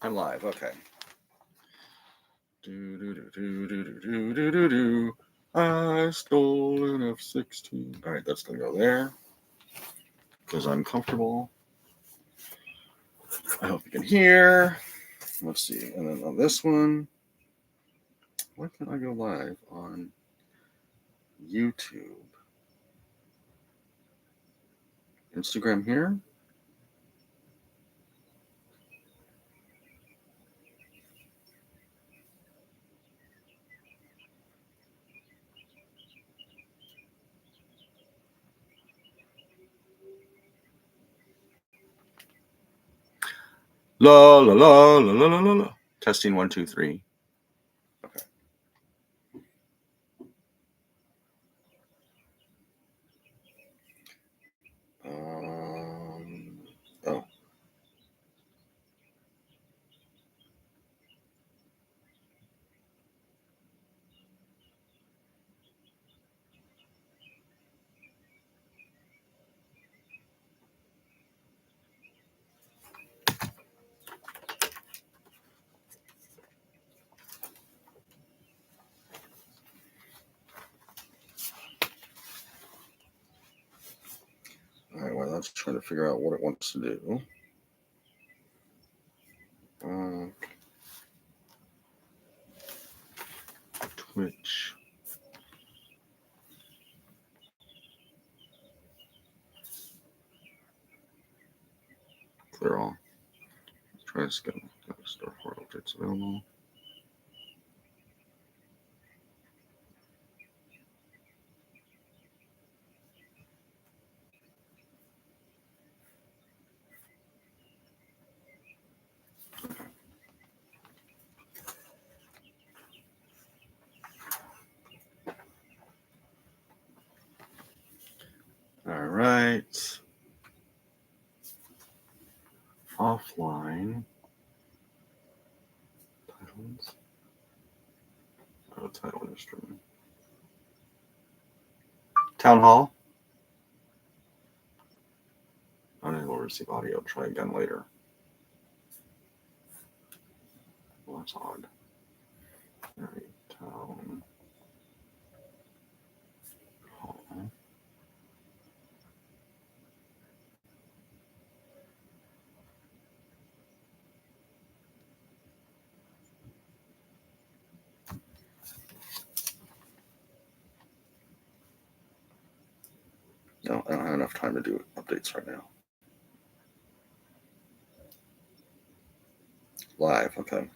I'm live. Okay. Do. I stole an F-16. All right, that's gonna go there because I'm comfortable. I hope you can hear. Let's see, and then on this one, why can't I go live on YouTube? Instagram here. La la la la la la la. Testing 1 2 3. Okay. Oh. All right, well, let's try to figure out what it wants to do. Twitch. Clear all. Let's try to skip. Store portal it's available. All right. Offline. Titles. Oh, title instrument. Town Hall. Unable to receive audio. Try again later. Well, that's odd. All right. Town Hall. No, I don't have enough time to do updates right now. Live, okay.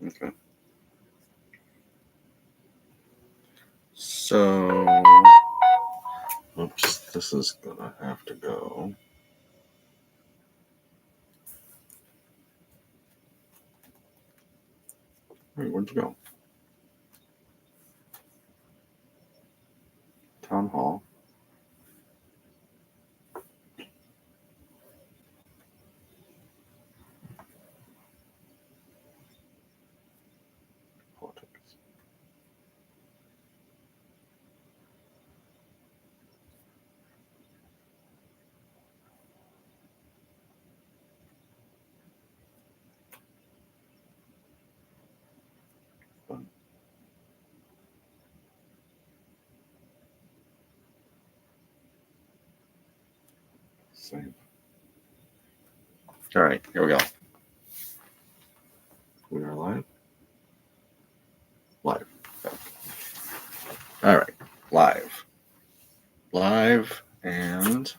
Okay. So, oops, this is gonna have to go. Wait, where'd you go? Town Hall. Politics. Fun. Save. All right, here we go. We are live. Live. Okay. All right, live, and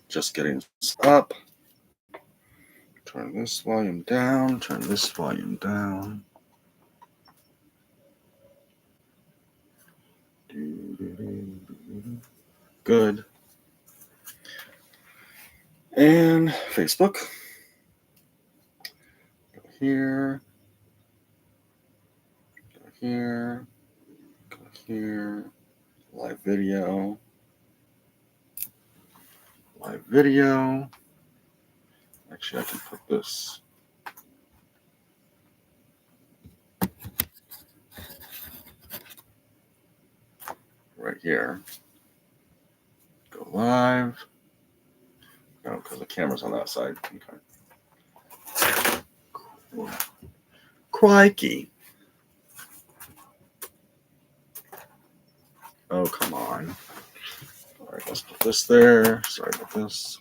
just getting up. Turn this volume down. Turn this volume down. good. And Facebook. Go here. Go here. Go here. Live video. Live video. Actually, I can put this. Right here. Go live. No, because the camera's on that side. Okay. Crikey. Oh, come on. All right, let's put this there. Sorry about this.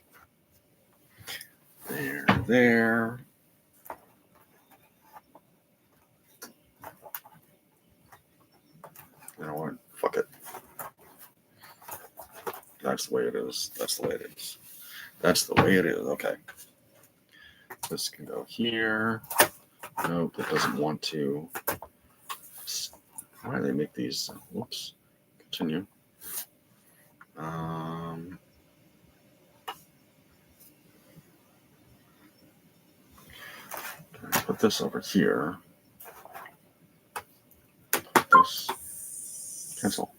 There. You know what? Fuck it. That's the way it is. That's the way it is. That's the way it is. Okay. This can go here. Nope, it doesn't want to. Why do they make these? Whoops. Continue. Put this over here. Put this. Cancel.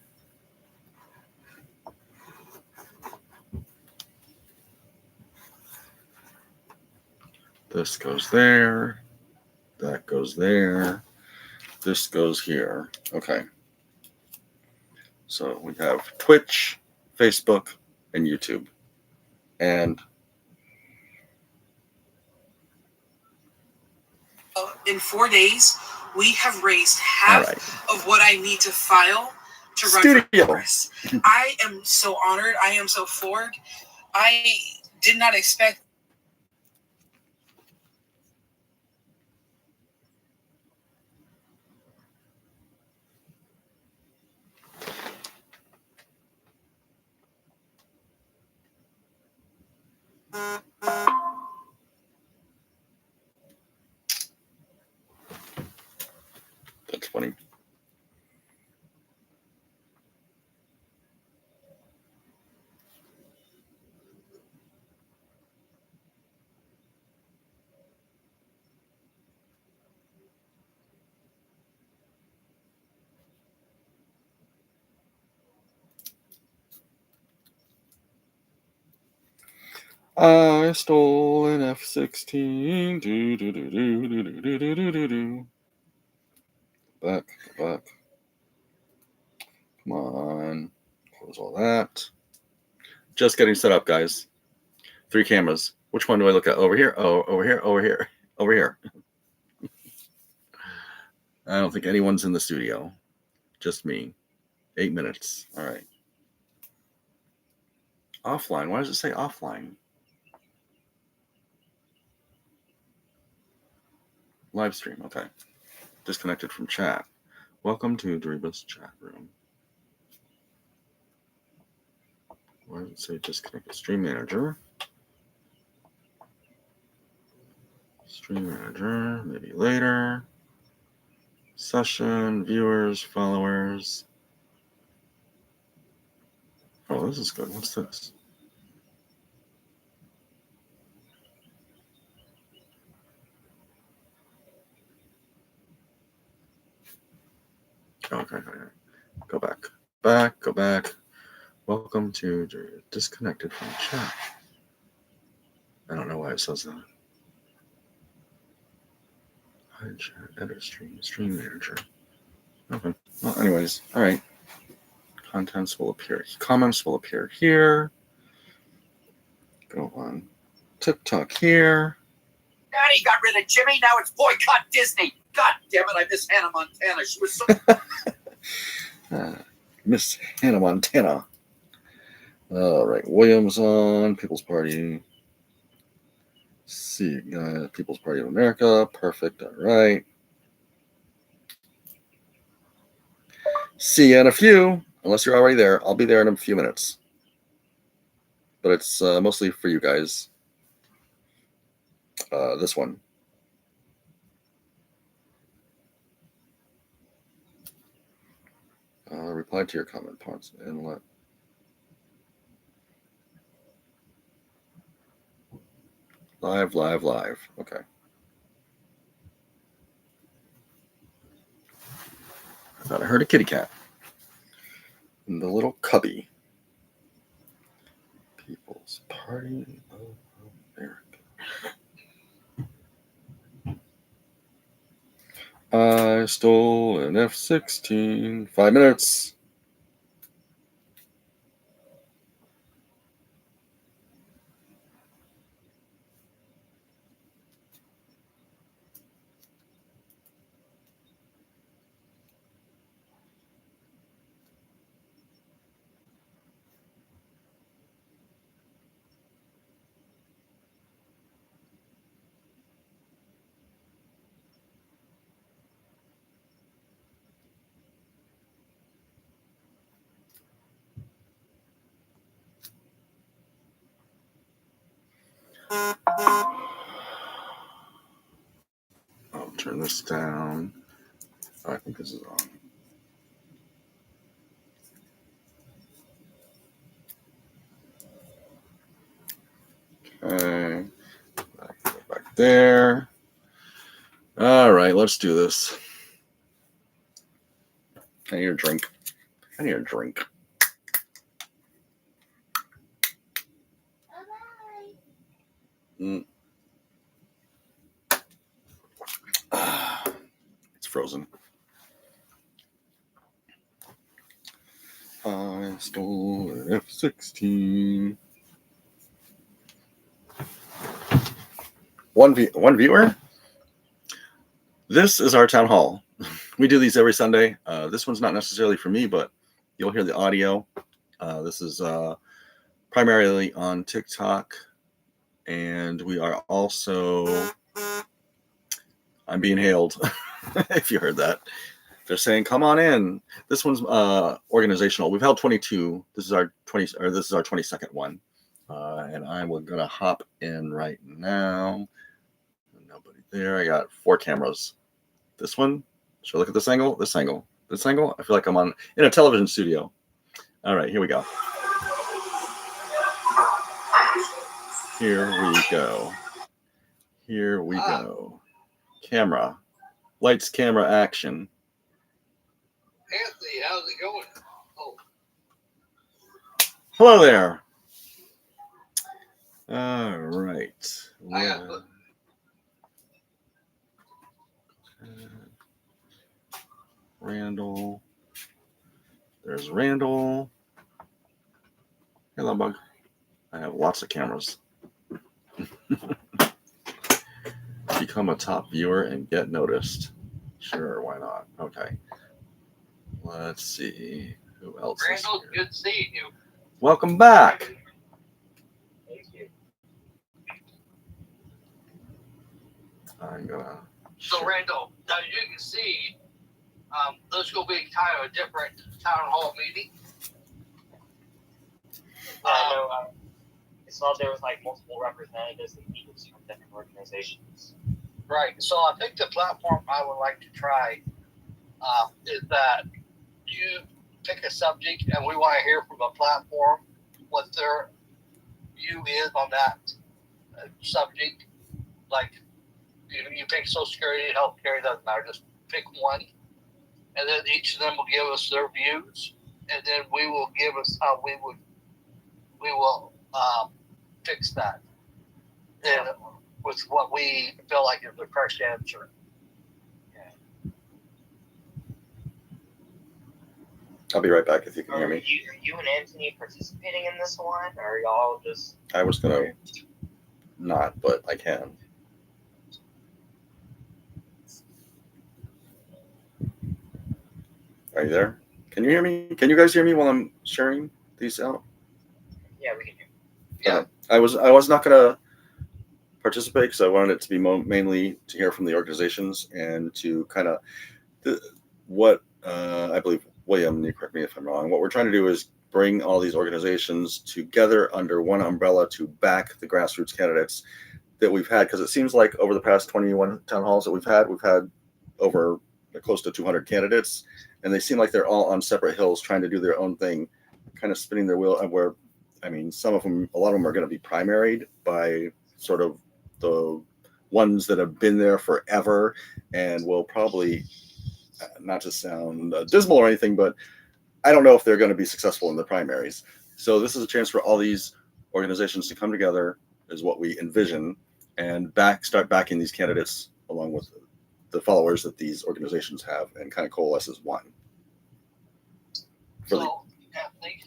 This goes there. That goes there. This goes here. Okay. So we have Twitch, Facebook, and YouTube. And in 4 days, we have raised half of what I need to file to run for Congress. I am so honored. I am so floored. I did not expect. That's funny. I stole an F-16. Do do do do do do do do do do. Back. Come on. Close all that. Just getting set up, guys. 3 cameras. Which one do I look at? Over here? Oh, over here, over here, over here. I don't think anyone's in the studio. Just me. 8 minutes. All right. Offline. Why does it say offline? Live stream. Okay. Disconnected from chat. Welcome to Doriba's chat room. Why does it say disconnected? Stream manager. Stream manager. Maybe later. Session. Viewers. Followers. Oh, this is good. What's this? Okay. Go back. Go back. Welcome to disconnected from chat. I don't know why it says that. Hide chat, edit stream manager. Okay. Well, anyways, all right. Contents will appear. Comments will appear here. Go on. TikTok here. Daddy got rid of Jimmy. Now it's boycott Disney. God damn it! I miss Hannah Montana. She was so. Miss Hannah Montana. All right. Williams on People's Party. See, People's Party of America. Perfect. All right. See you in a few. Unless you're already there. I'll be there in a few minutes. But it's mostly for you guys. This one. Reply to your comment parts and let. Live. Okay. I thought I heard a kitty cat in the little cubby. People's Party of America. I stole an F-16. 5 minutes. I'll turn this down. Oh, I think this is on. Okay. Back there. All right, let's do this. I need a drink. It's frozen. I stole an F-16. One viewer? This is our town hall. We do these every Sunday. This one's not necessarily for me, but you'll hear the audio. This is primarily on TikTok. And we are also... I'm being hailed, if you heard that. They're saying, "Come on in." This one's organizational. We've held 22. This is our 22nd one, and I'm gonna hop in right now. Nobody there. I got 4 cameras. This one. Should I look at this angle? This angle. This angle. I feel like I'm in a television studio. All right, here we go. Here we go. Here we go. Camera. Lights, camera, action. Anthony, how's it going? Oh. Hello there. All right. Randall. There's Randall. Hello, Bug. I have lots of cameras. Become a top viewer and get noticed. Sure, why not? Okay. Let's see who else. Randall, good seeing you. Welcome back. Thank you. I'm gonna. So, Randall, as you can see, there's going to be kind of a different town hall meeting. I know. I saw there was like multiple representatives and leaders from different organizations. Right. So I think the platform I would like to try is that you pick a subject and we want to hear from a platform what their view is on that subject. Like you pick Social Security, healthcare, doesn't matter. Just pick one, and then each of them will give us their views, and then we will give us how we will fix that. And with what we feel like is the correct answer. I'll be right back if you can hear me. Are you and Anthony participating in this one, or are y'all just? I was gonna not, but I can. Are you there? Can you hear me? Can you guys hear me while I'm sharing these out? Yeah, we can hear. Yeah. I was not gonna participate because I wanted it to be mainly to hear from the organizations and to kind of what I believe, William, you correct me if I'm wrong. What we're trying to do is bring all these organizations together under one umbrella to back the grassroots candidates that we've had, because it seems like over the past 21 town halls that we've had over close to 200 candidates, and they seem like they're all on separate hills trying to do their own thing, kind of spinning their wheel. And a lot of them are going to be primaried by sort of the ones that have been there forever and will probably, not to sound dismal or anything, but I don't know if they're going to be successful in the primaries. So this is a chance for all these organizations to come together, is what we envision, and start backing these candidates along with the followers that these organizations have, and kind of coalesce as one. So, Anthony,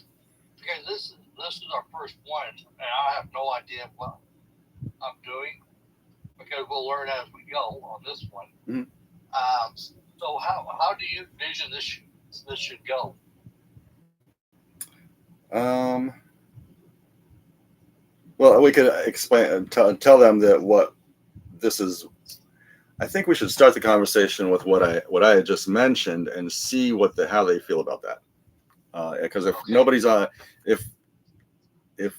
because this is our first one, and I have no idea what I'm doing, because we'll learn as we go on this one. Mm-hmm. So how do you envision this should go? Well, we could explain, tell them that what this is. I think we should start the conversation with what I had just mentioned and see how they feel about that. Because if nobody's if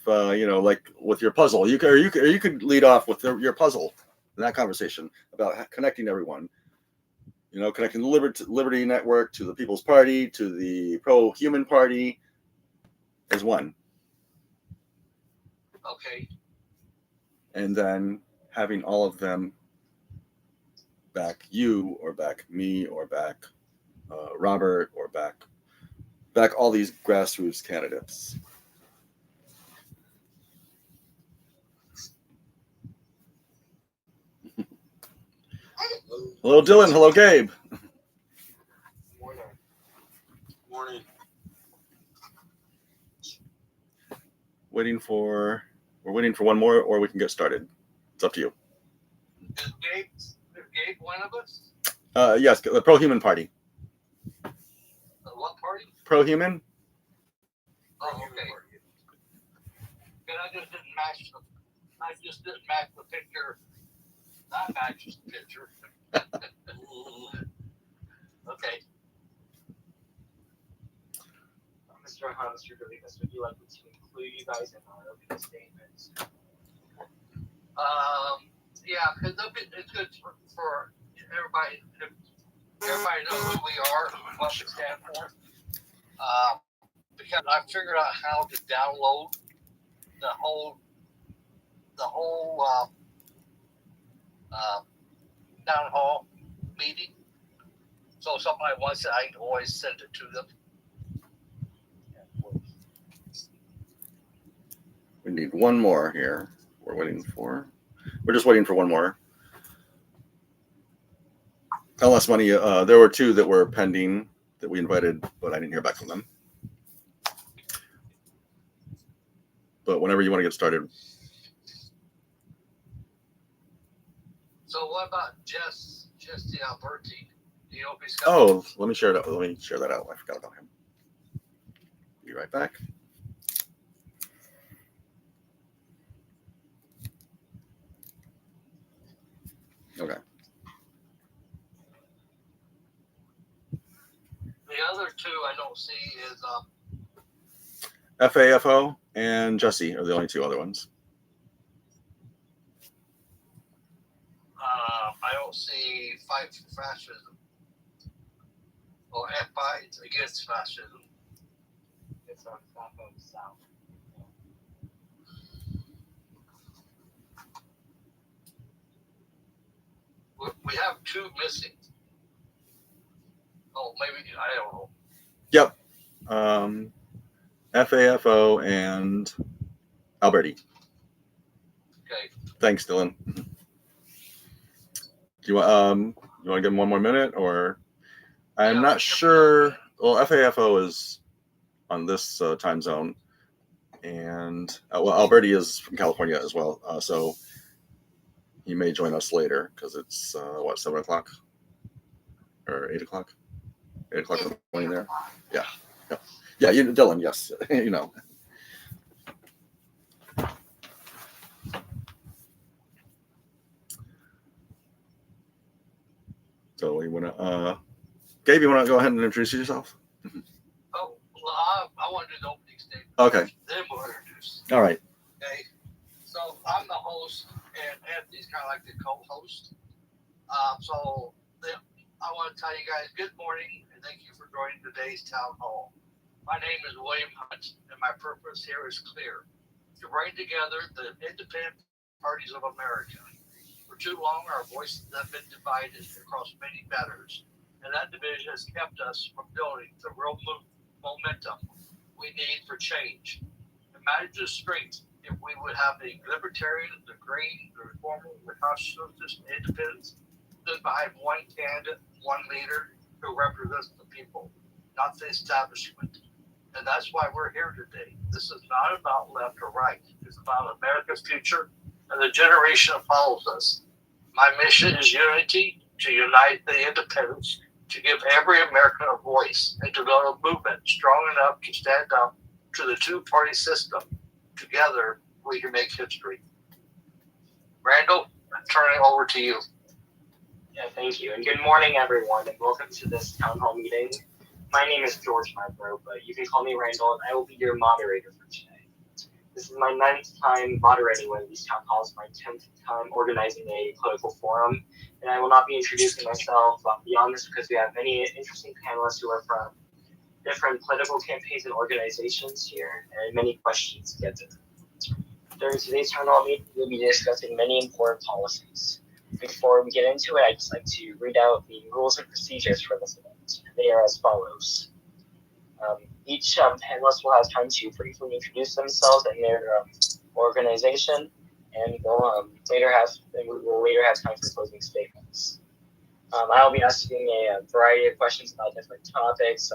like with your puzzle, you could lead off with your puzzle in that conversation about connecting everyone. Connecting the Liberty Network to the People's Party to the Pro-Human Party as one. Okay. And then having all of them back you, or back me, or back Robert, or back all these grassroots candidates. Hello, Dylan. Hello, Gabe. Morning. We're waiting for one more, or we can get started. It's up to you. Is Gabe one of us? Yes, the Pro-Human Party. What party? Pro-Human. Oh, okay. Because I just didn't match the picture. That matches the picture. Okay. Mr. Hans, would you like me to include you guys in our opening statements? Yeah, because it's good for everybody. Everybody knows who we are, what we stand for. Because I figured out how to download the whole town hall meeting. So if somebody wants it, I can always send it to them. We need one more here. We're just waiting for one more. Unless money, there were two that were pending that we invited, but I didn't hear back from them. But whenever you want to get started. So what about Jesse Alberti? Do you know if he's got? Oh, let me share that out. I forgot about him. Be right back. Okay. The other two I don't see is FAFO and Jesse are the only two other ones. I don't see Fight for Fascism or Fight Against Fascism. It's on top of the South. We have two missing. Oh, maybe, I don't know. Yep. FAFO and Alberti. Okay. Thanks, Dylan. Do you want to give him one more minute, or I'm not sure. Well, FAFO is on this time zone, and Alberti is from California as well, so he may join us later because it's 7 o'clock or 8 o'clock. 8 o'clock in the morning there. Yeah. Dylan. Yes, you know. So you want to, Gabe, you want to go ahead and introduce yourself? Oh, well, I wanted to opening statement. Okay. Then we'll introduce. All right. Okay. So I'm the host, and Anthony's kind of like the co-host. I want to tell you guys good morning, and thank you for joining today's town hall. My name is William Hunt, and my purpose here is clear: to bring together the independent parties of America For too long, our voices have been divided across many matters, and that division has kept us from building the real momentum we need for change. Imagine the strength if we would have the libertarian, the green, the reformer, the constitutionalist, and independents stood behind one candidate, one leader who represents the people, not the establishment. And that's why we're here today. This is not about left or right. It's about America's future and the generation that follows us. My mission is unity, to unite the independents, to give every American a voice, and to build a movement strong enough to stand up to the two-party system. Together, we can make history. Randall, I'm turning it over to you. Yeah, thank you. And good morning, everyone, and welcome to this town hall meeting. My name is George Marlborough, but you can call me Randall, and I will be your moderator for today. This is my 9th time moderating one of these town halls, my 10th time organizing a political forum, and I will not be introducing myself beyond this because we have many interesting panelists who are from different political campaigns and organizations here, and many questions to get to. During today's town hall meeting, we'll be discussing many important policies. Before we get into it, I'd just like to read out the rules and procedures for this event. They are as follows. Each panelist will have time to briefly introduce themselves and their organization, and we will later have time for closing statements. I'll be asking a variety of questions about different topics.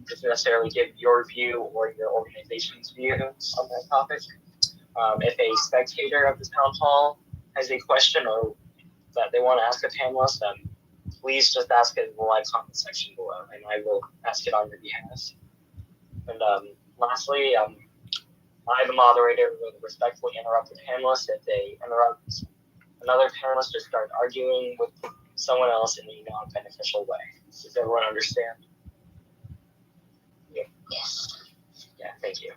Just necessarily give your view or your organization's view on that topic. If a spectator of the town hall has a question or that they want to ask a panelist, please just ask it in the live comment section below, and I will ask it on your behalf. And lastly, I, the moderator, will respectfully interrupt the panelists if they interrupt another panelist or start arguing with someone else in a non-beneficial way. Does everyone understand? Yeah. Yes. Yeah, thank you.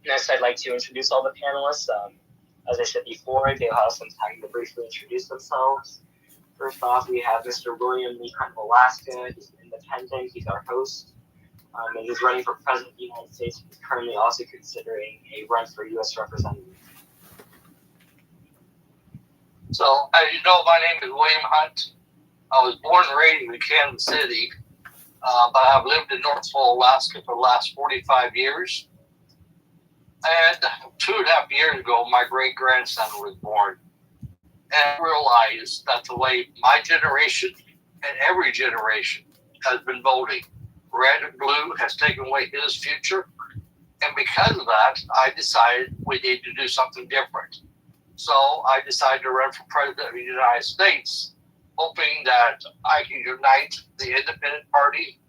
Next, I'd like to introduce all the panelists. As I said before, they'll have some time to briefly introduce themselves. First off, we have Mr. William Lee Hunt of Alaska. He's an independent. He's our host. And he's running for president of the United States. He's currently also considering a run for U.S. representative. So, as you know, my name is William Hunt. I was born and raised in Kansas City, but I've lived in North Pole, Alaska for the last 45 years. And 2.5 years ago, my great-grandson was born. And I realized that the way my generation and every generation has been voting, red and blue has taken away his future. And because of that, I decided we need to do something different. So I decided to run for president of the United States, hoping that I can unite the independent party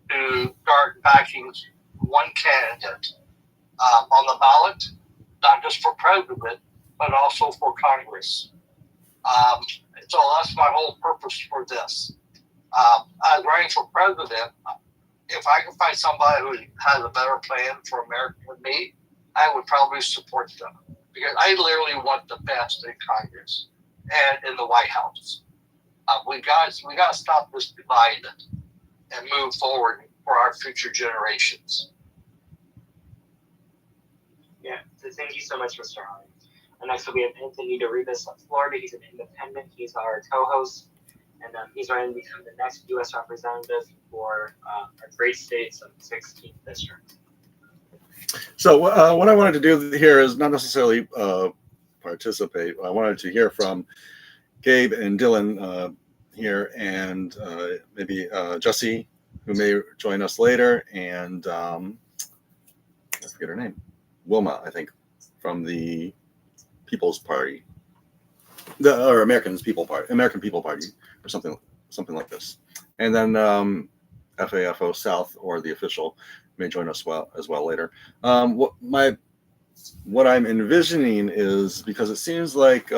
to start backing one candidate on the ballot, not just for president, but also for Congress. So that's my whole purpose for this. As running for president, if I can find somebody who has a better plan for America than me, I would probably support them. Because I literally want the best in Congress and in the White House. We got to stop this divide and move forward for our future generations. Yeah, so thank you so much, Mr. Hunt. And next we have Anthony DeRivas of Florida. He's an independent. He's our co-host. And he's running to become the next U.S. representative for our great state's 16th district. So what I wanted to do here is not necessarily participate. I wanted to hear from Gabe and Dylan here, and maybe Jesse, who may join us later, and I forget her name, Wilma, I think, from the People's Party, or American People Party, or something like this. And then FAFO South, or the official, may join us as well later. What I'm envisioning is, because it seems like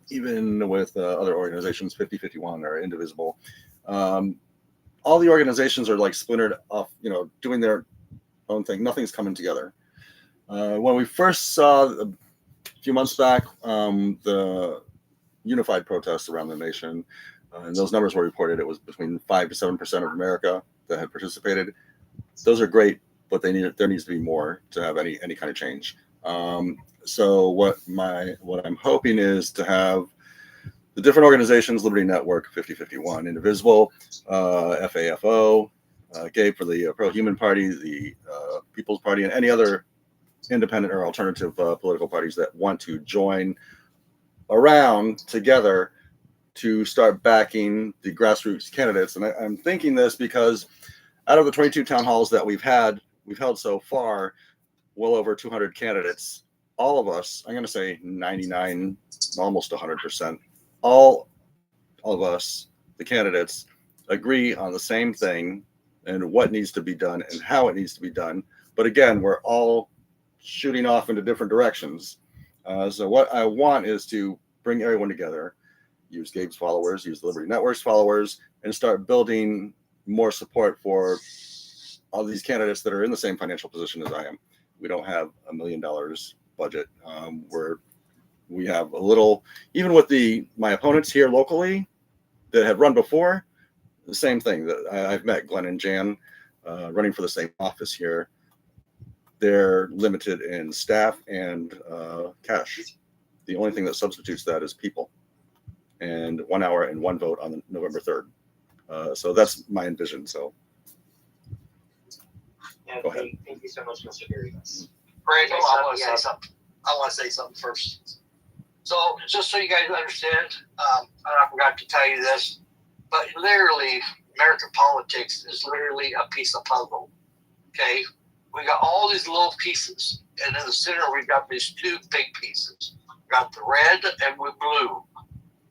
even with other organizations, 5051 or Indivisible, all the organizations are like splintered off, doing their own thing. Nothing's coming together. When we first saw a few months back the unified protests around the nation, and those numbers were reported, it was between 5 to 7% of America that had participated. Those are great, but there needs to be more to have any kind of change. So what I'm hoping is to have the different organizations, Liberty Network, 5051, Indivisible, FAFO, Gabe for the Pro-Human Party, the People's Party, and any other independent or alternative political parties that want to join around together to start backing the grassroots candidates. And I'm thinking this because out of the 22 town halls that we've held so far, well over 200 candidates, all of us, I'm going to say 99, almost 100%, all of us, the candidates, agree on the same thing and what needs to be done and how it needs to be done. But again, we're all shooting off into different directions. So what I want is to bring everyone together, use Gabe's followers, use the Liberty Network's followers, and start building more support for all these candidates that are in the same financial position as I am. We don't have $1 million budget. We have a little, even with my opponents here locally that have run before, the same thing. That I've met Glenn and Jan running for the same office here. They're limited in staff and cash. The only thing that substitutes that is people. And 1 hour and 1 vote on November 3rd. So that's my envision. So yeah, go ahead. Thank you so much, Mr. Darius. Rachel, I want to say something first. So just so you guys understand, and I forgot to tell you this, but literally American politics is literally a piece of puzzle. Okay, we got all these little pieces, and in the center we've got these 2 big pieces. We got the red and with blue.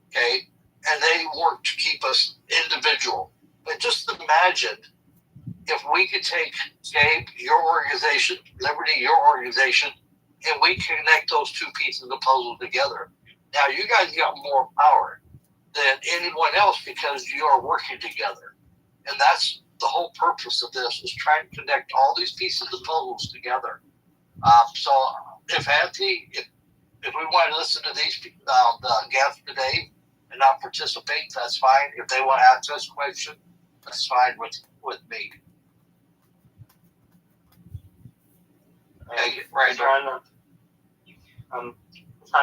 Okay, and they work to keep us individual. But just imagine if we could take, Gabe, your organization, Liberty, your organization, and we connect those 2 pieces of the puzzle together. Now, you guys got more power than anyone else because you are working together. And that's the whole purpose of this, is trying to connect all these pieces of puzzles together. So if Anthony, if we want to listen to these the guests today and not participate, that's fine. If they want to ask us a question, that's fine with me. Okay, right. I'm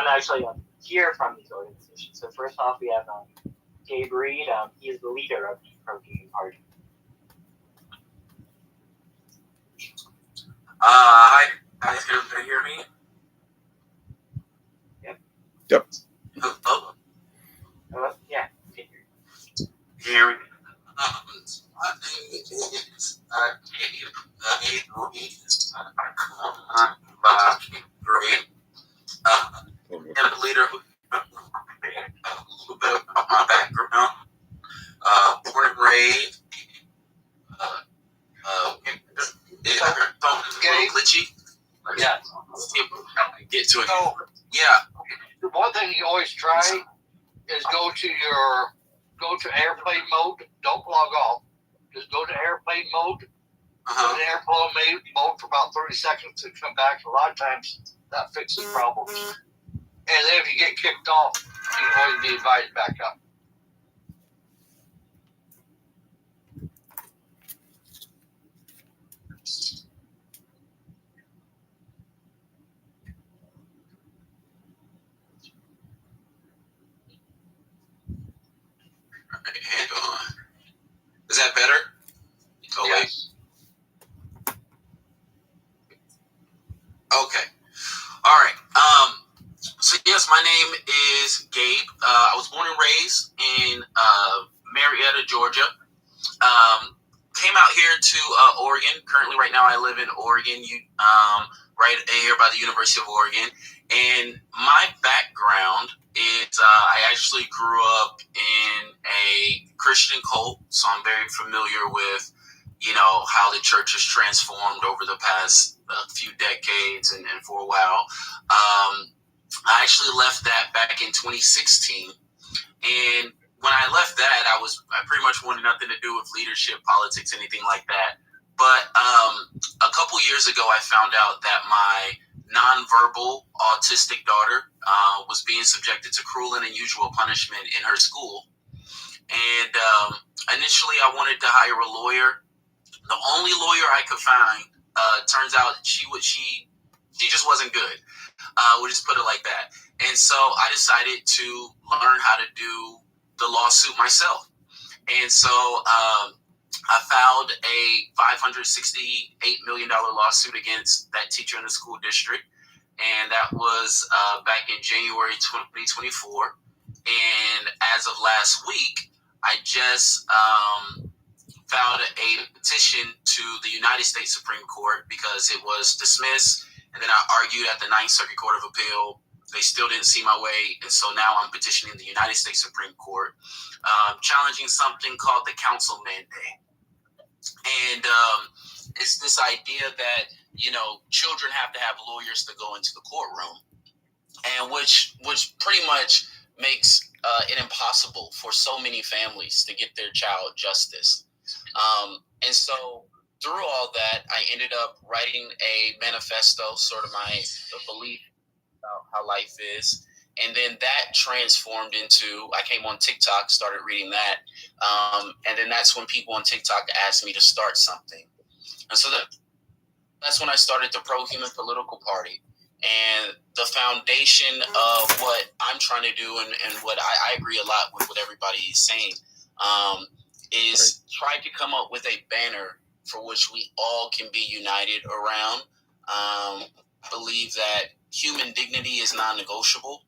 actually hear from these organizations. So first off, we have Gabe Reed. He is the leader of the Pro-Human Party. Hi, guys. Can you hear me? Yep. Oh. Yeah. Can Hear me? My name is Gabe Reed. Great. I'm the leader. A little bit about my background. Born and raised. Is a little glitchy? Yeah. Get to it. So, yeah. The one thing you always try is go to airplane mode. Don't log off. Just go to airplane mode. Go to airplane mode for about 30 seconds and come back. A lot of times that fixes problems. And then if you get kicked off, you can always be invited back up. Hang on. Is that better? Oh, Yes. Wait. Okay. All right. So yes, my name is Gabe. I was born and raised in Marietta, Georgia. Came out here to Oregon. Currently, right now, I live in Oregon. Right here by the University of Oregon. And my background is I actually grew up in a Christian cult, so I'm very familiar with, how the church has transformed over the past few decades and for a while. I actually left that back in 2016, and when I left that, I pretty much wanted nothing to do with leadership, politics, anything like that. But a couple years ago, I found out that my nonverbal autistic daughter was being subjected to cruel and unusual punishment in her school. And initially, I wanted to hire a lawyer. The only lawyer I could find, turns out she she just wasn't good. We'll just put it like that. And so I decided to learn how to do the lawsuit myself. And so I filed a $568 million lawsuit against that teacher in the school district. And that was back in January 2024. And as of last week, I just filed a petition to the United States Supreme Court because it was dismissed. And then I argued at the Ninth Circuit Court of Appeal. They still didn't see my way. And so now I'm petitioning the United States Supreme Court, challenging something called the counsel mandate. And it's this idea that, children have to have lawyers to go into the courtroom, and which pretty much makes it impossible for so many families to get their child justice. And so through all that, I ended up writing a manifesto, sort of the belief about how life is. And then that transformed into, I came on TikTok, started reading that. And then that's when people on TikTok asked me to start something. And so that's when I started the Pro-Human Political Party. And the foundation of what I'm trying to do and what I agree a lot with what everybody is saying is try to come up with a banner for which we all can be united around. I believe that human dignity is non-negotiable.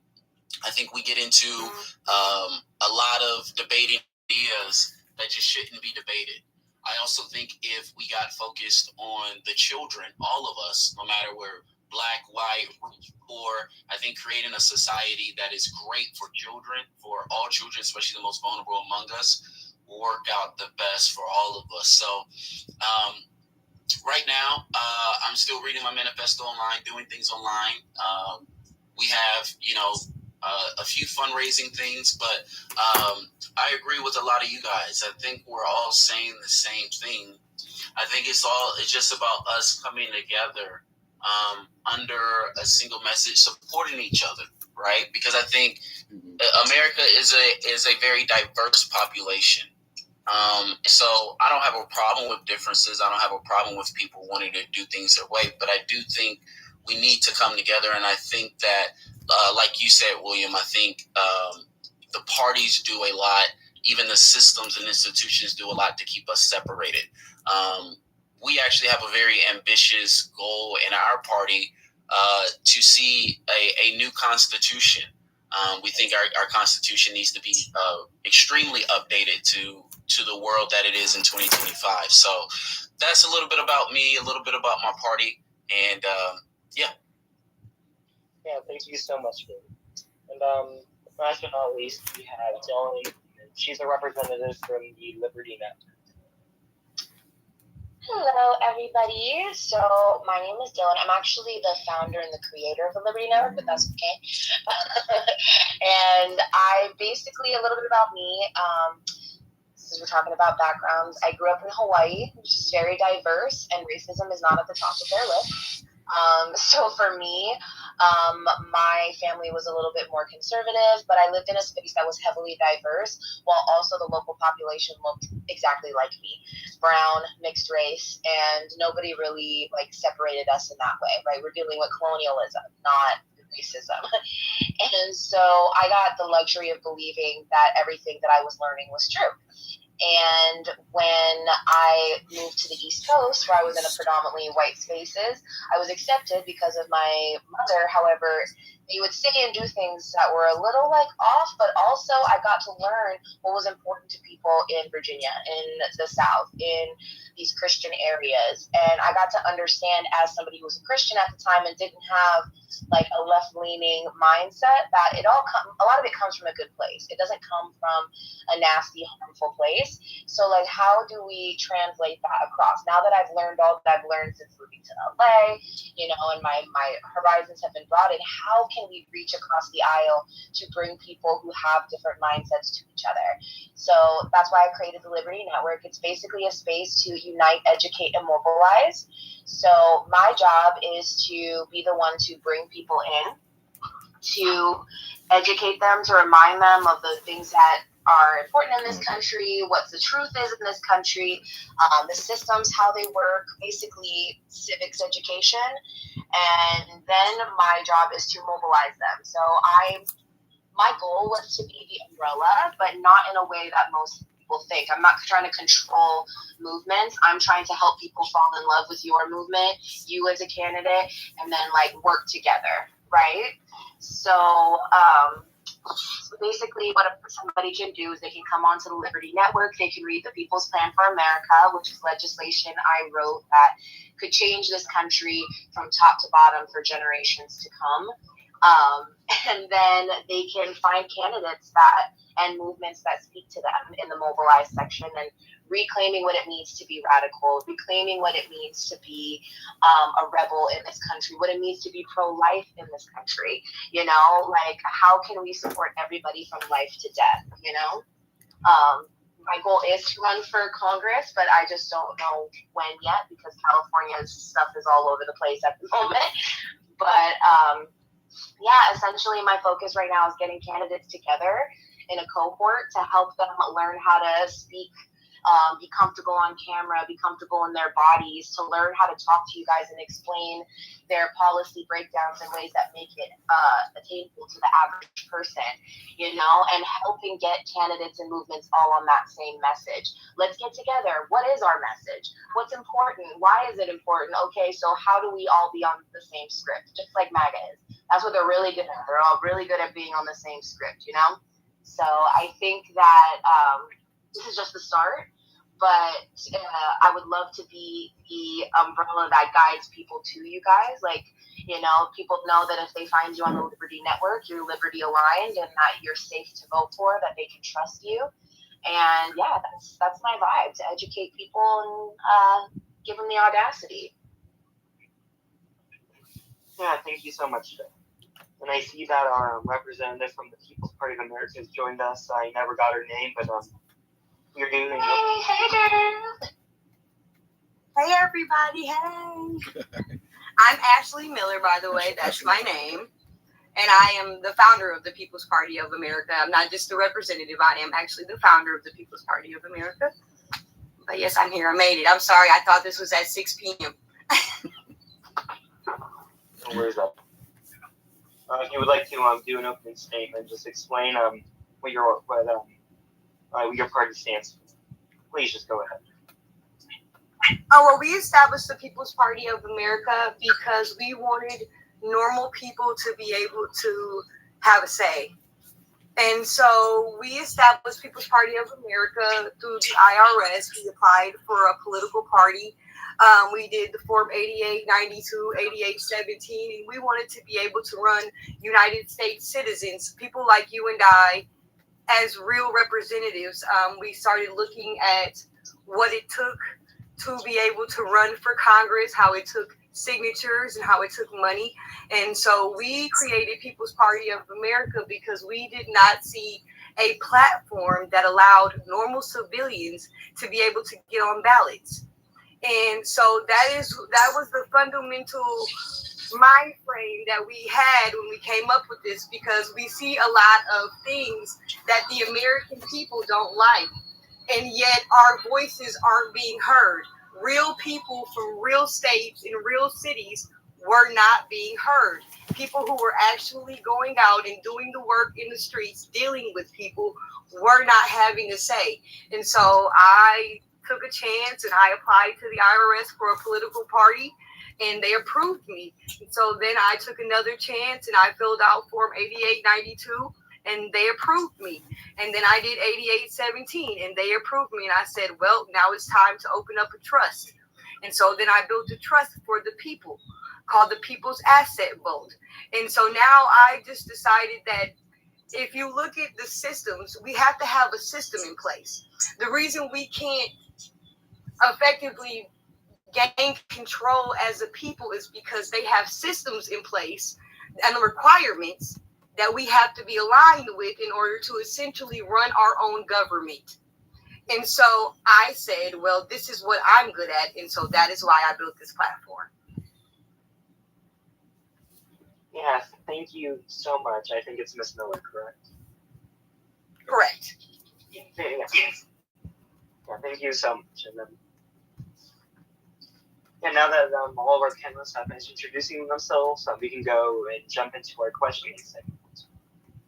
I think we get into a lot of debating ideas that just shouldn't be debated. I also think if we got focused on the children, all of us, no matter where Black, white, poor, I think creating a society that is great for children, for all children, especially the most vulnerable among us, will work out the best for all of us. So right now, I'm still reading my manifesto online, doing things online. We have, a few fundraising things, but I agree with a lot of you guys. I think we're all saying the same thing. I think it's just about us coming together under a single message, supporting each other, right? Because I think America is a very diverse population. So I don't have a problem with differences. I don't have a problem with people wanting to do things their way, but I do think we need to come together. And I think that, like you said, William, I think the parties do a lot. Even the systems and institutions do a lot to keep us separated. We actually have a very ambitious goal in our party to see a new constitution. We think our constitution needs to be extremely updated to the world that it is in 2025. So that's a little bit about me, a little bit about my party, and yeah. Yeah, thank you so much, Gabe. And last but not least, we have Dylan. She's a representative from the Liberty Network. Hello, everybody. So my name is Dylan. I'm actually the founder and the creator of the Liberty Network, but that's okay. And I basically, a little bit about me, since we're talking about backgrounds, I grew up in Hawaii, which is very diverse, and racism is not at the top of their list. So for me, my family was a little bit more conservative, but I lived in a space that was heavily diverse, while also the local population looked exactly like me, brown, mixed race, and nobody really separated us in that way, right? We're dealing with colonialism, not racism. And so I got the luxury of believing that everything that I was learning was true. And when I moved to the East Coast, where I was in a predominantly white spaces, I was accepted because of my mother. However, they would say and do things that were a little off, but also I got to learn what was important to people in Virginia, in the South, in these Christian areas. And I got to understand, as somebody who was a Christian at the time and didn't have a left-leaning mindset, that a lot of it comes from a good place. It doesn't come from a nasty, harmful place. So how do we translate that across? Now that I've learned all that I've learned since moving to LA, and my horizons have been broadened, how can we reach across the aisle to bring people who have different mindsets to each other? So that's why I created the Liberty Network. It's basically a space to unite, educate, and mobilize. So my job is to be the one to bring people in, to educate them, to remind them of the things that are important in this country, what the truth is in this country, the systems, how they work, basically civics education. And then my job is to mobilize them. So my goal was to be the umbrella, but not in a way that most people think. I'm not trying to control movements. I'm trying to help people fall in love with your movement, you as a candidate, and then like work together, right? So basically what somebody can do is they can come onto the Liberty Network. They can read the People's Plan for America, which is legislation I wrote that could change this country from top to bottom for generations to come. And then they can find candidates and movements that speak to them in the mobilized section, and reclaiming what it means to be radical, reclaiming what it means to be a rebel in this country, what it means to be pro-life in this country, like how can we support everybody from life to death, My goal is to run for Congress, but I just don't know when yet because California's stuff is all over the place at the moment. But essentially my focus right now is getting candidates together in a cohort to help them learn how to speak, be comfortable on camera, be comfortable in their bodies, to learn how to talk to you guys and explain their policy breakdowns in ways that make it attainable to the average person, and helping get candidates and movements all on that same message. Let's get together. What is our message? What's important? Why is it important? Okay, so how do we all be on the same script? Just like MAGA is. That's what they're really good at. They're all really good at being on the same script, So I think that this is just the start, but I would love to be the umbrella that guides people to you guys. Like, people know that if they find you on the Liberty Network, you're Liberty aligned and that you're safe to vote for, that they can trust you. And yeah, that's my vibe, to educate people and give them the audacity. Yeah, thank you so much, Joe. And I see that our representative from the People's Party of America has joined us. I never got her name, but you're doing. Hey, girl. Hey, everybody. Hey. I'm Ashley Miller, by the way. That's my name. And I am the founder of the People's Party of America. I'm not just the representative. I am actually the founder of the People's Party of America. But yes, I'm here. I made it. I'm sorry. I thought this was at 6 p.m. No worries up. If you would like to do an opening statement, just explain what your party stands for. Please just go ahead. Oh, well, we established the People's Party of America because we wanted normal people to be able to have a say. And so we established People's Party of America through the IRS. We applied for a political party. We did the Form 8892, 8817, and we wanted to be able to run United States citizens, people like you and I, as real representatives. We started looking at what it took to be able to run for Congress, how it took signatures and how it took money. And so we created People's Party of America because we did not see a platform that allowed normal civilians to be able to get on ballots. And so that was the fundamental mind frame that we had when we came up with this, because we see a lot of things that the American people don't like, and yet our voices aren't being heard. Real people from real states in real cities were not being heard. People who were actually going out and doing the work in the streets, dealing with people, were not having a say. And so I took a chance and I applied to the IRS for a political party, and they approved me. And so then I took another chance and I filled out Form 8892, and they approved me. And then I did 8817 and they approved me. And I said, well, now it's time to open up a trust. And so then I built a trust for the people called the People's Asset Vote. And so now I just decided that if you look at the systems, we have to have a system in place. The reason we can't effectively gain control as a people is because they have systems in place and the requirements that we have to be aligned with in order to essentially run our own government. And so I said, well, this is what I'm good at. And so that is why I built this platform. Yes, thank you so much. I think it's Miss Miller, correct? Correct. Thank you so much. And now that all of our panelists have finished introducing themselves, we can go and jump into our questioning segment.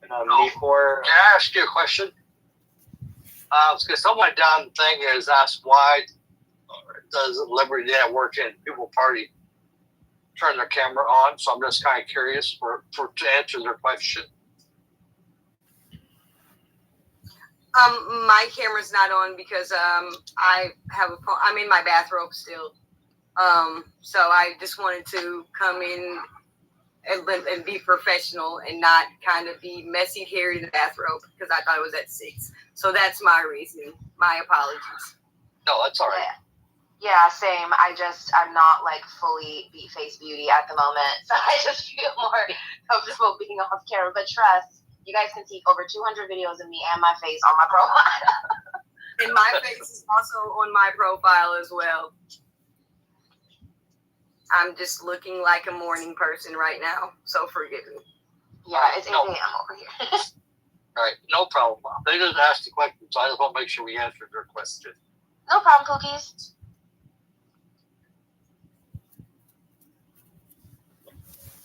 Before, can I ask you a question? Because someone down the thing has asked why does Liberty Network and People Party turn their camera on? So I'm just kind of curious to answer their question. My camera's not on because I'm in my bathrobe still. So I just wanted to come in and be professional and not kind of be messy here in the bathrobe because I thought it was at 6. So that's my reasoning. My apologies. No, that's all right. Yeah, same. I'm not like fully face beauty at the moment, so I just feel more comfortable being off camera. But trust, you guys can see over 200 videos of me and my face on my profile. And my face is also on my profile as well. I'm just looking like a morning person right now, so forgive me. Yeah, it's 8 a.m. over here. All right, no problem. They just asked the question, so I just want to make sure we answered their question. No problem, Cookies.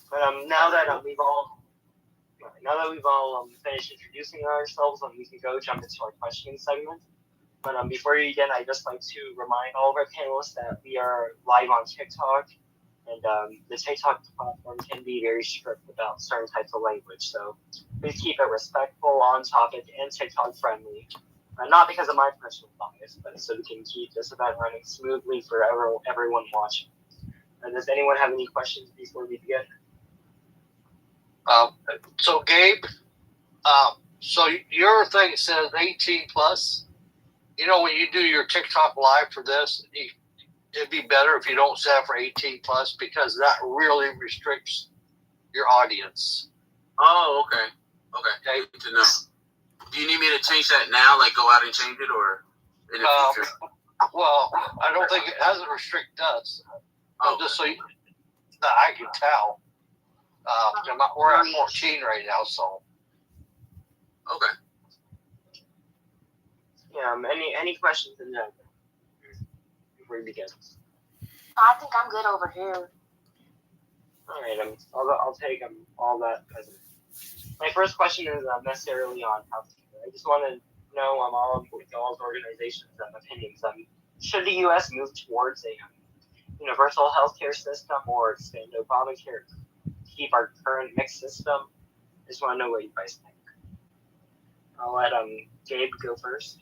But now that we've all finished introducing ourselves, we can go jump into our questioning segment. But before we begin, I'd just like to remind all of our panelists that we are live on TikTok, and the TikTok platform can be very strict about certain types of language. So please keep it respectful, on topic, and TikTok friendly. Not because of my personal bias, but so we can keep this event running smoothly for everyone watching. Does anyone have any questions before we begin? So Gabe, so your thing says 18 plus. You know, when you do your TikTok live for this, it'd be better if you don't set it for 18 plus because that really restricts your audience. Oh, okay. Okay, good to know. Do you need me to change that now, like go out and change it, or in the future? Well, I don't think it doesn't restrict us. Just so that I can tell. We're at 14 right now, so. Okay. Yeah. Any questions in there before we begin? I think I'm good over here. All right. I'll take all that. My first question is necessarily on healthcare. I just want to know all of y'all's organizations and opinions. Should the U.S. move towards a universal healthcare system or expand Obamacare? Keep our current mixed system? I just want to know what you guys think. I'll let Gabe go first.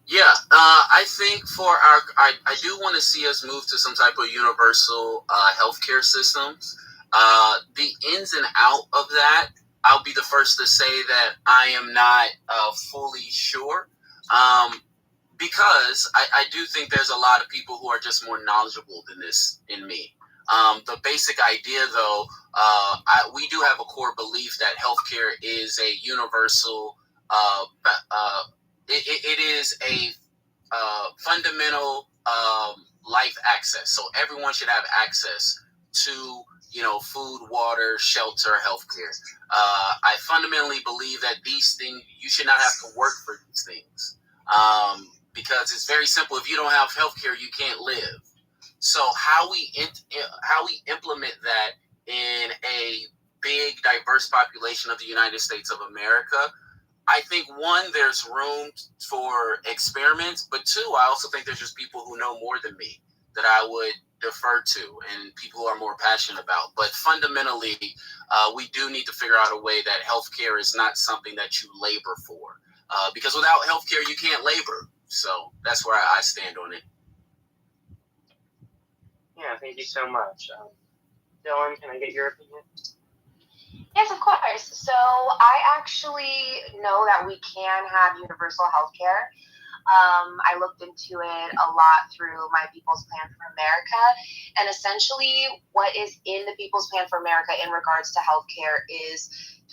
Yeah, I think I do want to see us move to some type of universal healthcare systems. The ins and out of that, I'll be the first to say that I am not fully sure. Because I do think there's a lot of people who are just more knowledgeable than this in me. The basic idea, though, we do have a core belief that healthcare is a universal. It is a fundamental life access. So everyone should have access to food, water, shelter, healthcare. I fundamentally believe that these things, you should not have to work for these things. Because it's very simple. If you don't have healthcare, you can't live. So how we implement that in a big, diverse population of the United States of America, I think, one, there's room for experiments, but two, I also think there's just people who know more than me that I would defer to and people who are more passionate about. But fundamentally, we do need to figure out a way that healthcare is not something that you labor for. Because without healthcare, you can't labor. So that's where I stand on it. Yeah, thank you so much. Dylan, can I get your opinion? Yes, of course. So I actually know that we can have universal health care. I looked into it a lot through my People's Plan for America. And essentially what is in the People's Plan for America in regards to healthcare is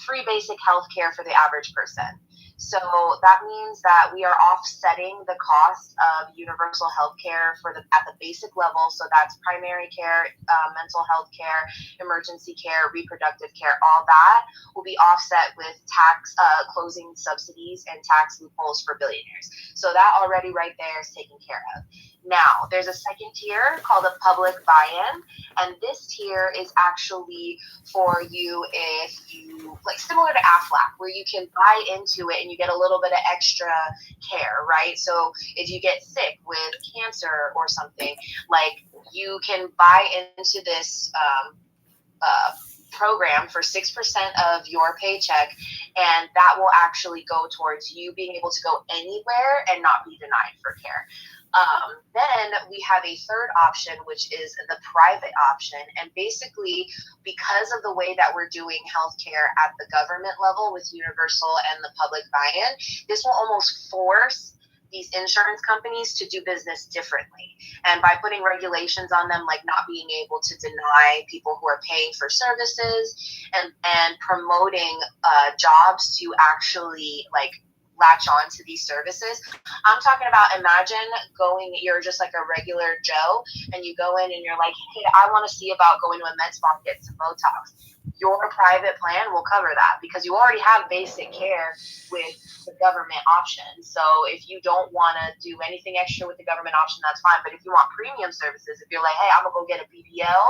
free basic health care for the average person. So that means that we are offsetting the cost of universal health care at the basic level. So that's primary care, mental health care, emergency care, reproductive care, all that will be offset with tax closing subsidies and tax loopholes for billionaires. So that already right there is taken care of. Now, there's a second tier called a public buy-in, and this tier is actually for you if you, like similar to AFLAC, where you can buy into it and you get a little bit of extra care, right? So if you get sick with cancer or something, like you can buy into this program for 6% of your paycheck, and that will actually go towards you being able to go anywhere and not be denied for care. Then we have a third option, which is the private option. And basically, because of the way that we're doing healthcare at the government level with universal and the public buy-in, this will almost force these insurance companies to do business differently. And by putting regulations on them, like not being able to deny people who are paying for services and promoting jobs to actually like latch on to these services. I'm talking about, imagine you're just like a regular Joe and you go in and you're like, hey, I want to see about going to a med spa and get some Botox. Your private plan will cover that because you already have basic care with the government option. So if you don't want to do anything extra with the government option, that's fine. But if you want premium services, if you're like, hey, I'm going to go get a BBL,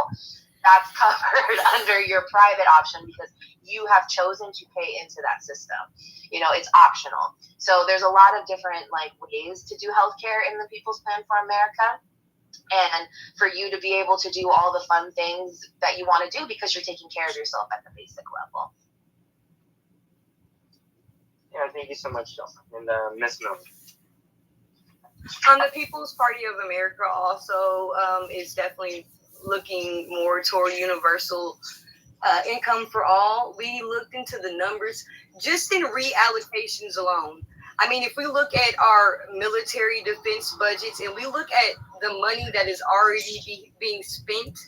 that's covered under your private option because you have chosen to pay into that system. You know, it's optional. So there's a lot of different like ways to do healthcare in the People's Plan for America. And for you to be able to do all the fun things that you want to do because you're taking care of yourself at the basic level. Yeah, thank you so much, Chelsea. And Miss Miller. The People's Party of America also is definitely looking more toward universal income for all. We looked into the numbers just in reallocations alone. I mean, if we look at our military defense budgets and we look at the money that is already being spent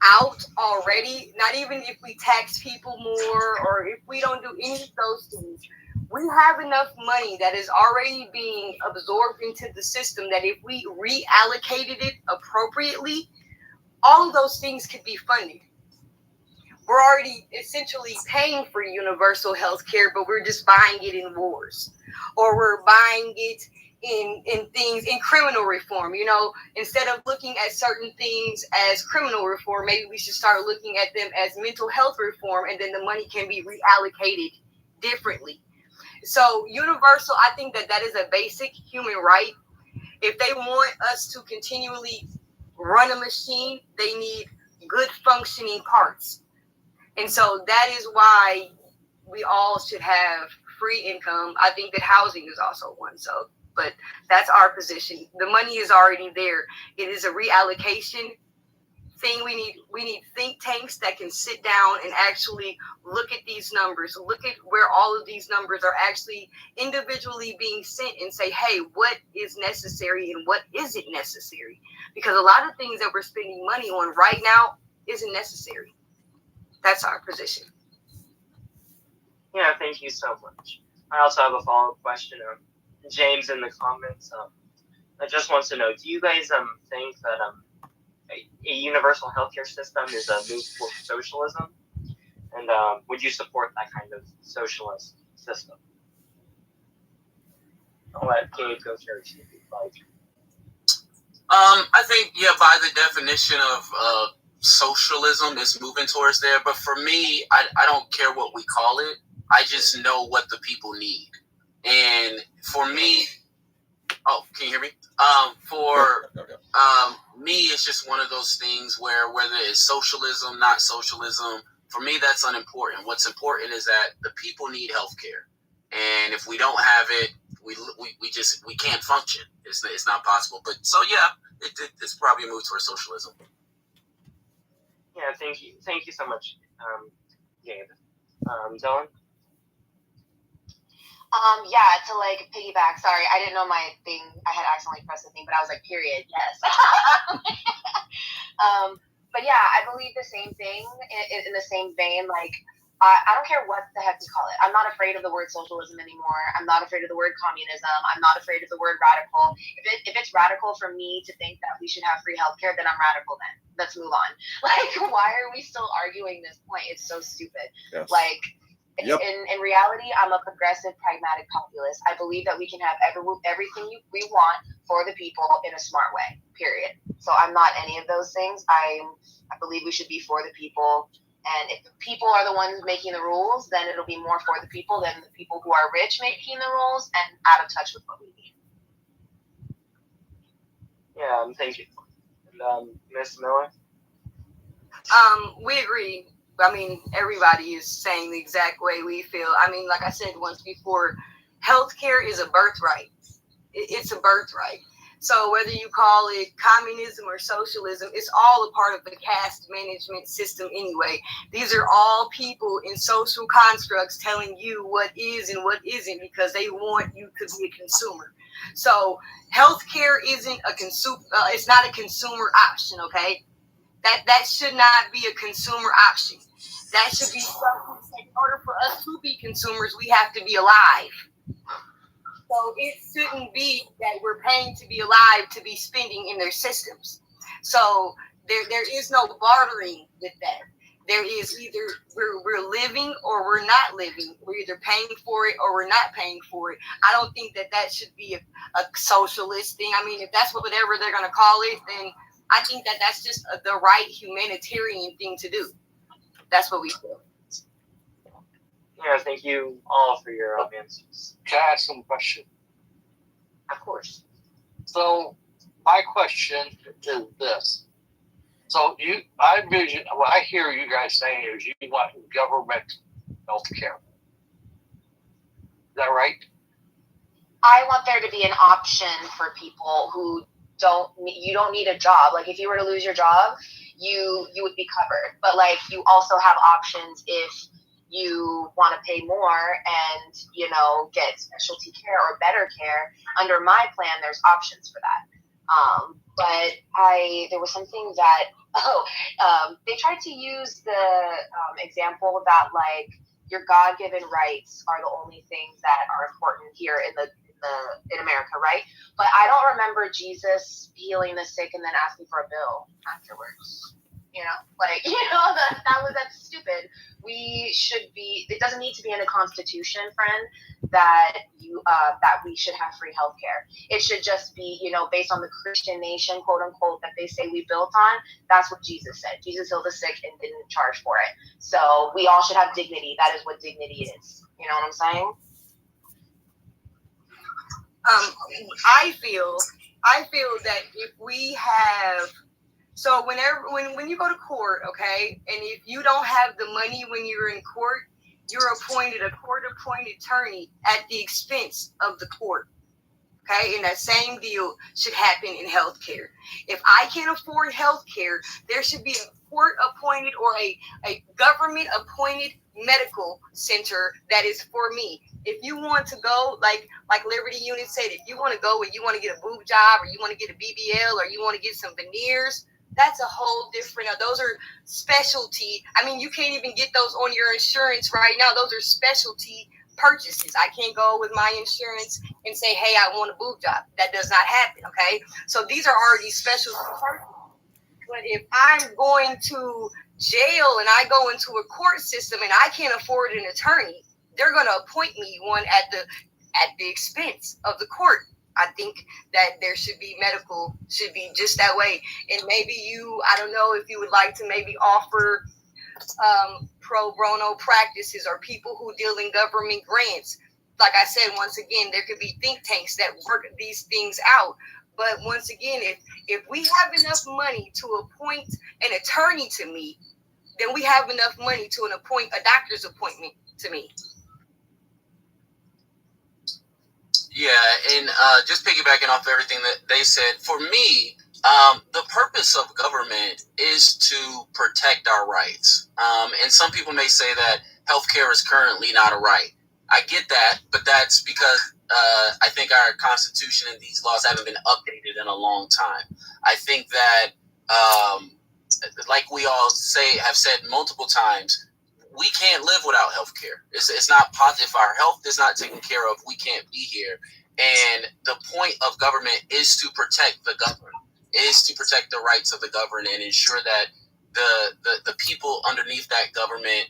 out already, not even if we tax people more or if we don't do any of those things, we have enough money that is already being absorbed into the system that if we reallocated it appropriately, all of those things could be funded. We're already essentially paying for universal health care, but we're just buying it in wars. Or we're buying it in things, in criminal reform. You know, instead of looking at certain things as criminal reform, maybe we should start looking at them as mental health reform, and then the money can be reallocated differently. So universal, I think that is a basic human right. If they want us to continually run a machine, they need good functioning parts. And so that is why we all should have free income. I think that housing is also one. So, but that's our position. The money is already there. It is a reallocation thing. We need think tanks that can sit down and actually look at these numbers, look at where all of these numbers are actually individually being sent and say, hey, what is necessary and what isn't necessary? Because a lot of things that we're spending money on right now isn't necessary. That's our position. Yeah, thank you so much. I also have a follow-up question. James in the comments, I just wants to know, do you guys think that a universal healthcare system is a move for socialism? And would you support that kind of socialist system? I'll let Gabe go first if you'd like. I think, yeah, by the definition of socialism is moving towards there. But for me, I don't care what we call it. I just know what the people need. And for me, oh, can you hear me? For me, it's just one of those things where whether it's socialism, not socialism, for me, that's unimportant. What's important is that the people need healthcare. And if we don't have it, we can't function. It's not possible. But so, yeah, it's probably a move towards socialism. Yeah, thank you. Thank you so much, Gabe. Dylan? Yeah, to like piggyback, sorry, I didn't know my thing, I had accidentally pressed the thing, but I was like, period, yes. But yeah, I believe the same thing in the same vein, like, I don't care what the heck we call it. I'm not afraid of the word socialism anymore. I'm not afraid of the word communism. I'm not afraid of the word radical. If it's radical for me to think that we should have free healthcare, then I'm radical then. Let's move on. Like, why are we still arguing this point? It's so stupid. Yes. Like, Yep. in reality, I'm a progressive, pragmatic populist. I believe that we can have everything we want for the people in a smart way, period. So I'm not any of those things. I believe we should be for the people. And if the people are the ones making the rules, then it'll be more for the people than the people who are rich making the rules and out of touch with what we need. Yeah, thank you. And Ms. Miller? We agree. I mean, everybody is saying the exact way we feel. I mean, like I said once before, healthcare is a birthright. It's a birthright. So whether you call it communism or socialism, it's all a part of the caste management system anyway. These are all people in social constructs telling you what is and what isn't because they want you to be a consumer. So healthcare isn't a consumer. It's not a consumer option. Okay. That should not be a consumer option. That should be something. In order for us to be consumers, we have to be alive. So it shouldn't be that we're paying to be alive to be spending in their systems. So there is no bartering with that. There is either we're living or we're not living. We're either paying for it or we're not paying for it. I don't think that should be a socialist thing. I mean, if that's whatever they're going to call it, then I think that's just the right humanitarian thing to do. That's what we feel. Yeah, thank you all for your answers. Can I ask some question? Of course. So my question is this. So what I hear you guys saying is you want government health care. Is that right? I want there to be an option for people who you don't need a job. Like if you were to lose your job, you would be covered. But like you also have options if you want to pay more and, get specialty care or better care. Under my plan, there's options for that. But there was something that, they tried to use the example that like your God-given rights are the only things that are important here in America, right? But I don't remember Jesus healing the sick and then asking for a bill afterwards. That's stupid. We should be. It doesn't need to be in a constitution, friend, that we should have free healthcare. It should just be, based on the Christian nation, quote unquote, that they say we built on. That's what Jesus said. Jesus healed the sick and didn't charge for it. So we all should have dignity. That is what dignity is. You know what I'm saying? I feel that if we have. So when you go to court, okay, and if you don't have the money when you're in court, you're appointed a court-appointed attorney at the expense of the court, okay? And that same deal should happen in healthcare. If I can't afford healthcare, there should be a court-appointed or a government-appointed medical center that is for me. If you want to go, like Liberty Unit said, if you want to go and you want to get a boob job or you want to get a BBL or you want to get some veneers, that's a whole different, those are specialty. I mean, you can't even get those on your insurance right now. Those are specialty purchases. I can't go with my insurance and say, hey, I want a boob job. That does not happen, okay? So these are already specialty purchases. But if I'm going to jail and I go into a court system and I can't afford an attorney, they're going to appoint me one at the expense of the court. I think that there should be just that way. And maybe I don't know if you would like to maybe offer pro bono practices or people who deal in government grants. Like I said, once again, there could be think tanks that work these things out. But once again, if we have enough money to appoint an attorney to me, then we have enough money to appoint a doctor's appointment to me. Yeah, and just piggybacking off everything that they said, for me, the purpose of government is to protect our rights. And some people may say that healthcare is currently not a right. I get that, but that's because I think our Constitution and these laws haven't been updated in a long time. I think that, like we all have said multiple times, we can't live without health care. It's not positive. If our health is not taken care of, we can't be here. And the point of government is to protect the governed, is to protect the rights of the governed and ensure that the people underneath that government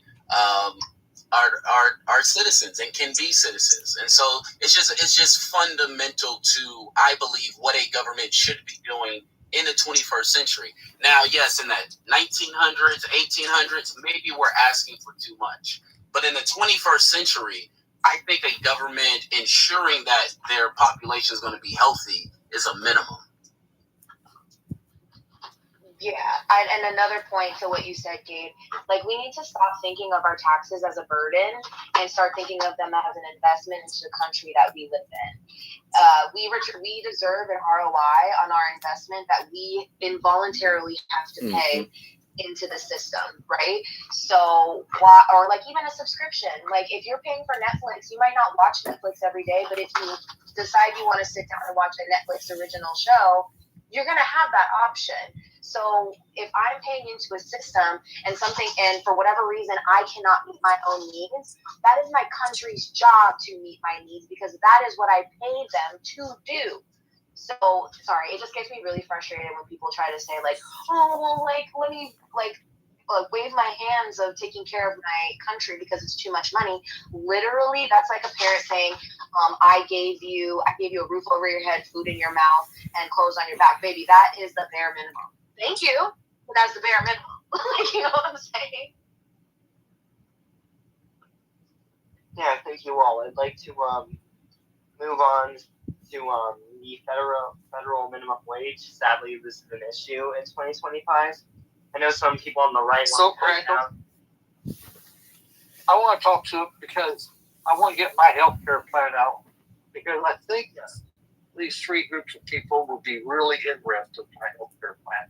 are citizens and can be citizens. And so it's just fundamental to, I believe, what a government should be doing in the 21st century. Now, yes, in the 1900s, 1800s, maybe we're asking for too much. But in the 21st century, I think a government ensuring that their population is going to be healthy is a minimum. Yeah, and another point to what you said, Gabe, like we need to stop thinking of our taxes as a burden and start thinking of them as an investment into the country that we live in. We deserve an ROI on our investment that we involuntarily have to pay into the system, right? So, or like even a subscription. Like if you're paying for Netflix, you might not watch Netflix every day, but if you decide you want to sit down and watch a Netflix original show, you're going to have that option. So if I'm paying into a system and for whatever reason, I cannot meet my own needs, that is my country's job to meet my needs because that is what I pay them to do. So, sorry, it just gets me really frustrated when people try to say like, oh, well, like, let me wave my hands of taking care of my country because it's too much money. Literally, that's like a parent saying, I gave you a roof over your head, food in your mouth, and clothes on your back. Baby, that is the bare minimum. Thank you, but that's the bare minimum. You know what I'm saying? Yeah, thank you all. I'd like to move on to the federal minimum wage. Sadly, this is an issue in 2025. I know some people on the right So, Randall, I want to talk to it because I want to get my health care plan out because I think these three groups of people will be really interested in my health care plan.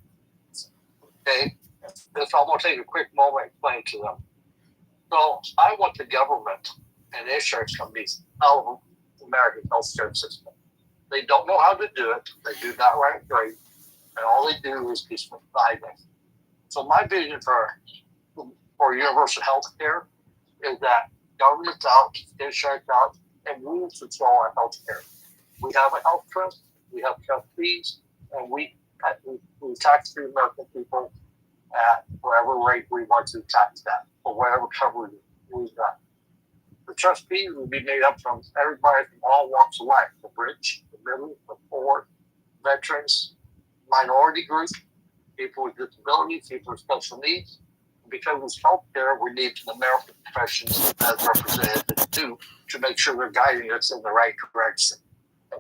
Okay? So I'm going to take a quick moment and explain to them. So I want the government and insurance companies out of the American health care system. They don't know how to do it. They do not write great. And all they do is just provide them. So my vision for universal health care is that government's out, insurance out, and we control our health care. We have a health trust, we have trustees, and we tax the American people at whatever rate we want to tax that, or whatever coverage we've got. The trustees will be made up from everybody from all walks of life, the rich, the middle, the poor, veterans, minority groups, people with disabilities, people with special needs. Because it's health care, we need the medical professions as representatives too to make sure they're guiding us in the right direction.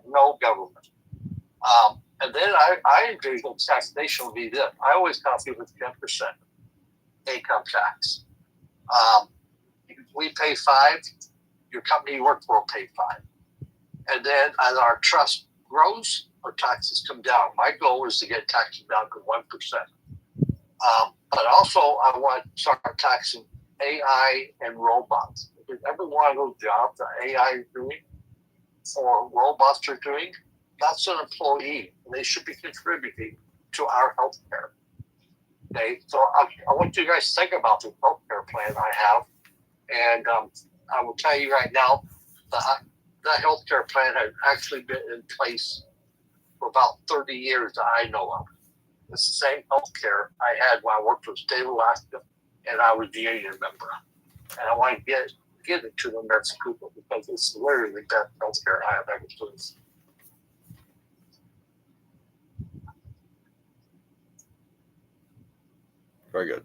No government. And then I envision taxation will be this. I always tell people 10% income tax. We pay 5%, your company you work for will pay 5%. And then as our trust grows, our taxes come down. My goal is to get taxes down to 1%. But also I want to start taxing AI and robots. Because every one of those jobs that AI is doing or robots are doing, that's an employee. They should be contributing to our health care. Okay, so I want you guys to think about the health care plan I have. And I will tell you right now, that health care plan has actually been in place for about 30 years that I know of. It's the same health care I had when I worked for the state of Alaska and I was a union member. And I want to get it to the American people because it's literally the best health care I have ever seen. Very good.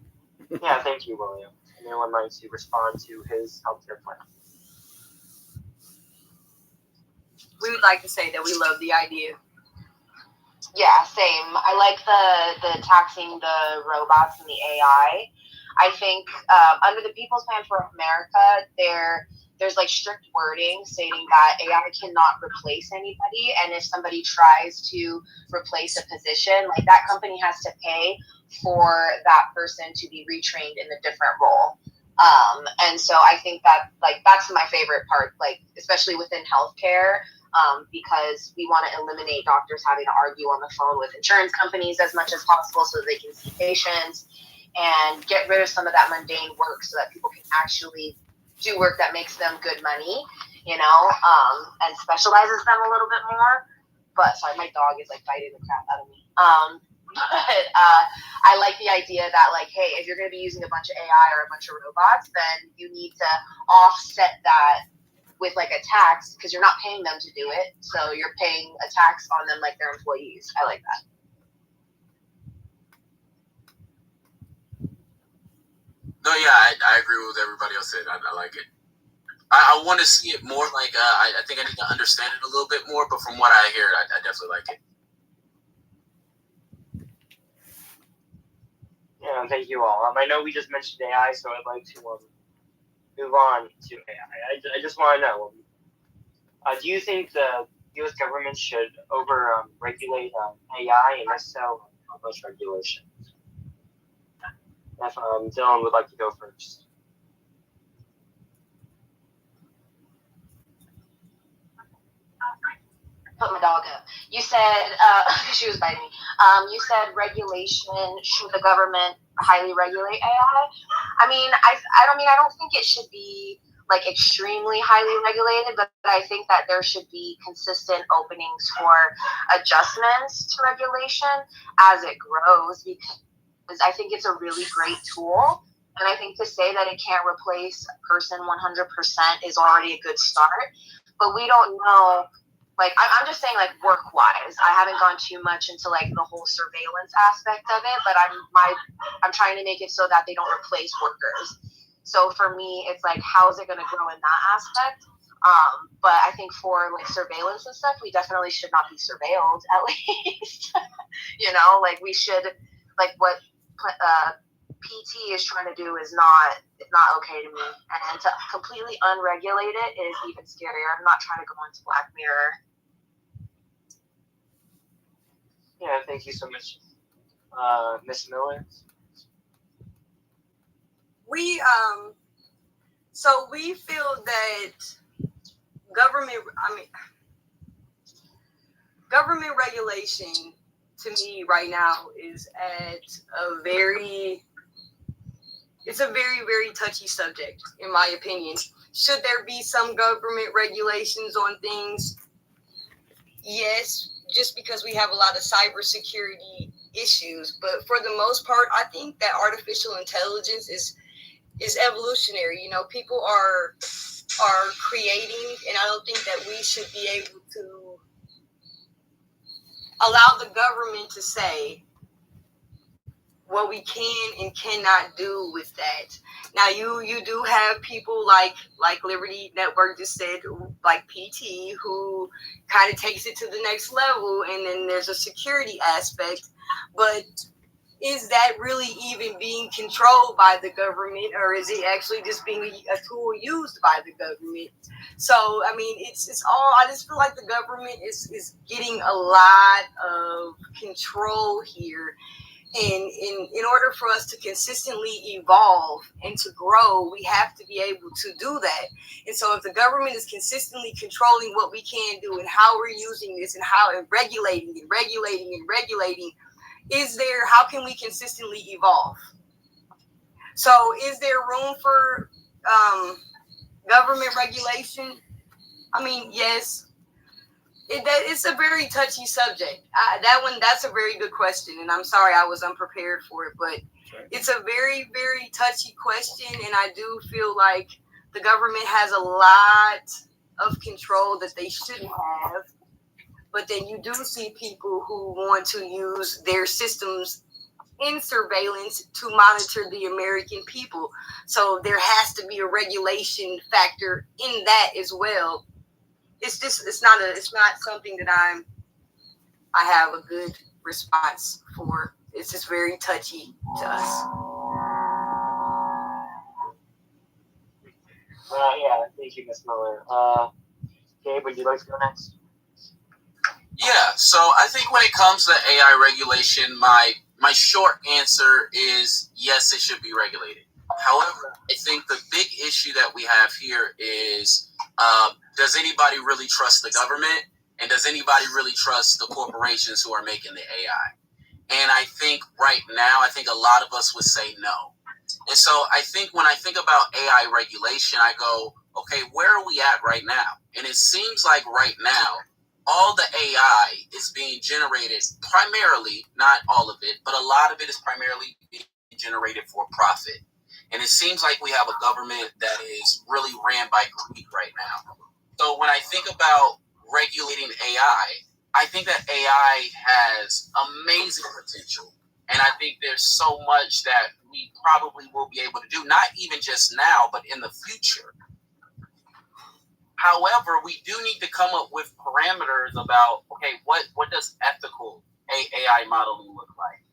Yeah, thank you, William. Anyone like to respond to his healthcare plan? We would like to say that we love the idea. Yeah, same. I like the taxing the robots and the AI. I think under the People's Plan for America, there's like strict wording stating that AI cannot replace anybody, and if somebody tries to replace a position, like that company has to pay for that person to be retrained in a different role. And so I think that that's my favorite part, like especially within healthcare. Because we want to eliminate doctors having to argue on the phone with insurance companies as much as possible so they can see patients. and get rid of some of that mundane work so that people can actually do work that makes them good money, and specializes them a little bit more. But sorry, my dog is like biting the crap out of me. I like the idea that, like, hey, if you're going to be using a bunch of AI or a bunch of robots, then you need to offset that with like a tax, because you're not paying them to do it. So you're paying a tax on them like they're employees. I like that. No, yeah, I agree with what everybody else said. I like it. I want to see it more. Like, I think I need to understand it a little bit more. But from what I hear, I definitely like it. Yeah, thank you all. I know we just mentioned AI, so I'd like to move on to AI. I just want to know, do you think the U.S. government should regulate AI, and if so, how much regulation? If Dylan would like to go first. Put my dog up. You said, she was biting me. You said regulation, should the government highly regulate AI? I don't think it should be like extremely highly regulated, but I think that there should be consistent openings for adjustments to regulation as it grows, because I think it's a really great tool. And I think to say that it can't replace a person 100% is already a good start. But we don't know. Like, I'm just saying, like, work-wise, I haven't gone too much into like the whole surveillance aspect of it, but I'm trying to make it so that they don't replace workers. So for me, it's like, how is it going to grow in that aspect? But I think for like surveillance and stuff, we definitely should not be surveilled, at least. Like we should, like what PT is trying to do is not okay to me, and to completely unregulate it is even scarier. I'm not trying to go into Black Mirror. Yeah, thank you so much, Miss Miller. We feel that government regulation to me right now is it's a very, very touchy subject, in my opinion. Should there be some government regulations on things? Yes, just because we have a lot of cybersecurity issues. But for the most part, I think that artificial intelligence is evolutionary. People are creating, and I don't think that we should be able to allow the government to say what we can and cannot do with that. Now, you do have people like Liberty Network just said, like PT, who kind of takes it to the next level, and then there's a security aspect. But is that really even being controlled by the government, or is it actually just being a tool used by the government? So, it's all, I just feel like the government is getting a lot of control here. And in order for us to consistently evolve and to grow, we have to be able to do that. And so if the government is consistently controlling what we can do and how we're using this and regulating, how can we consistently evolve? So is there room for government regulation? Yes. It's a very touchy subject. That's a very good question, and I'm sorry I was unprepared for it, but it's a very, very touchy question, and I do feel like the government has a lot of control that they shouldn't have, but then you do see people who want to use their systems in surveillance to monitor the American people. So there has to be a regulation factor in that as well. It's not something that I have a good response for. It's just very touchy to us. Yeah, thank you, Ms. Miller. Gabe, would you like to go next? Yeah, so I think when it comes to AI regulation, my short answer is yes, it should be regulated. However, I think the big issue that we have here is does anybody really trust the government? And does anybody really trust the corporations who are making the AI? And I think right now, I think a lot of us would say no. And so I think when I think about AI regulation, I go, okay, where are we at right now? And it seems like right now, all the AI is being generated primarily, not all of it, but a lot of it is primarily being generated for profit. And it seems like we have a government that is really ran by greed right now. So when I think about regulating AI, I think that AI has amazing potential. And I think there's so much that we probably will be able to do, not even just now, but in the future. However, we do need to come up with parameters about, okay, what does ethical AI modeling look like?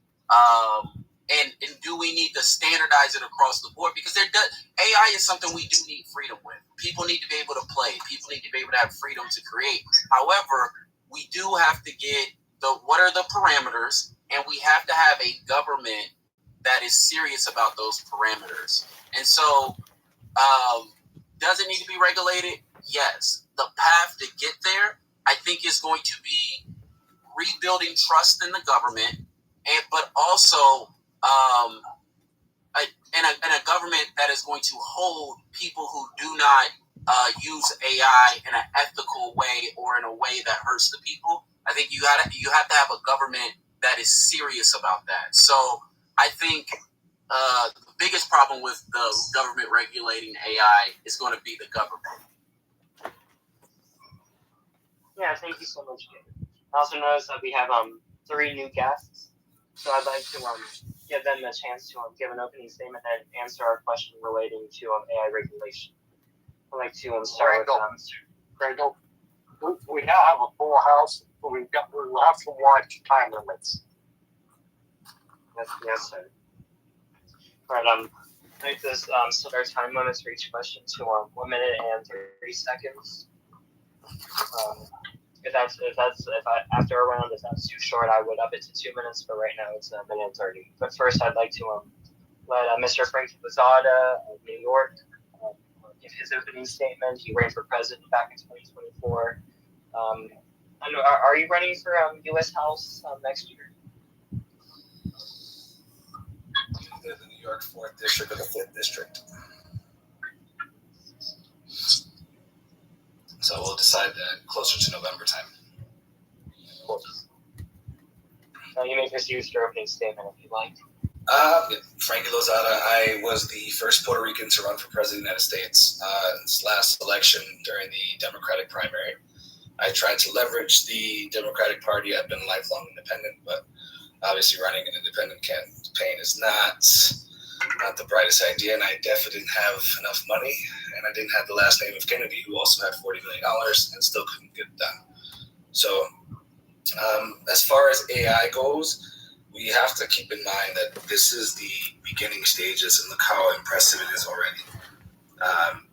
And do we need to standardize it across the board? Because AI is something we do need freedom with. People need to be able to play. People need to be able to have freedom to create. However, we do have to get what are the parameters, and we have to have a government that is serious about those parameters. And so, does it need to be regulated? Yes. The path to get there, I think, is going to be rebuilding trust in the government, but also a government that is going to hold people who do not use AI in an ethical way or in a way that hurts the people. I think you have to have a government that is serious about that. So I think the biggest problem with the government regulating AI is going to be the government. Yeah, thank you so much, Gabe. I also noticed that we have 3 new guests, so I'd like to give them a chance to give an opening statement and answer our question relating to AI regulation. I'd like to start with Randall, we now have a full house, but we'll have to watch time limits. Yes, sir. All right, I like this set our time limits for each question to 1 minute and 30 seconds. If after a round, if that's too short, I would up it to 2 minutes. But right now, it's 1 minute and 30. But first, I'd like to let Mr. Frank Lozada of New York give his opening statement. He ran for president back in 2024. Are you running for U.S. House next year? The New York 4th District or the 5th District. So we'll decide that closer to November time. Cool. You may proceed with your opening statement if you'd like. Frankie Lozada, I was the first Puerto Rican to run for president of the United States in this last election during the Democratic primary. I tried to leverage the Democratic Party. I've been a lifelong independent, but obviously running an independent campaign is not the brightest idea, and I definitely didn't have enough money, and I didn't have the last name of Kennedy, who also had $40 million and still couldn't get it done. So as far as AI goes, we have to keep in mind that this is the beginning stages, and look how impressive it is already.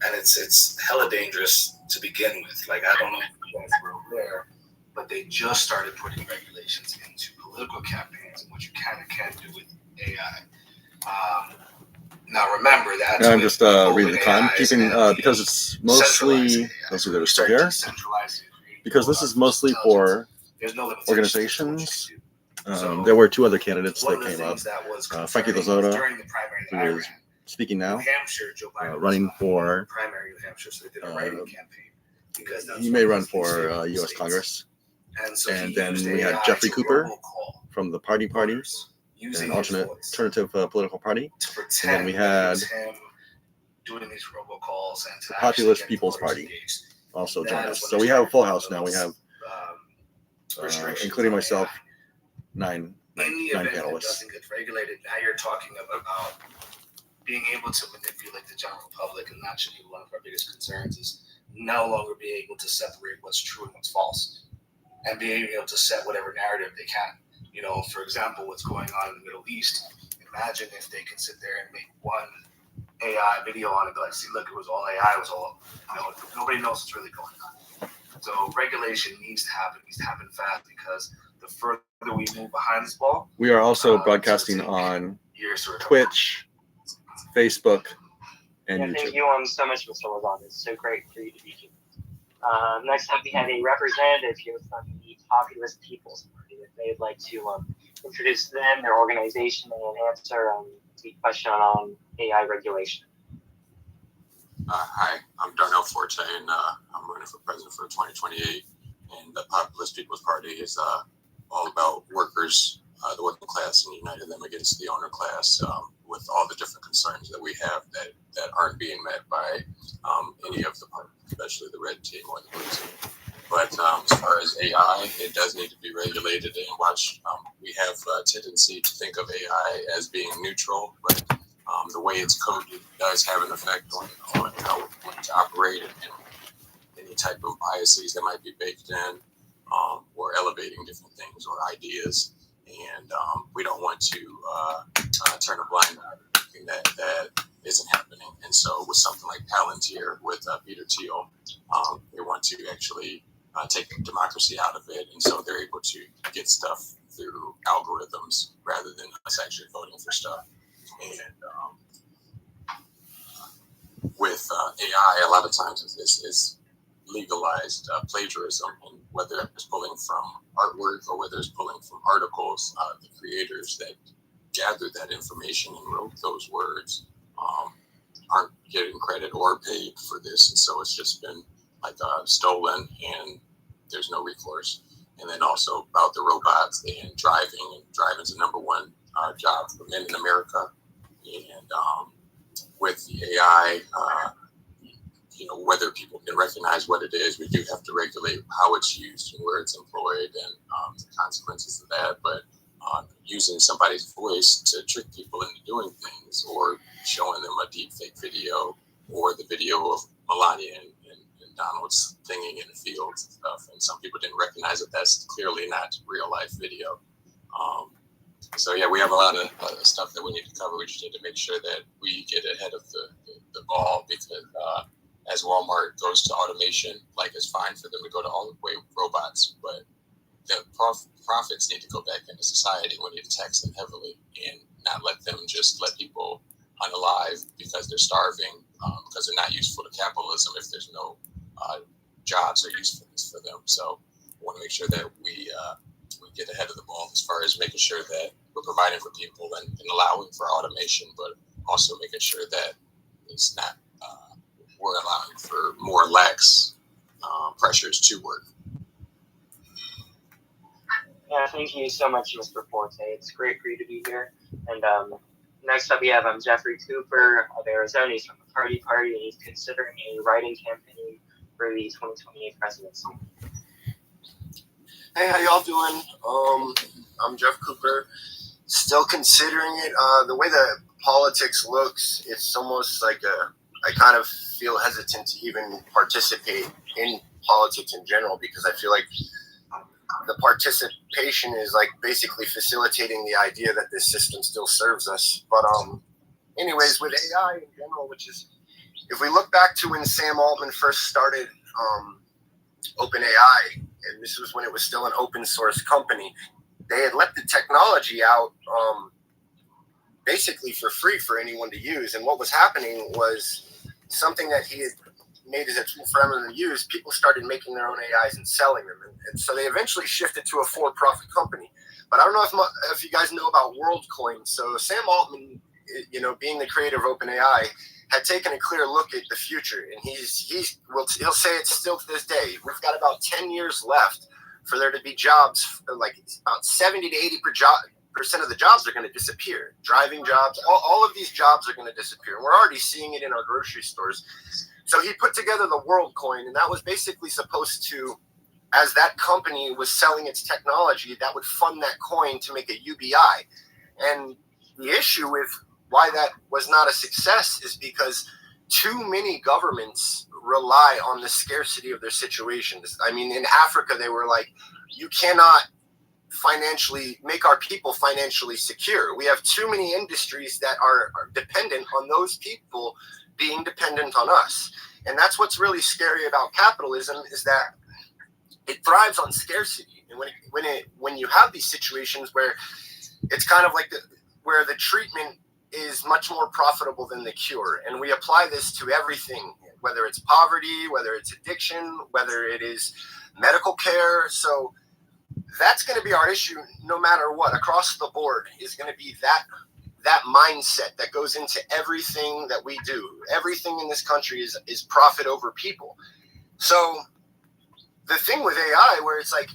And it's hella dangerous to begin with. Like, I don't know if you guys were aware, but they just started putting regulations into political campaigns and what you can and can't do with AI. Now remember that I'm just reading the time, keeping because it's mostly those that are still here, because this is mostly for organizations. There were 2 other candidates that came up. Frankie Lozada, who is speaking now, running for he may run for U.S. Congress. And then we had Jeffrey Cooper from the Party, an alternative political party. And then we had the Populist People's Party also join us. So we have a full house now. We have, including myself, 9 panelists. Doesn't get regulated. Now you're talking about being able to manipulate the general public, and that should be one of our biggest concerns, is no longer being able to separate what's true and what's false, and being able to set whatever narrative they can. You know, for example, what's going on in the Middle East. Imagine if they can sit there and make one AI video on it, but like, see, look, it was all AI, it was all, nobody knows what's really going on. So regulation needs to happen fast, because the further we move behind this ball. We are also broadcasting on Twitch, Facebook, and YouTube. Thank you so much, Mr. Lozada. It's so great for you to be here. Next up, we have a representative here from the Populist People's Party. If they'd like to introduce them, their organization, and answer the question on AI regulation. Hi, I'm Darnell Forte, and I'm running for president for 2028. And the Populist People's Party is all about workers, the working class, and uniting them against the owner class with all the different concerns that we have that aren't being met by any of the parties, especially the red team or the blue team. But as far as AI, it does need to be regulated and watched. We have a tendency to think of AI as being neutral, but the way it's coded does have an effect on how we're going to operate and any type of biases that might be baked in or elevating different things or ideas. And we don't want to turn a blind eye to thinking that isn't happening. And so with something like Palantir with Peter Thiel, they want to actually take democracy out of it. And so they're able to get stuff through algorithms rather than us actually voting for stuff. And with AI, a lot of times it's legalized plagiarism, and whether it's pulling from artwork or whether it's pulling from articles, the creators that gathered that information and wrote those words aren't getting credit or paid for this. And so it's just been like stolen, and there's no recourse. And then also about the robots and driving. And driving's the number one job for men in America. And with the AI, whether people can recognize what it is, we do have to regulate how it's used and where it's employed and the consequences of that. But using somebody's voice to trick people into doing things, or showing them a deep fake video or the video of Melania and Donald singing in the fields and stuff. And some people didn't recognize that that's clearly not real life video. So yeah, we have a lot of stuff that we need to cover. We just need to make sure that we get ahead of the ball, because as Walmart goes to automation, like it's fine for them to go to all the way robots, but the profits need to go back into society. We need to tax them heavily and not let them just let people unalive because they're starving, because they're not useful to capitalism if there's no jobs or usefulness for them. So we want to make sure that we get ahead of the ball as far as making sure that we're providing for people and allowing for automation, but also making sure that it's not we're allowing for more lax pressures to work. Yeah, thank you so much, Mr. Forte. It's great for you to be here. And next up, we have Jeffrey Cooper of Arizona. He's from the Party, and he's considering a writing campaign for the 2028 presidency. Hey, how y'all doing? I'm Jeff Cooper. Still considering it. The way that politics looks, it's almost like I kind of feel hesitant to even participate in politics in general, because I feel like the participation is like basically facilitating the idea that this system still serves us. But anyways, with AI in general, which is, if we look back to when Sam Altman first started OpenAI, and this was when it was still an open source company, they had let the technology out basically for free for anyone to use. And what was happening was something that he had made as a tool for everyone to use. People started making their own AIs and selling them. And so they eventually shifted to a for-profit company. But I don't know if you guys know about WorldCoin. So Sam Altman, being the creator of OpenAI, had taken a clear look at the future. And he'll say it's still to this day. We've got about 10 years left for there to be jobs, like about 70 to 80% of the jobs are going to disappear. Driving jobs, all of these jobs are going to disappear. And we're already seeing it in our grocery stores. So he put together the WorldCoin, and that was basically supposed to, as that company was selling its technology, that would fund that coin to make a UBI. And the issue with why that was not a success is because too many governments rely on the scarcity of their situations. I mean, in Africa, they were like, you cannot financially make our people financially secure. We have too many industries that are dependent on those people being dependent on us. And that's what's really scary about capitalism, is that it thrives on scarcity. And when you have these situations where it's kind of like where the treatment is much more profitable than the cure, and we apply this to everything, whether it's poverty, whether it's addiction, whether it is medical care. So that's going to be our issue no matter what, across the board, is going to be that mindset that goes into everything that we do. Everything in this country is profit over people. So the thing with AI, where it's like,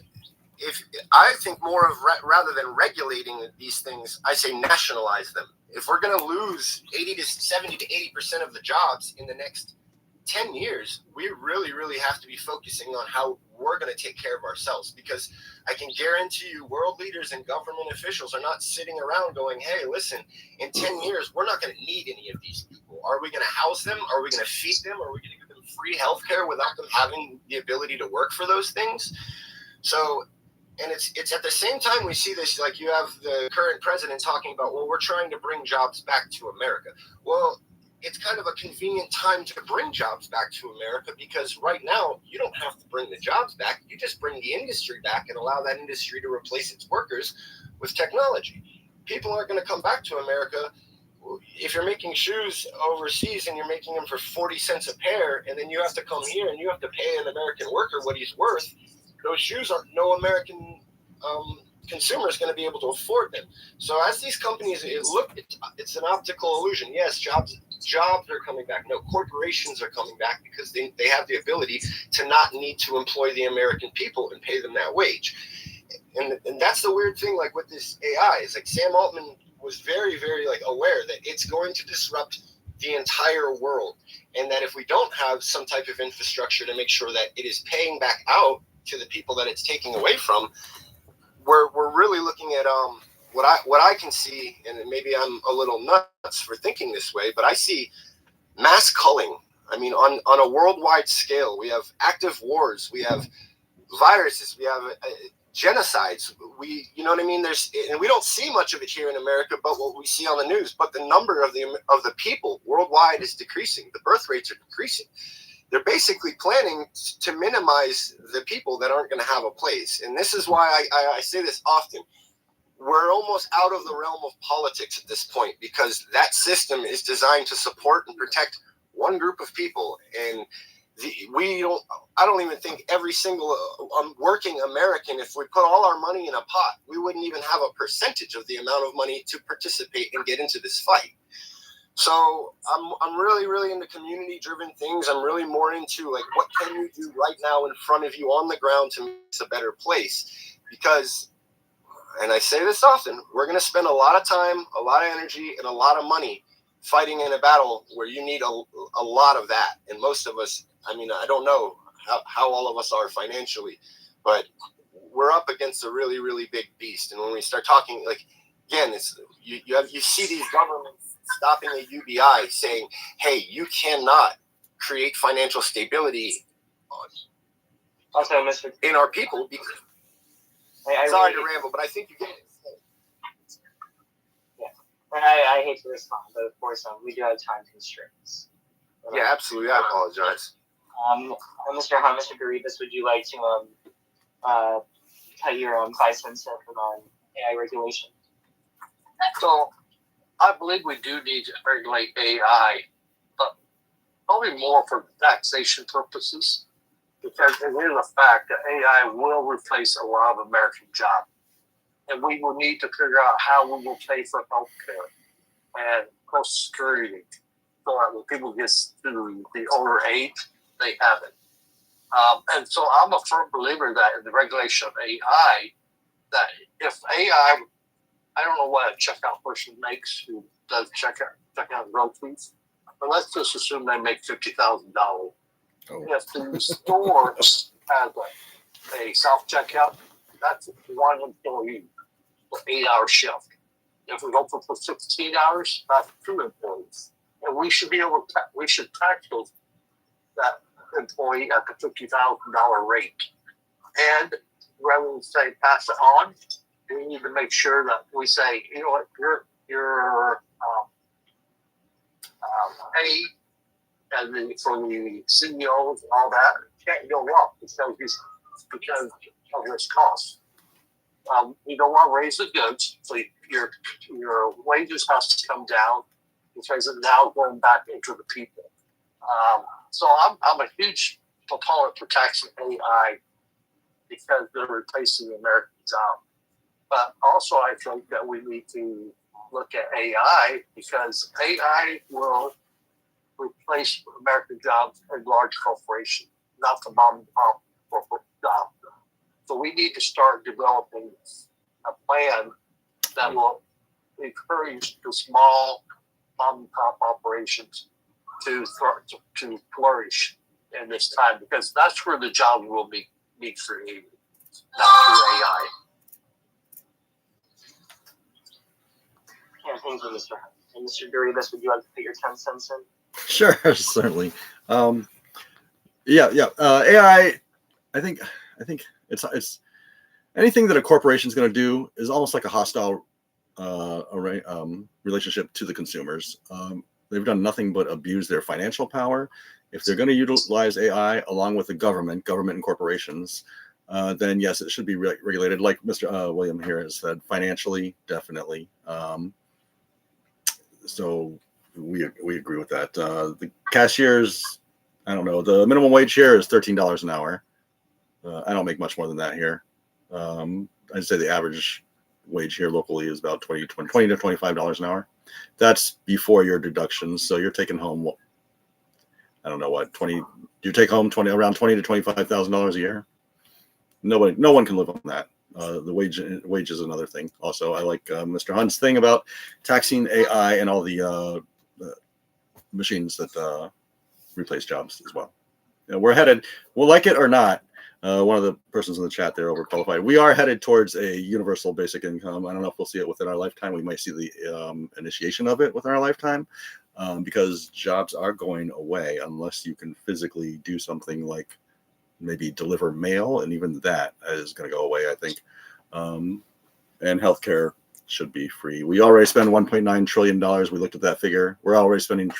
if I think more of rather than regulating these things, I say nationalize them. If we're going to lose 70 to 80% of the jobs in the next 10 years, we really, really have to be focusing on how we're going to take care of ourselves, because I can guarantee you world leaders and government officials are not sitting around going, hey, listen, in 10 years, we're not going to need any of these people. Are we going to house them? Are we going to feed them? Are we going to give them free healthcare without them having the ability to work for those things? So, and it's at the same time we see this, like you have the current president talking about, well, we're trying to bring jobs back to America. Well, it's kind of a convenient time to bring jobs back to America, because right now you don't have to bring the jobs back. You just bring the industry back and allow that industry to replace its workers with technology. People aren't going to come back to America. If you're making shoes overseas and you're making them for 40 cents a pair, and then you have to come here and you have to pay an American worker what he's worth, those shoes are no American consumer is going to be able to afford them. So as these companies, it's an optical illusion. Yes, jobs are coming back. No, corporations are coming back because they have the ability to not need to employ the American people and pay them that wage. And that's the weird thing, like with this AI, is like Sam Altman was very, very like aware that it's going to disrupt the entire world, and that if we don't have some type of infrastructure to make sure that it is paying back out to the people that it's taking away from, we're really looking at what I can see, and maybe I'm a little nuts for thinking this way, but I see mass culling. I mean, on a worldwide scale, we have active wars, we have viruses, we have genocides. You know what I mean? And we don't see much of it here in America, but what we see on the news. But the number of the people worldwide is decreasing. The birth rates are decreasing. They're basically planning to minimize the people that aren't going to have a place. And this is why I say this often. We're almost out of the realm of politics at this point, because that system is designed to support and protect one group of people. And I don't even think every single working American, if we put all our money in a pot, we wouldn't even have a percentage of the amount of money to participate and get into this fight. So I'm really, really into community-driven things. I'm really more into, like, what can you do right now in front of you on the ground to make this a better place? Because, and I say this often, we're going to spend a lot of time, a lot of energy, and a lot of money fighting in a battle where you need a lot of that. And most of us, I mean, I don't know how all of us are financially, but we're up against a really, really big beast. And when we start talking, like, again, it's you see these governments stopping a UBI saying, hey, you cannot create financial stability Also, Mr. in our people. Because, sorry to ramble, but I think you get it. Yeah, and I hate to respond, but of course, we do have time constraints. Yeah, absolutely. I apologize. Mr. Garibas, would you like to cut your 5 cents on AI regulation? So I believe we do need to regulate AI, but probably more for taxation purposes, because it is a fact that AI will replace a lot of American jobs. And we will need to figure out how we will pay for healthcare and Social Security, so that when people get to the older age, they have it. And so I'm a firm believer that in the regulation of AI, that if AI, I don't know what a checkout person makes who does checkout groceries, but let's just assume they make $50,000. Oh. If the store has a self-checkout, that's one employee for 8-hour shift. If we go for 16 hours, that's 2 employees. And we should be able to, we should tax that employee at the $50,000 rate. And rather than say pass it on, we need to make sure that we say, you know what, your pay and for the CEOs and all that can't go up because of this cost. We don't want to raise the goods, so your wages has to come down because it's now going back into the people. So I'm a huge proponent for taxing AI because they're replacing the American job. But also, I think that we need to look at AI because AI will replace American jobs in large corporations, not the mom and pop corporate jobs. So we need to start developing a plan that will encourage the small mom and pop operations to flourish in this time, because that's where the jobs will be created, not through AI. Yeah, thank you, Mr. Hunt. And Mr. Doribus, would you like to put your 10 cents in? Sure, certainly. AI. I think it's anything that a corporation is going to do is almost like a hostile relationship to the consumers. They've done nothing but abuse their financial power. If they're going to utilize AI along with the government and corporations, then yes, it should be regulated, like Mr. William here has said, financially, definitely. So we agree with that. The cashiers, I don't know, the minimum wage here is $13 an hour. I don't make much more than that here. I'd say the average wage here locally is about $20 to $25 an hour. That's before your deductions. So you're taking home, I don't know what, you take home around $20,000 to $25,000 a year. No one can live on that. The wage is another thing. Also, I like Mr. Hunt's thing about taxing AI and all the machines that replace jobs as well. We're headed, we'll like it or not. One of the persons in the chat there overqualified. We are headed towards a universal basic income. I don't know if we'll see it within our lifetime. We might see the initiation of it within our lifetime, because jobs are going away unless you can physically do something like maybe deliver mail, and even that is going to go away, I think. And healthcare should be free. We already spend $1.9 trillion. We looked at that figure. We're already spending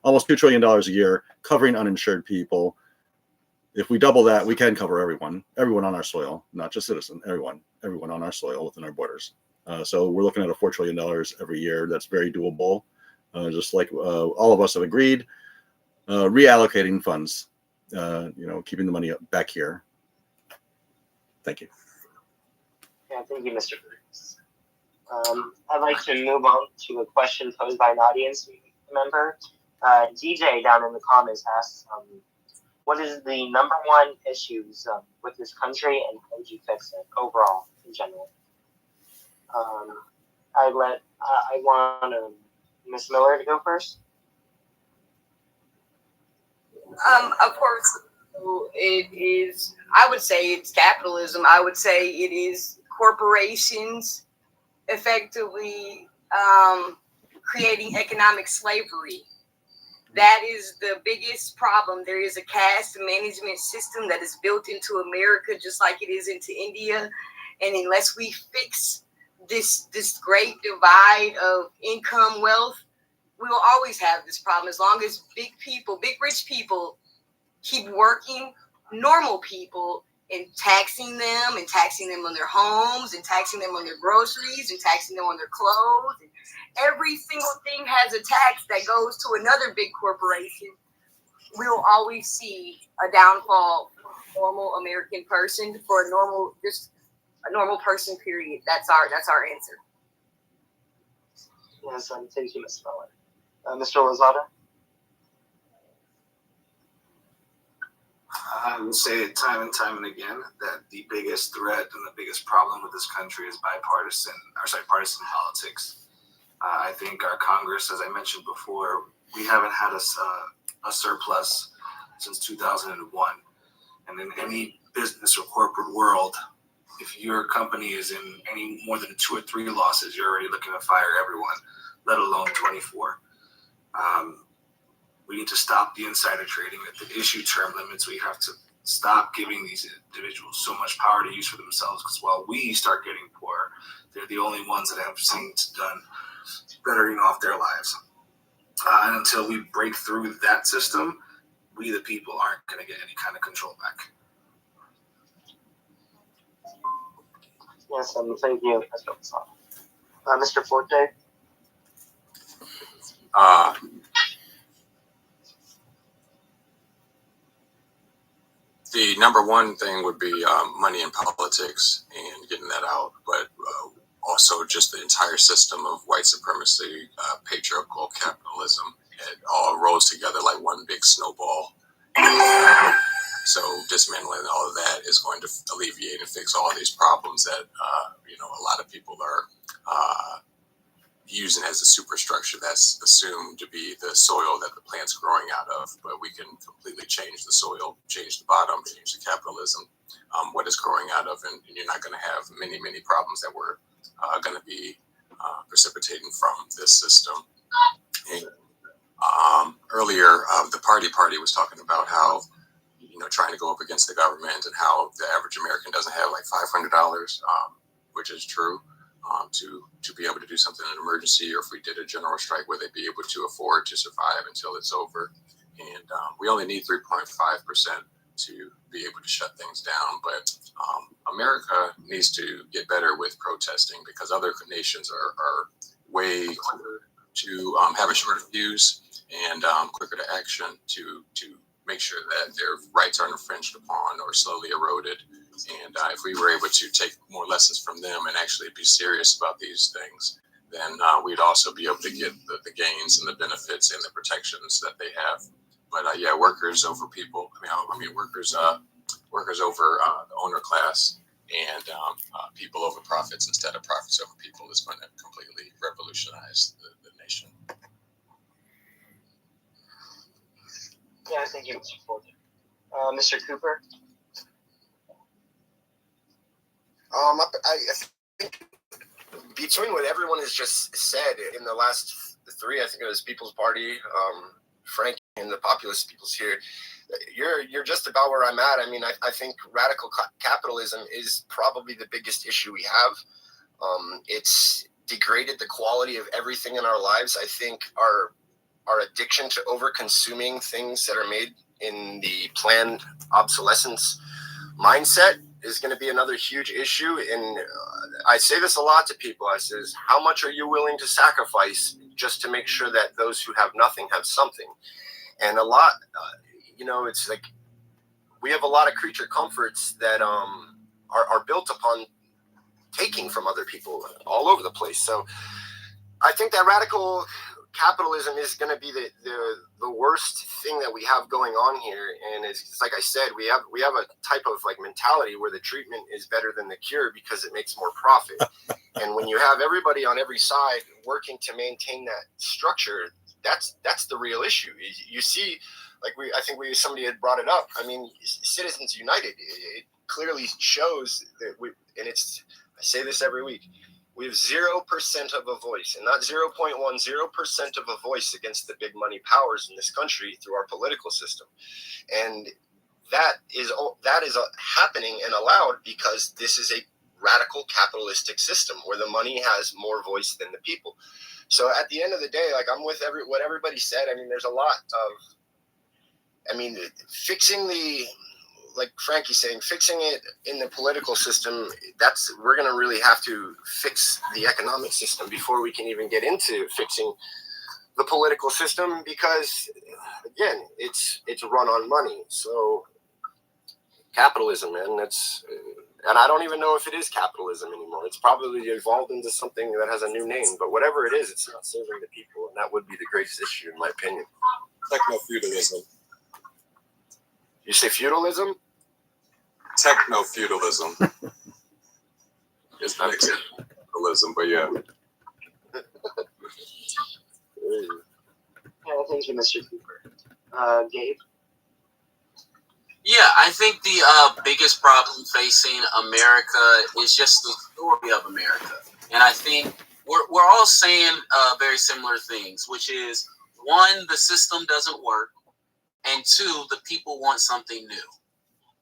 almost $2 trillion a year covering uninsured people. If we double that, we can cover everyone on our soil, not just citizens, everyone on our soil within our borders. So we're looking at a $4 trillion every year. That's very doable. Just like all of us have agreed, reallocating funds, keeping the money back here. Thank you. Yeah, thank you, Mr. Burns. I'd like to move on to a question posed by an audience member. DJ down in the comments asks, what is the number one issues with this country, and how would you fix it overall in general? I want Ms. Miller to go first. Of course, it is. I would say it's capitalism. I would say it is corporations effectively creating economic slavery. That is the biggest problem. There is a caste management system that is built into America, just like it is into India. And unless we fix this great divide of income, wealth, we will always have this problem. As long as big rich people keep working, normal people, and taxing them on their homes, and taxing them on their groceries, and taxing them on their clothes. And every single thing has a tax that goes to another big corporation. We will always see a downfall for a normal American person, for a normal person, period. That's our answer. Yes, thank you, Ms. Miller. Mr. Lozada? I will say it time and time and again that the biggest threat and the biggest problem with this country is partisan politics. I think our Congress, as I mentioned before, we haven't had a surplus since 2001. And in any business or corporate world, if your company is in any more than 2 or 3 losses, you're already looking to fire everyone, let alone 24. We need to stop the insider trading, to issue term limits. We have to stop giving these individuals so much power to use for themselves, because while we start getting poor, they're the only ones that have done bettering off their lives. And until we break through that system, we the people aren't going to get any kind of control back. Yes, thank you, Mr. Lozada. Mr. Forte? the number one thing would be money in politics and getting that out, but also just the entire system of white supremacy, patriarchal capitalism. It all rolls together like one big snowball. So dismantling all of that is going to alleviate and fix all of these problems that a lot of people are using as a superstructure that's assumed to be the soil that the plant's growing out of. But we can completely change the soil, change the bottom, change the capitalism, what it's growing out of, and you're not going to have many problems that we're going to be precipitating from this system. And, earlier, the party was talking about how trying to go up against the government and how the average American doesn't have like $500, which is true, to be able to do something in an emergency, or if we did a general strike, where they'd be able to afford to survive until it's over. And we only need 3.5% to be able to shut things down. But America needs to get better with protesting, because other nations are way quicker to have a shorter fuse and quicker to action to make sure that their rights aren't infringed upon or slowly eroded. And if we were able to take more lessons from them and actually be serious about these things, then we'd also be able to get the gains and the benefits and the protections that they have. But workers over people. Workers over the owner class, and people over profits instead of profits over people is going to completely revolutionize the nation. Yeah, thank you, Mr. Folger. Mr. Cooper? I think between what everyone has just said in the last three, I think it was People's Party, Frank, and the populist peoples here, you're just about where I'm at. I mean, I think radical capitalism is probably the biggest issue we have. It's degraded the quality of everything in our lives. I think our addiction to over-consuming things that are made in the planned obsolescence mindset is going to be another huge issue. And I say this a lot to people. I says, how much are you willing to sacrifice just to make sure that those who have nothing have something? And a lot, it's like we have a lot of creature comforts that are built upon taking from other people all over the place. So I think that radical capitalism is going to be the worst thing that we have going on here. And it's like I said, we have a type of like mentality where the treatment is better than the cure because it makes more profit. And when you have everybody on every side working to maintain that structure, that's the real issue. You see, like I think somebody had brought it up. I mean, Citizens United, it clearly shows that I say this every week. We have 0% of a voice, and not 0.1, 0% of a voice against the big money powers in this country through our political system. And that is happening and allowed because this is a radical capitalistic system where the money has more voice than the people. So at the end of the day, like I'm with what everybody said. I mean, there's a lot of, fixing like Frankie's saying, fixing it in the political system, we're going to really have to fix the economic system before we can even get into fixing the political system, because again, it's run on money. So capitalism, man, and I don't even know if it is capitalism anymore. It's probably evolved into something that has a new name, but whatever it is, it's not serving the people. And that would be the greatest issue, in my opinion. Techno-feudalism. You say feudalism? Techno-feudalism. It's not feudalism, but yeah. Yeah, thank you, Mr. Cooper. Gabe? Yeah, I think the biggest problem facing America is just the story of America. And I think we're all saying very similar things, which is, one, the system doesn't work, and two, the people want something new.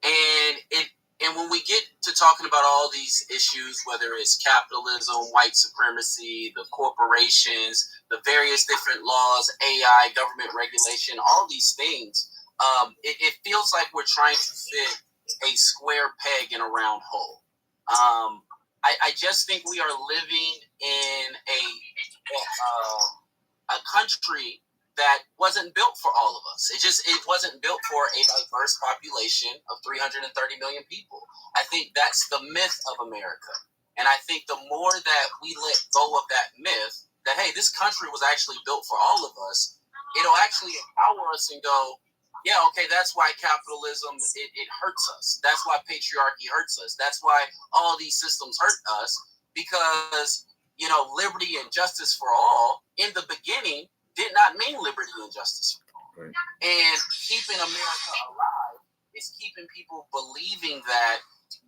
And when we get to talking about all these issues, whether it's capitalism, white supremacy, the corporations, the various different laws, AI, government regulation, all these things, it feels like we're trying to fit a square peg in a round hole. I just think we are living in a country that wasn't built for all of us. It wasn't built for a diverse population of 330 million people. I think that's the myth of America. And I think the more that we let go of that myth, that, hey, this country was actually built for all of us, it'll actually empower us and go, yeah, okay, that's why capitalism, it hurts us. That's why patriarchy hurts us. That's why all these systems hurt us, because, you know, liberty and justice for all in the beginning did not mean liberty and justice for all. Right. And keeping America alive is keeping people believing that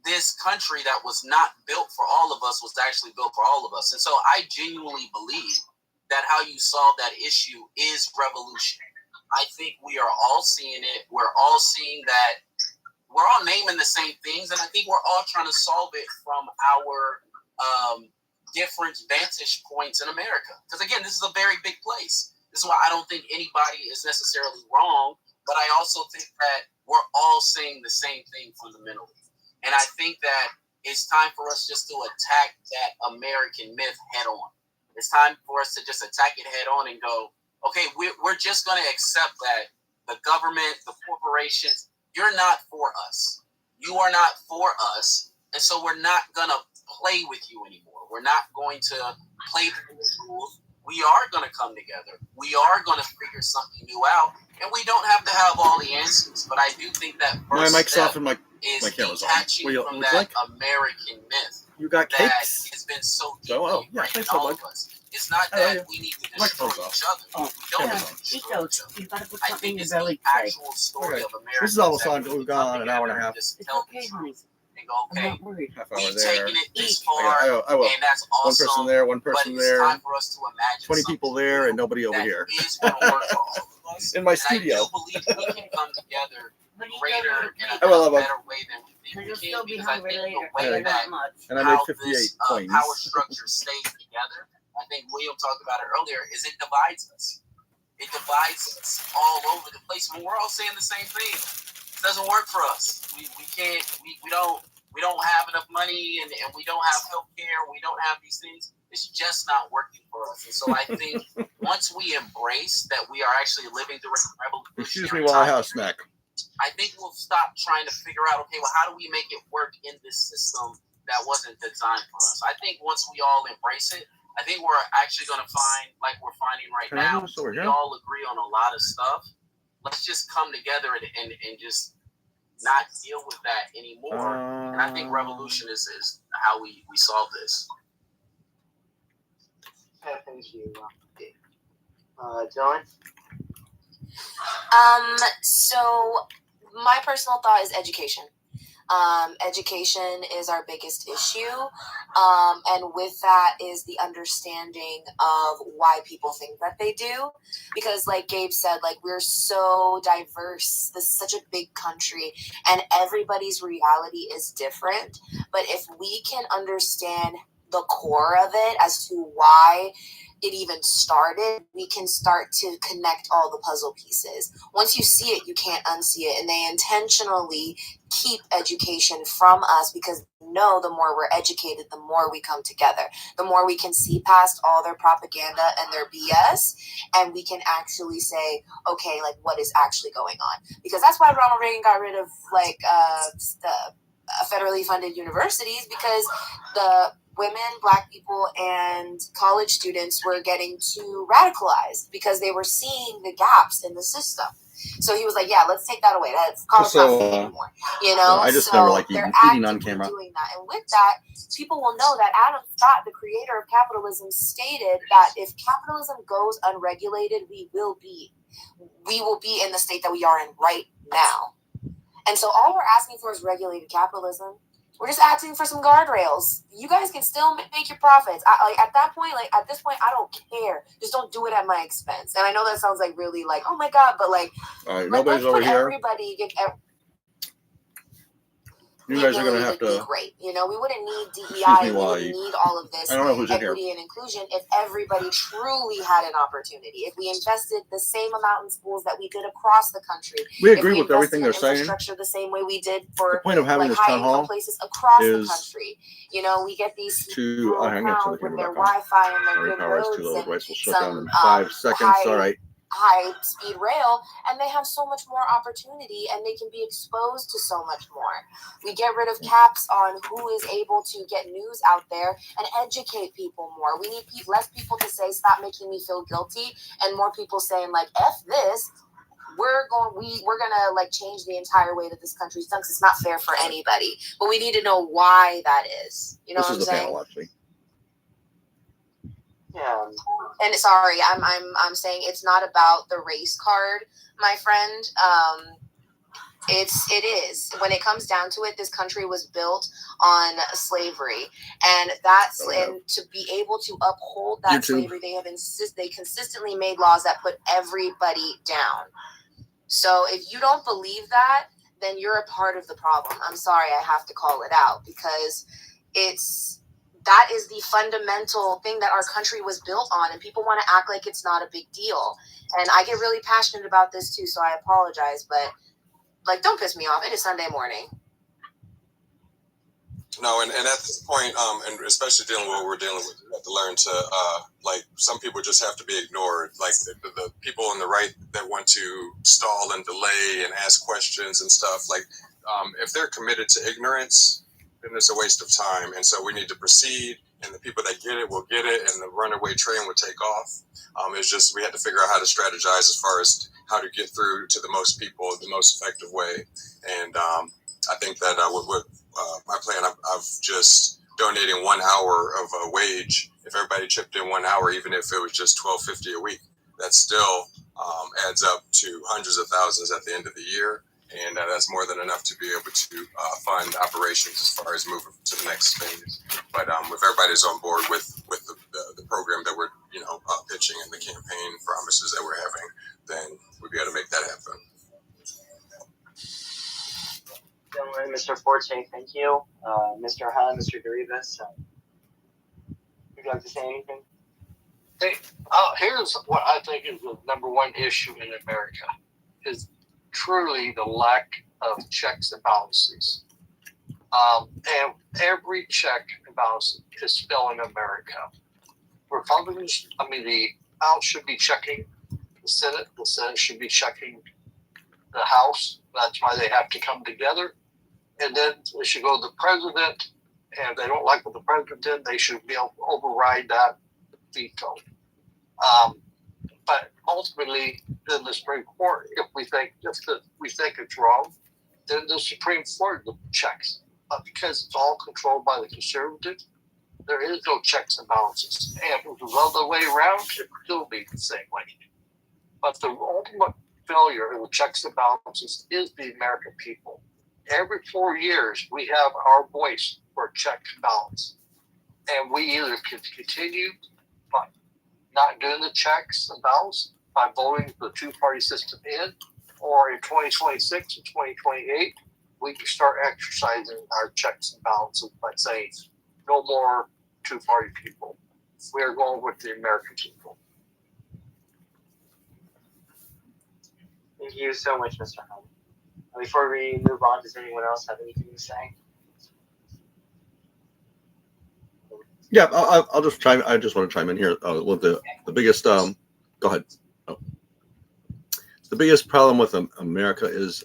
this country that was not built for all of us was actually built for all of us. And so I genuinely believe that how you solve that issue is revolution. I think we are all seeing it. We're all seeing that we're all naming the same things. And I think we're all trying to solve it from our different vantage points in America. Because again, this is a very big place. This is why I don't think anybody is necessarily wrong, but I also think that we're all saying the same thing fundamentally. And I think that it's time for us just to attack that American myth head on. It's time for us to just attack it head on and go, okay, we're just going to accept that the government, the corporations, you're not for us. You are not for us. And so we're not going to play with you anymore. We're not going to play by the rules. We are going to come together. We are going to figure something new out. And we don't have to have all the answers. But I do think that first my mic's step off and my camera's on. detaching from that American myth. You got that cakes? has been so deeply Yeah, ingrained in all of us. It's not that we need to destroy each other. We don't need to destroy each other. You gotta put I something in think your it's belly the actual story of America. This is almost on. We've gone an hour and a half. Just It's tell okay, the honey. truth and go, okay, I'm not worried. Half hour we've there. taken it this I far, will. and that's One awesome. person there, one But person it's there, time for us to imagine 20 people something there, and nobody over that here. is going to work for all of us. In my And studio. I do believe we can come together But you greater don't in I will a have a- better way than we think we You'll can, still be because I hungry think later. the way Yeah. that Not much. And I made how 58 this coins. power structure stays together, I think William talked about it earlier, is it divides us. It divides us all over the place when we're all saying the same thing. It doesn't work for us. We can't, we don't have enough money, and we don't have health care, we don't have these things. It's just not working for us. And so I think once we embrace that we are actually living through a revolution. Excuse me while I have a snack. I think we'll stop trying to figure out, okay, well, how do we make it work in this system that wasn't designed for us? I think once we all embrace it, I think we're actually going to find, like we're finding right Can I now, have this over we here? all agree on a lot of stuff. Let's just come together and just not deal with that anymore. And I think revolution is how we solve this. Yeah, thank you. Dylan? So my personal thought is education. Education is our biggest issue. And with that is the understanding of why people think that they do. Because like Gabe said, like we're so diverse. This is such a big country and everybody's reality is different. But if we can understand the core of it as to why it even started, we can start to connect all the puzzle pieces. Once you see it, you can't unsee it. And they intentionally keep education from us because they know the more we're educated, the more we come together, the more we can see past all their propaganda and their BS. And we can actually say, okay, like what is actually going on? Because that's why Ronald Reagan got rid of like the federally funded universities, because the women, Black people, and college students were getting too radicalized because they were seeing the gaps in the system. So he was like, "Yeah, let's take that away. That's college not free anymore." You know, I just so never like they're eating on actively camera. doing that, and with that, people will know that Adam Scott, the creator of capitalism, stated that if capitalism goes unregulated, we will be in the state that we are in right now. And so all we're asking for is regulated capitalism. We're just asking for some guardrails. You guys can still make your profits. At this point, I don't care. Just don't do it at my expense. And I know that sounds like really like, oh my God, but like, All right, let's nobody's over put here. everybody. You guys are going to have be to. great. You know, we wouldn't need DEI. Excuse me We while wouldn't I- need all of this I don't know who's in here. equity and inclusion if everybody truly had an opportunity. If we invested the same amount in schools that we did across the country. We If agree with everything they're invested in saying. infrastructure the same way we did The for point of having like this town high-income hall places across the is country. You know, we get these to. rural I'm going to turn the towns with camera their back on. Wi-Fi and their Sorry, good power is too roads low. The and device will shut down in some 5 seconds. All right. high-speed rail, and they have so much more opportunity, and they can be exposed to so much more. We get rid of caps on who is able to get news out there and educate people more. We need less people to say, stop making me feel guilty, and more people saying, like, F this. We're gonna like change the entire way that this country's done, because it's not fair for anybody. But we need to know why that is. You know what I'm saying? Panel, actually. Yeah. And sorry, I'm saying it's not about the race card, my friend. It is. When it comes down to it, this country was built on slavery, and and to be able to uphold that slavery, they consistently made laws that put everybody down. So if you don't believe that, then you're a part of the problem. I'm sorry, I have to call it out, because that is the fundamental thing that our country was built on, and people want to act like it's not a big deal. And I get really passionate about this too, so I apologize, but like, don't piss me off. It is Sunday morning. No, and at this point, and especially dealing with what we're dealing with, we have to learn to, like, some people just have to be ignored. Like, the people on the right that want to stall and delay and ask questions and stuff, like, if they're committed to ignorance, then it's a waste of time. And so we need to proceed, and the people that get it will get it, and the runaway train will take off. It's just, we had to figure out how to strategize as far as how to get through to the most people the most effective way. And I think that with my plan, I've just donating 1 hour of a wage. If everybody chipped in 1 hour, even if it was just $12.50 a week, that still adds up to hundreds of thousands at the end of the year. And that's more than enough to be able to fund operations as far as moving to the next phase. But if everybody's on board with the program that we're pitching and the campaign promises that we're having, then we'll be able to make that happen. Gentlemen, Mr. Forte, thank you. Mr. Hahn, Mr. Garibas, would you like to say anything? Hey, here's what I think is the number one issue in America is truly the lack of checks and balances. And every check and balance is failing America. Republicans, the House should be checking the Senate should be checking the House. That's why they have to come together. And then they should go to the president, and if they don't like what the president did, they should be able to override that veto. But ultimately, then the Supreme Court, if we think it's wrong, then the Supreme Court checks. But because it's all controlled by the conservatives, there is no checks and balances. And if it was the other way around, it would still be the same way. But the ultimate failure of the checks and balances is the American people. Every 4 years, we have our voice for check and balance. And we either can continue by not doing the checks and balance by voting the two-party system in, or in 2026 and 2028, we can start exercising our checks and balances by saying no more two-party people. We are going with the American people. Thank you so much, Mr. Hahn. Before we move on, does anyone else have anything to say? Yeah, I'll just chime. I just want to chime in here. With the biggest. Go ahead. Oh. The biggest problem with America is,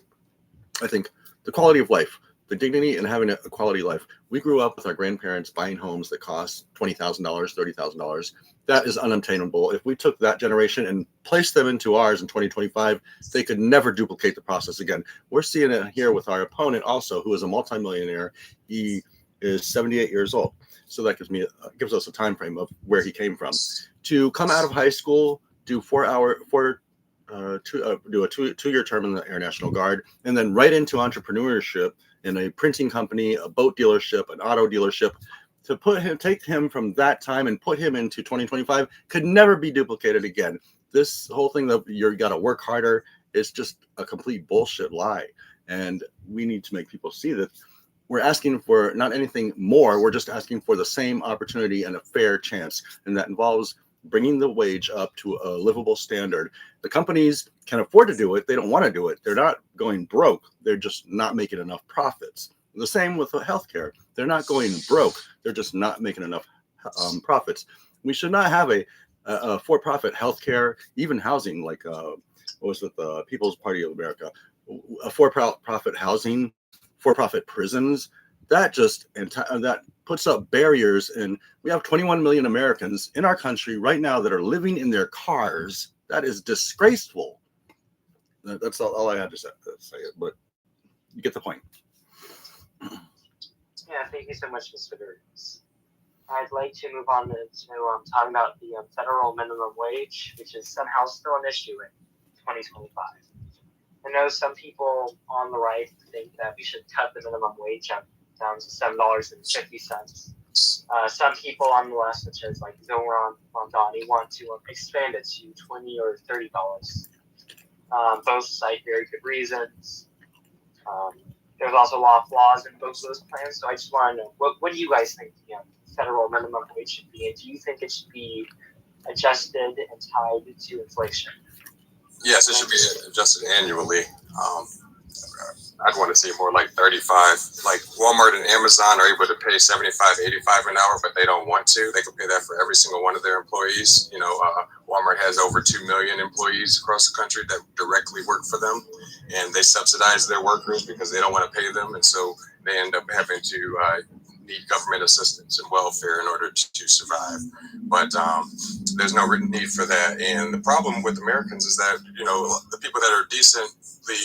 I think, the quality of life, the dignity, and having a quality life. We grew up with our grandparents buying homes that cost $20,000, $30,000. That is unobtainable. If we took that generation and placed them into ours in 2025, they could never duplicate the process again. We're seeing it here with our opponent also, who is a multimillionaire. He is 78 years old. So that gives us a time frame of where he came from. To come out of high school, do do a 2-year term in the Air National Guard, and then right into entrepreneurship in a printing company, a boat dealership, an auto dealership. To take him from that time and put him into 2025 could never be duplicated again. This whole thing that you got to work harder is just a complete bullshit lie. And we need to make people see that we're asking for not anything more. We're just asking for the same opportunity and a fair chance. And that involves bringing the wage up to a livable standard. The companies can afford to do it. They don't want to do it. They're not going broke. They're just not making enough profits. The same with healthcare. They're not going broke. They're just not making enough profits. We should not have a for-profit healthcare, even housing, like what was it, the People's Party of America, for-profit housing, for-profit prisons. That that puts up barriers, and we have 21 million Americans in our country right now that are living in their cars. That is disgraceful. That's all I had to say, but you get the point. Yeah, thank you so much, Mr. Burgess. I'd like to move on to talking about the federal minimum wage, which is somehow still an issue in 2025. I know some people on the right think that we should cut the minimum wage down to $7.50. Some people on the left, such as like Zoran Mondani, want to expand it to $20 or $30. Both cite very good reasons. There's also a lot of flaws in both of those plans. So I just want to know, what do you guys think the federal minimum wage should be? And do you think it should be adjusted and tied to inflation? Yes, it should be adjusted annually. I'd want to see more like 35. Like Walmart and Amazon are able to pay 75, 85 an hour, but they don't want to. They can pay that for every single one of their employees. You know, Walmart has over 2 million employees across the country that directly work for them, and they subsidize their workers because they don't want to pay them, and so they end up having to need government assistance and welfare in order to survive. But there's no written need for that. And the problem with Americans is that, you know, the people that are decently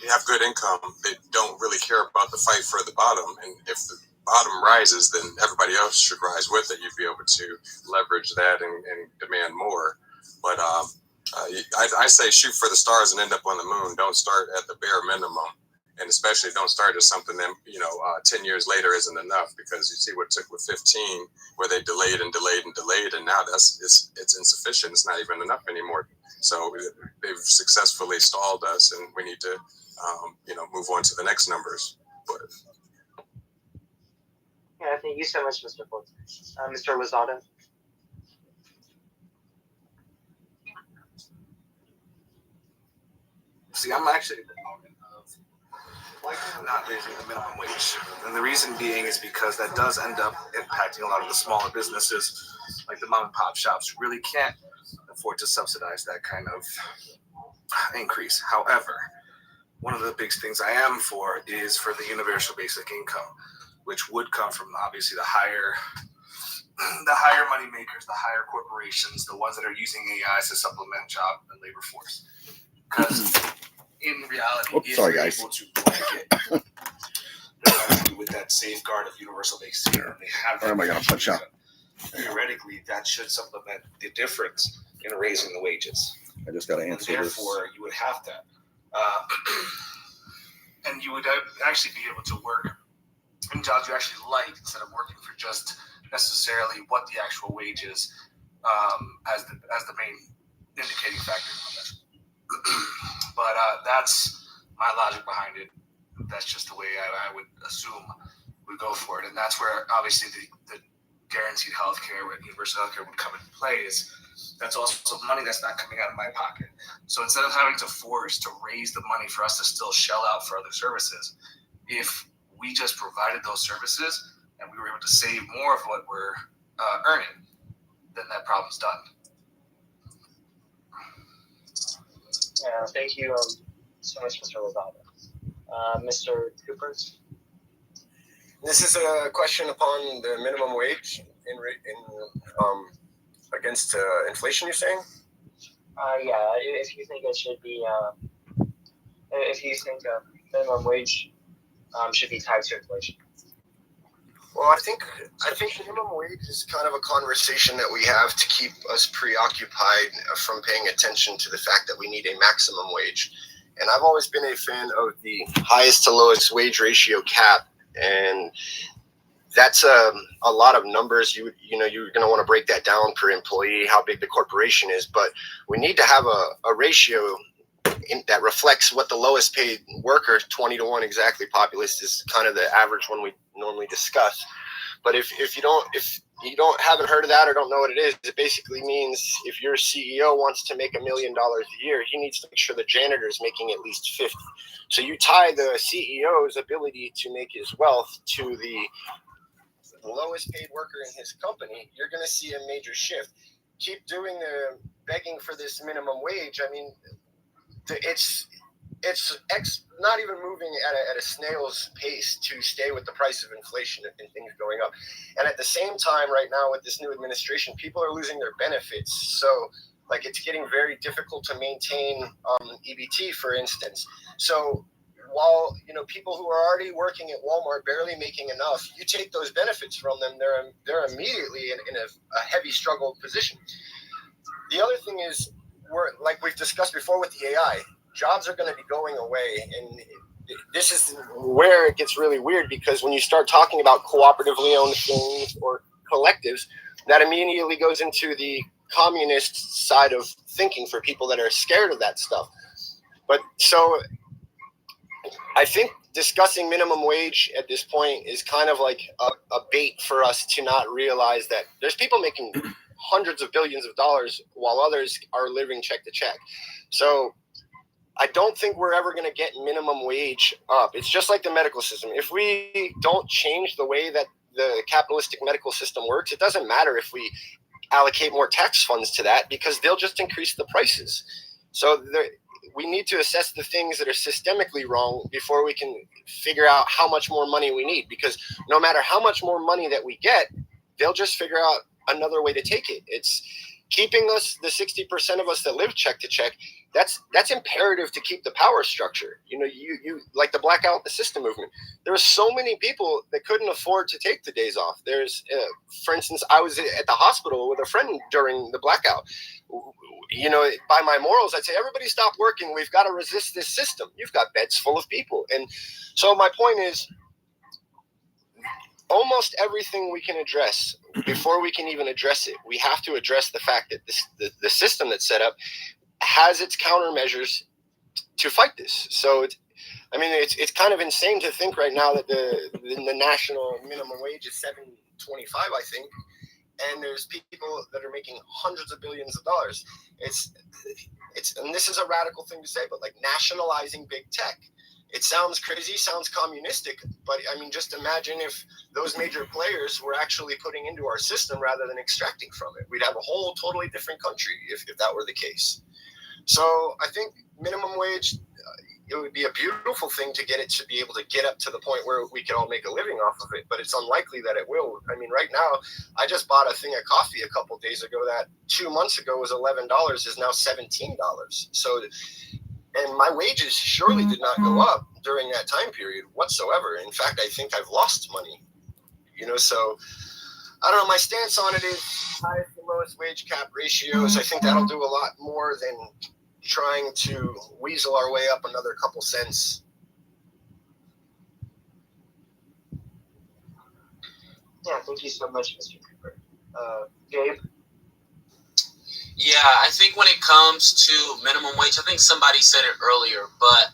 have good income, they don't really care about the fight for the bottom. And if the bottom rises, then everybody else should rise with it. You'd be able to leverage that and demand more. But I say shoot for the stars and end up on the moon. Don't start at the bare minimum. And especially don't start at something that, 10 years later isn't enough, because you see what it took with 15, where they delayed and delayed and delayed. And now it's insufficient. It's not even enough anymore. So they've successfully stalled us, and we need to, move on to the next numbers. But yeah, thank you so much, Mr. Forte. Mr. Lozada. See, I'm actually a proponent of not raising the minimum wage. And the reason being is because that does end up impacting a lot of the smaller businesses, like the mom and pop shops, who really can't afford to subsidize that kind of increase. However, one of the big things I am for is for the universal basic income, which would come from obviously the higher money makers, the higher corporations, the ones that are using AI to supplement job and labor force. Because in reality, if you're able to blanket the country with that safeguard of universal basic income, they have that. Or am I going to punch out? Theoretically, that should supplement the difference in raising the wages. I just got to answer this. Therefore, you would have that. And you would actually be able to work in jobs you actually like, instead of working for just necessarily what the actual wage is as the main indicating factor on that. But that's my logic behind it. That's just the way I would assume would go for it. And that's where obviously the guaranteed healthcare, where universal healthcare would come into play, is that's also money that's not coming out of my pocket. So instead of having to force to raise the money for us to still shell out for other services, if we just provided those services and we were able to save more of what we're earning, then that problem's done. Yeah, thank you so much, Mr. Lozada. Mr. Coopers? This is a question upon the minimum wage in against inflation, you're saying? Yeah, if you think it should be, if you think minimum wage should be tied to inflation. Well, I think minimum wage is kind of a conversation that we have to keep us preoccupied from paying attention to the fact that we need a maximum wage. And I've always been a fan of the highest to lowest wage ratio cap, and that's a lot of numbers. You're going to want to break that down per employee, how big the corporation is, but we need to have a ratio that reflects what the lowest paid worker, 20-1 exactly, populist is kind of the average one we normally discuss. But if you haven't heard of that or don't know what it is, it basically means if your CEO wants to make $1 million a year, he needs to make sure the janitor is making at least 50. So you tie the CEO's ability to make his wealth to the lowest paid worker in his company, you're going to see a major shift. keep doing the begging for this minimum wage, I mean, it's not even moving at a snail's pace to stay with the price of inflation and things going up. And at the same time, right now with this new administration, people are losing their benefits. So like it's getting very difficult to maintain EBT, for instance. So while people who are already working at Walmart barely making enough, you take those benefits from them, they're immediately in a heavy struggle position. The other thing is, like we've discussed before with the AI, jobs are going to be going away, and this is where it gets really weird, because when you start talking about cooperatively owned things or collectives, that immediately goes into the communist side of thinking for people that are scared of that stuff. But so I think discussing minimum wage at this point is kind of like a bait for us to not realize that there's people making hundreds of billions of dollars while others are living check to check. So I don't think we're ever going to get minimum wage up. It's just like the medical system. If we don't change the way that the capitalistic medical system works, it doesn't matter if we allocate more tax funds to that, because they'll just increase the prices. So we need to assess the things that are systemically wrong before we can figure out how much more money we need, because no matter how much more money that we get, they'll just figure out another way to take it. It's keeping us, the 60% of us that live check to check, that's imperative to keep the power structure. You like the blackout the system movement. There are so many people that couldn't afford to take the days off. There's, for instance, I was at the hospital with a friend during the blackout. By my morals, I'd say, everybody stop working. We've got to resist this system. You've got beds full of people. And so my point is, almost everything we can address, before we can even address it, we have to address the fact that the system that's set up has its countermeasures to fight this. So it's kind of insane to think right now that the national minimum wage is $7.25, I think, and there's people that are making hundreds of billions of dollars. It's and this is a radical thing to say, but like nationalizing big tech. It sounds crazy, sounds communistic, but I mean, just imagine if those major players were actually putting into our system rather than extracting from it. We'd have a whole totally different country if that were the case. So I think minimum wage, it would be a beautiful thing to get it to be able to get up to the point where we can all make a living off of it, but it's unlikely that it will. I mean, right now, I just bought a thing of coffee a couple of days ago that 2 months ago was $11, is now $17. So, and my wages surely did not go up during that time period whatsoever. In fact, I think I've lost money, so I don't know. My stance on it is highest and lowest wage cap ratios. I think that'll do a lot more than trying to weasel our way up another couple cents. Yeah, thank you so much, Mr. Cooper. Gabe? Yeah, I think when it comes to minimum wage, I think somebody said it earlier, but,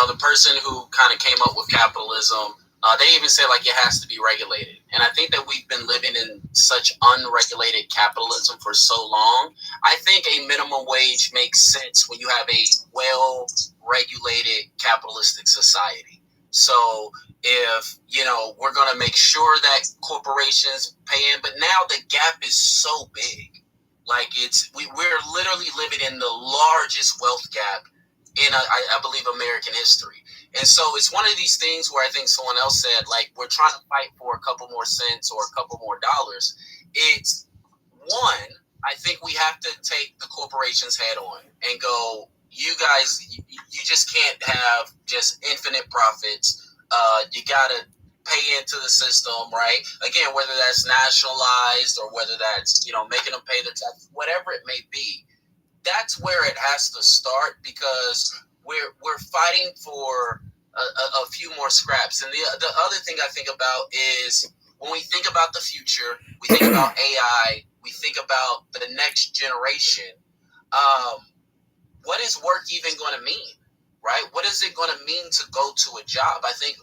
the person who kind of came up with capitalism, they even said like it has to be regulated. And I think that we've been living in such unregulated capitalism for so long. I think a minimum wage makes sense when you have a well-regulated capitalistic society. So if, we're going to make sure that corporations pay in, but now the gap is so big. Like we're literally living in the largest wealth gap in, I believe, American history. And so it's one of these things where I think someone else said, like, we're trying to fight for a couple more cents or a couple more dollars. It's one, I think we have to take the corporations head on and go, you guys, you just can't have just infinite profits. You got to pay into the system, right? Again, whether that's nationalized or whether that's, making them pay the tax, whatever it may be, that's where it has to start, because we're fighting for a few more scraps. And the other thing I think about is when we think about the future, we think about AI, we think about the next generation. What is work even going to mean? Right? What is it going to mean to go to a job? I think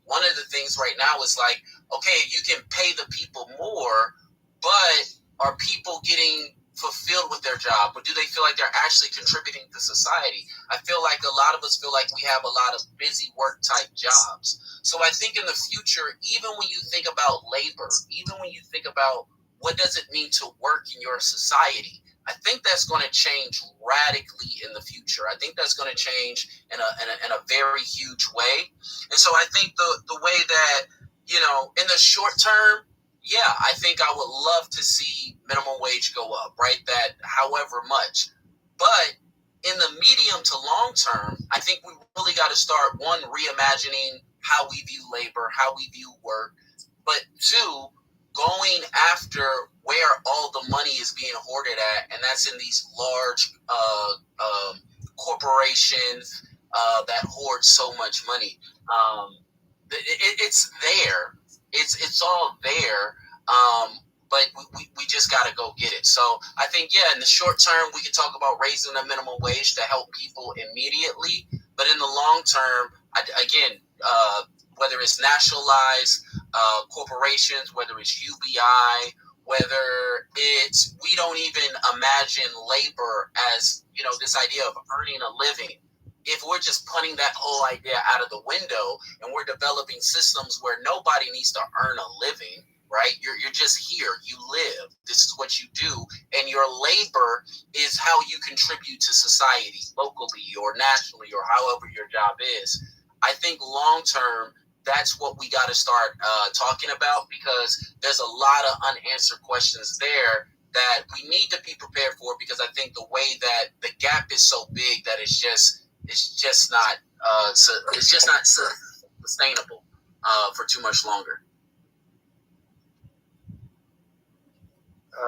one of the things right now is like, okay, you can pay the people more, but are people getting fulfilled with their job, or do they feel like they're actually contributing to society? I feel like a lot of us feel like we have a lot of busy work type jobs. So I think in the future, even when you think about labor, even when you think about what does it mean to work in your society? I think that's going to change radically in the future. I think that's going to change in a very huge way. And so I think the way that, you know, in the short term, yeah, I think I would love to see minimum wage go up, right? That however much. But in the medium to long term, I think we really got to start, one, reimagining how we view labor, how we view work, but two, going after where all the money is being hoarded at, and that's in these large corporations that hoard so much money. It's there. It's all there. But we just got to go get it. So I think, yeah, in the short term, we can talk about raising the minimum wage to help people immediately. But in the long term, whether it's nationalized corporations, whether it's UBI, whether it's, we don't even imagine labor as, you know, this idea of earning a living. If we're just putting that whole idea out of the window and we're developing systems where nobody needs to earn a living, right? You're just here. You live. This is what you do. And your labor is how you contribute to society locally or nationally or however your job is. I think long term, that's what we got to start talking about, because there's a lot of unanswered questions there that we need to be prepared for, because I think the way that the gap is so big that it's just not sustainable for too much longer.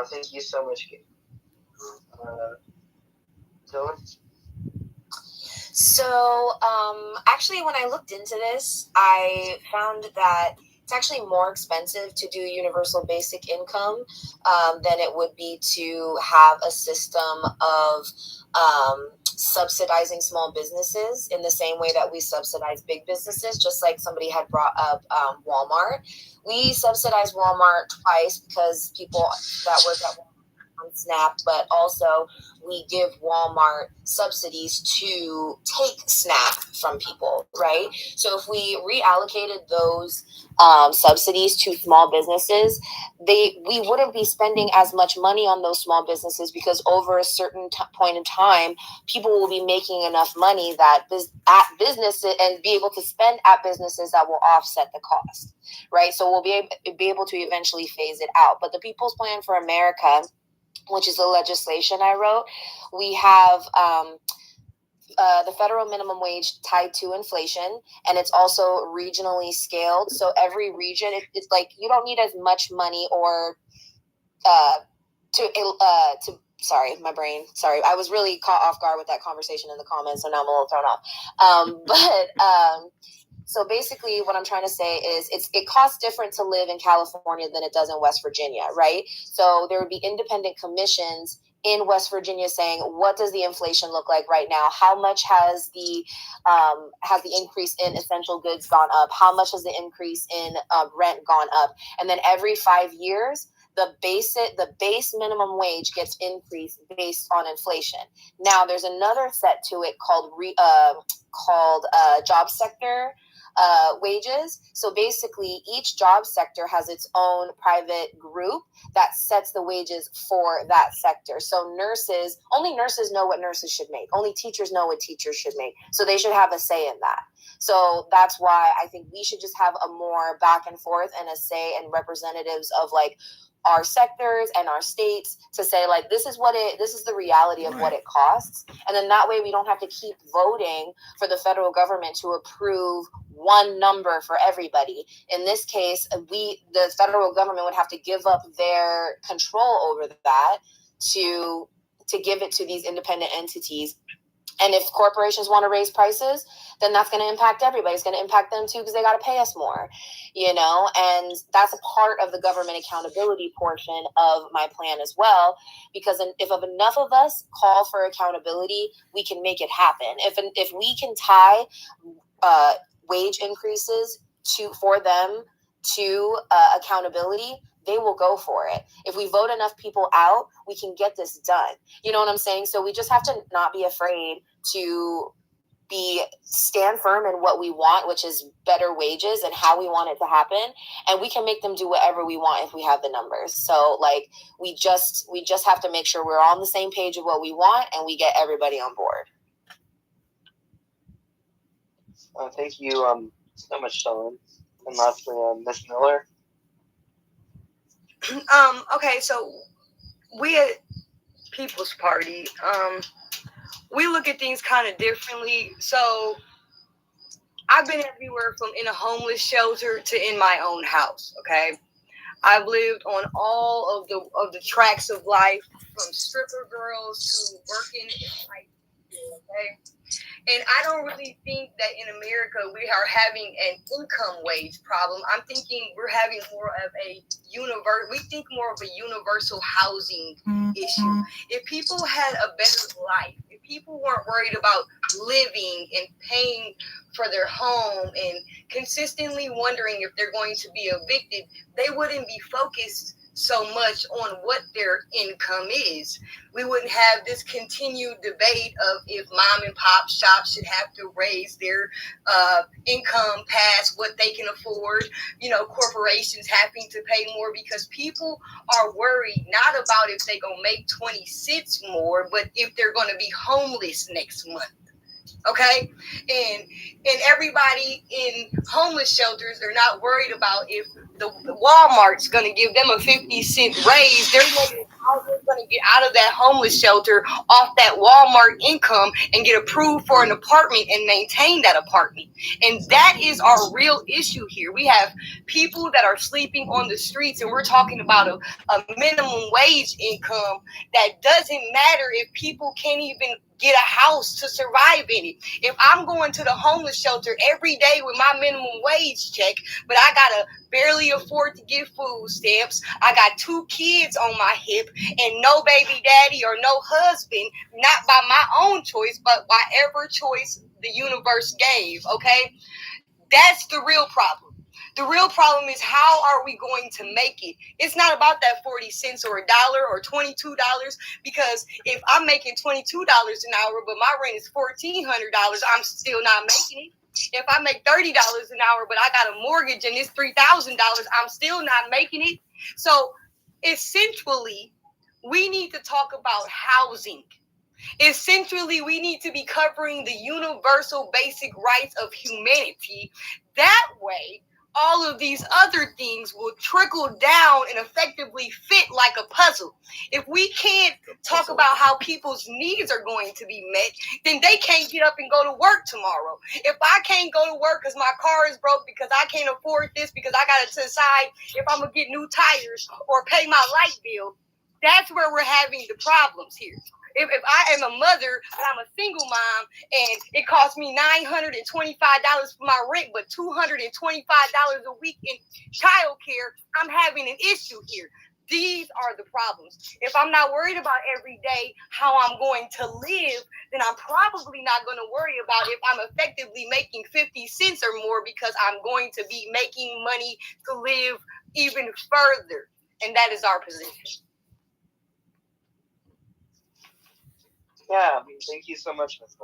Thank you so much, Gabe. Dylan? So, actually, when I looked into this, I found that it's actually more expensive to do universal basic income than it would be to have a system of subsidizing small businesses in the same way that we subsidize big businesses. Just like somebody had brought up Walmart. We subsidize Walmart twice because people that work at Walmart on SNAP, but also we give Walmart subsidies to take SNAP from people, right? So if we reallocated those subsidies to small businesses, we wouldn't be spending as much money on those small businesses, because over a certain point in time, people will be making enough money that at businesses and be able to spend at businesses that will offset the cost, right? So we'll be able to eventually phase it out. But the People's Plan for America, which is the legislation I wrote, we have the federal minimum wage tied to inflation, and it's also regionally scaled. So every region, it's like you don't need as much money or sorry, my brain. Sorry, I was really caught off guard with that conversation in the comments, so now I'm a little thrown off. So basically what I'm trying to say is it costs different to live in California than it does in West Virginia, right? So there would be independent commissions in West Virginia saying, what does the inflation look like right now? How much has the increase in essential goods gone up? How much has the increase in rent gone up? And then every 5 years, the base minimum wage gets increased based on inflation. Now there's another set to it called job sector wages. So basically each job sector has its own private group that sets the wages for that sector. So only nurses know what nurses should make. Only teachers know what teachers should make. So they should have a say in that. So that's why I think we should just have a more back and forth and a say and representatives of like our sectors and our states to say like, this is the reality of what it costs. And then that way we don't have to keep voting for the federal government to approve one number for everybody. In this case, the federal government would have to give up their control over that to give it to these independent entities. And if corporations want to raise prices, then that's going to impact everybody. It's going to impact them too, because they got to pay us more, and that's a part of the government accountability portion of my plan as well, because if enough of us call for accountability, we can make it happen. If we can tie wage increases for them to accountability, they will go for it. If we vote enough people out, we can get this done. You know what I'm saying? So we just have to not be afraid to stand firm in what we want, which is better wages and how we want it to happen, and we can make them do whatever we want if we have the numbers. So like we just have to make sure we're all on the same page of what we want and we get everybody on board. Thank you so much, Sean. And lastly, Ms. Miller. Okay, so we at People's Party, we look at things kind of differently. So I've been everywhere from in a homeless shelter to in my own house. Okay, I've lived on all of the tracks of life, from stripper girls to working in like, okay. And I don't really think that in America we are having an income wage problem. I'm thinking we're having more of a universal housing issue. If people had a better life, if people weren't worried about living and paying for their home and consistently wondering if they're going to be evicted, they wouldn't be focused so much on what their income is. We wouldn't have this continued debate of if mom and pop shops should have to raise their income past what they can afford. You know, corporations having to pay more because people are worried not about if they're going to make 20 cents more, but if they're going to be homeless next month. Okay, and everybody in homeless shelters, they're not worried about if the Walmart's going to give them a 50-cent raise. They're wondering how they're going to get out of that homeless shelter off that Walmart income and get approved for an apartment and maintain that apartment. And that is our real issue here. We have people that are sleeping on the streets, and we're talking about a minimum wage income that doesn't matter if people can't even get a house to survive in it. If I'm going to the homeless shelter every day with my minimum wage check, but I gotta barely afford to get food stamps, I got 2 kids on my hip and no baby daddy or no husband, not by my own choice, but whatever choice the universe gave, okay? That's the real problem. The real problem is, how are we going to make it? It's not about that 40 cents or $1 or $22, because if I'm making $22 an hour, but my rent is $1,400, I'm still not making it. If I make $30 an hour, but I got a mortgage and it's $3,000, I'm still not making it. So essentially, we need to talk about housing. Essentially, we need to be covering the universal basic rights of humanity. That way, all of these other things will trickle down and effectively fit like a puzzle. If we can't talk about how people's needs are going to be met, then they can't get up and go to work tomorrow. If I can't go to work because my car is broke, because I can't afford this, because I got to decide if I'm going to get new tires or pay my light bill, that's where we're having the problems here. If I am a mother and I'm a single mom and it costs me $925 for my rent, but $225 a week in childcare, I'm having an issue here. These are the problems. If I'm not worried about every day how I'm going to live, then I'm probably not going to worry about if I'm effectively making 50 cents or more, because I'm going to be making money to live even further. And that is our position. Yeah, thank you so much, Ms.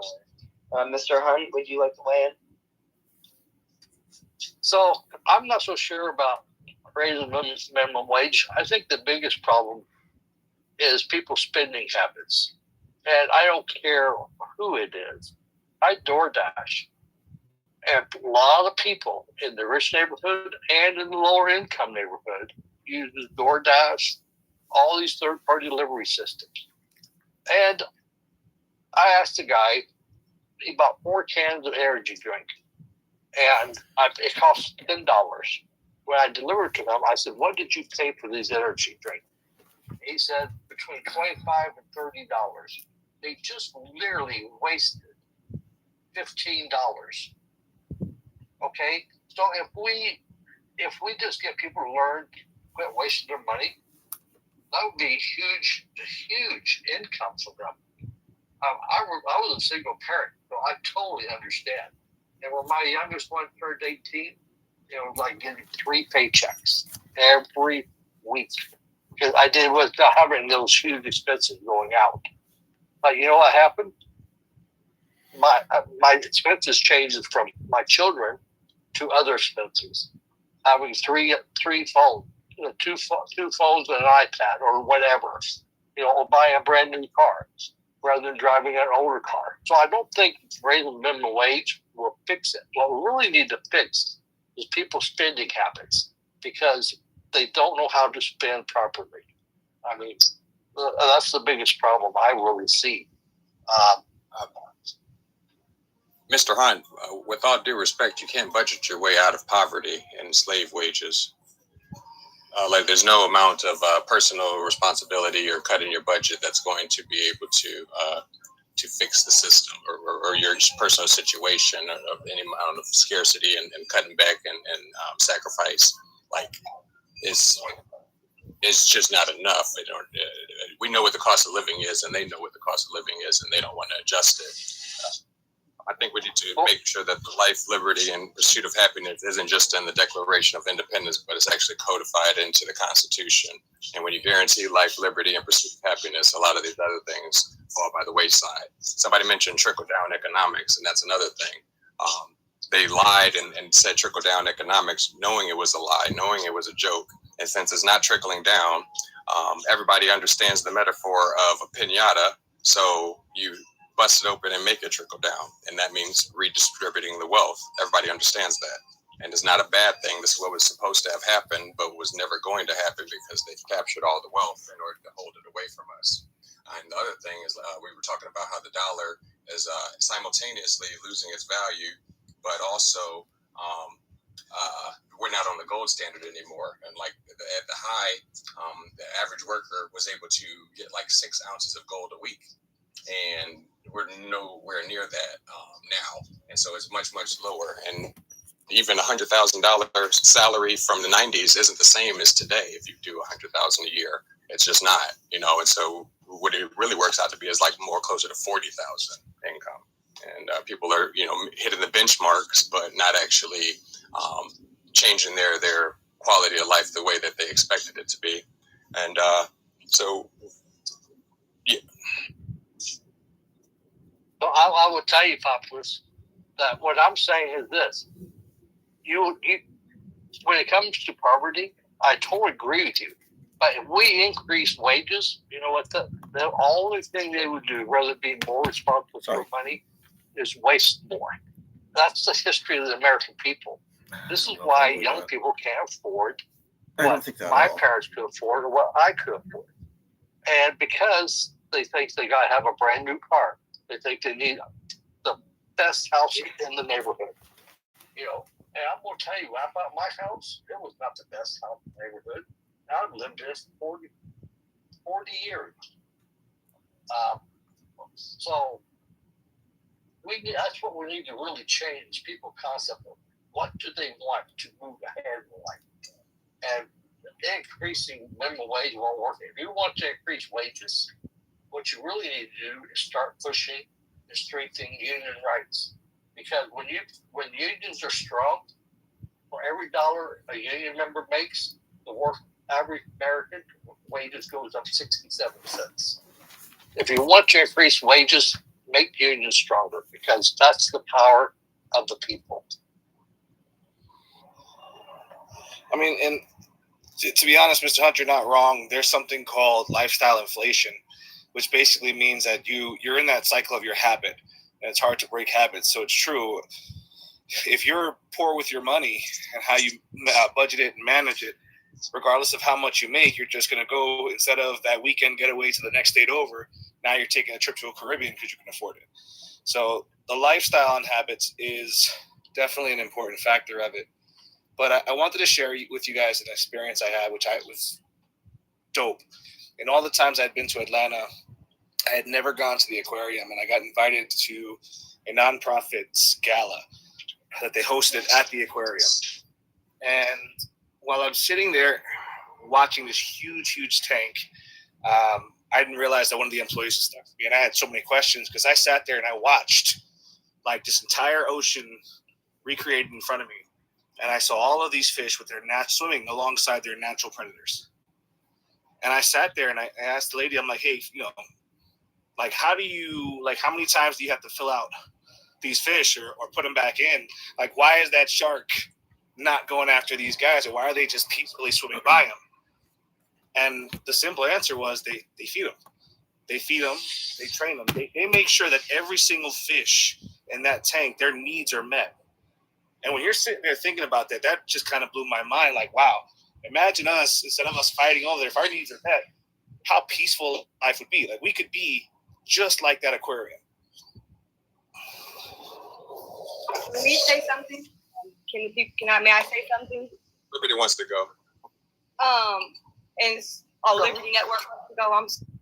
Miller. Mr. Hunt, would you like to weigh in? So I'm not so sure about raising minimum wage. I think the biggest problem is people's spending habits. And I don't care who it is. I DoorDash. And a lot of people in the rich neighborhood and in the lower income neighborhood use DoorDash, all these third-party delivery systems. And I asked the guy, he bought 4 cans of energy drink, and it cost $10. When I delivered to them, I said, "What did you pay for these energy drinks?" He said, between $25 and $30. They just literally wasted $15. Okay, so if we just get people to learn, quit wasting their money, that would be a huge income for them. I was a single parent, so I totally understand. And when my youngest one turned 18, it was like getting 3 paychecks every week, because I did without having those huge expenses going out. But you know what happened? my expenses changes from my children to other expenses. Having three phones, two phones and an iPad or whatever, or buying a brand new car rather than driving an older car. So I don't think raising minimum wage will fix it. What we really need to fix is people's spending habits, because they don't know how to spend properly. I mean, that's the biggest problem I really see. Mr. Hunt, with all due respect, you can't budget your way out of poverty and slave wages. Like there's no amount of personal responsibility or cut in your budget that's going to be able to fix the system or your personal situation of any amount of scarcity and cutting back and sacrifice. Like it's just not enough. We know what the cost of living is, and they know what the cost of living is, and they don't want to adjust it. I think we need to make sure that the life, liberty, and pursuit of happiness isn't just in the Declaration of Independence, but it's actually codified into the Constitution. And when you guarantee life, liberty, and pursuit of happiness, a lot of these other things fall by the wayside. Somebody mentioned trickle-down economics, and that's another thing. They lied and said trickle-down economics, knowing it was a lie, knowing it was a joke. And since it's not trickling down, everybody understands the metaphor of a piñata. So you bust it open and make it trickle down. And that means redistributing the wealth. Everybody understands that. And it's not a bad thing. This is what was supposed to have happened, but was never going to happen because they've captured all the wealth in order to hold it away from us. And the other thing is we were talking about how the dollar is simultaneously losing its value, but also we're not on the gold standard anymore. And like at the high, the average worker was able to get like 6 ounces of gold a week. And we're nowhere near that now. And so it's much, much lower. And even $100,000 salary from the 90s isn't the same as today. If you do $100,000 a year, it's just not, And so what it really works out to be is like more closer to 40,000 income. And people are, hitting the benchmarks, but not actually changing their quality of life the way that they expected it to be. And so, yeah. So I would tell you, Populous, that what I'm saying is this. You when it comes to poverty, I totally agree with you. But if we increase wages, you know what? The only thing they would do, rather than being more responsible for money, is waste more. That's the history of the American people. This is why young people can't afford what my parents could afford or what I could afford. And because they think they got to have a brand new car. They think they need the best house in the neighborhood. And I'm going to tell you, when I bought my house, it was not the best house in the neighborhood. I've lived there for 40 years. So that's what we need to really change people's concept of what do they want to move ahead in life. And increasing minimum wage won't work. If you want to increase wages, what you really need to do is start pushing and strengthening union rights. Because when unions are strong, for every dollar a union member makes, the average American wages goes up 67 cents. If you want to increase wages, make unions stronger, because that's the power of the people. I mean, and to be honest, Mr. Hunt, you're not wrong. There's something called lifestyle inflation, which basically means that you're in that cycle of your habit, and it's hard to break habits. So it's true. If you're poor with your money and how you budget it and manage it, regardless of how much you make, you're just going to go, instead of that weekend getaway to the next state over, now you're taking a trip to a Caribbean because you can afford it. So the lifestyle and habits is definitely an important factor of it. But I wanted to share with you guys an experience I had, which was dope. And all the times I'd been to Atlanta, I had never gone to the aquarium, and I got invited to a nonprofit's gala that they hosted at the aquarium. And while I'm sitting there watching this huge tank, I didn't realize that one of the employees was stuck to me. And I had so many questions because I sat there and I watched like this entire ocean recreated in front of me. And I saw all of these fish with their swimming alongside their natural predators. And I sat there and I asked the lady, I'm like, hey, like, how many times do you have to fill out these fish or put them back in. Like, why is that shark not going after these guys, or why are they just peacefully swimming by them? And the simple answer was they feed them. They feed them. They train them. They make sure that every single fish in that tank, their needs are met. And when you're sitting there thinking about that, that just kind of blew my mind. Like, wow, imagine us, instead of us fighting over there, if our needs are met, how peaceful life would be. Like, we could be just like that aquarium. Let me say something. May I say something? Liberty wants to go. Liberty Network wants to go.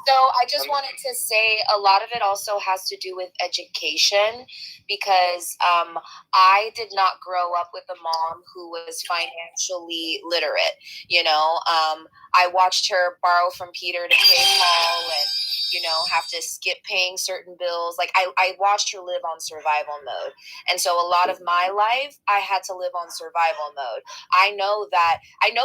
So I just wanted to say a lot of it also has to do with education, because I did not grow up with a mom who was financially literate. I watched her borrow from Peter to pay Paul and, have to skip paying certain bills. Like I watched her live on survival mode. And so a lot of my life, I had to live on survival mode. I know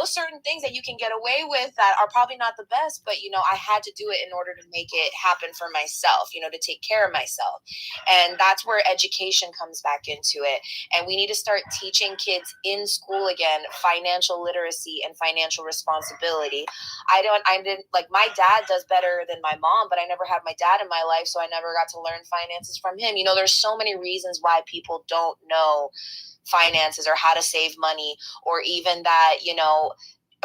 certain things that you can get away with that are probably not the best, but, I had to do it in order to make it happen for myself, to take care of myself. And that's where education comes back into it. And we need to start teaching kids in school again, financial literacy and financial responsibility. My dad does better than my mom, but I never had my dad in my life, so I never got to learn finances from him. There's so many reasons why people don't know finances or how to save money, or even that,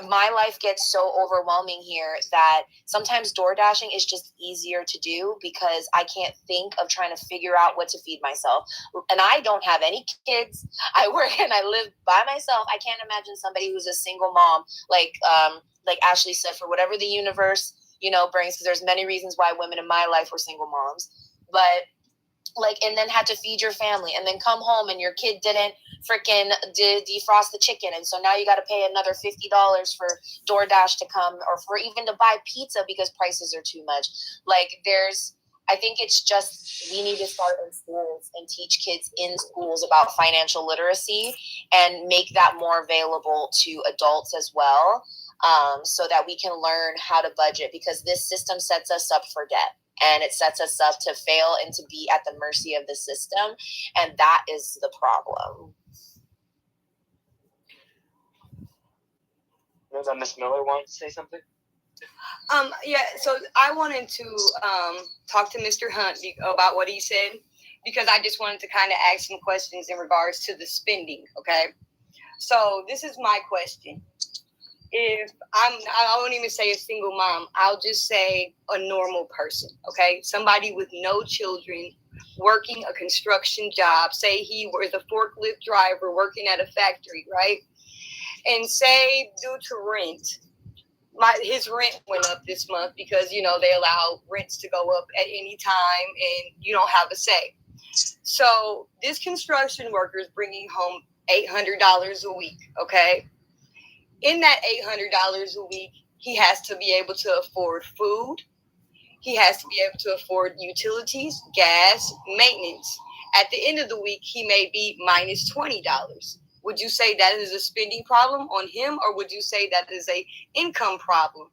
my life gets so overwhelming here that sometimes door dashing is just easier to do because I can't think of trying to figure out what to feed myself. And I don't have any kids. I work and I live by myself. I can't imagine somebody who's a single mom, like Ashley said, for whatever the universe, brings, because there's many reasons why women in my life were single moms, but and then had to feed your family and then come home and your kid didn't freaking defrost the chicken. And so now you got to pay another $50 for DoorDash to come, or for even to buy pizza because prices are too much. I think it's just, we need to start in schools and teach kids in schools about financial literacy and make that more available to adults as well. So that we can learn how to budget, because this system sets us up for debt. And it sets us up to fail and to be at the mercy of the system. And that is the problem. Ms. Miller wants to say something? So I wanted to talk to Mr. Hunt about what he said, because I just wanted to kind of ask some questions in regards to the spending, okay? So this is my question. I won't even say a single mom, I'll just say a normal person, okay? Somebody with no children working a construction job. Say he was a forklift driver working at a factory, right? And say due to rent, his rent went up this month because, they allow rents to go up at any time and you don't have a say. So this construction worker is bringing home $800 a week, okay? In that $800 a week, he has to be able to afford food. He has to be able to afford utilities, gas, maintenance. At the end of the week, he may be minus $20. Would you say that is a spending problem on him, or would you say that is a income problem?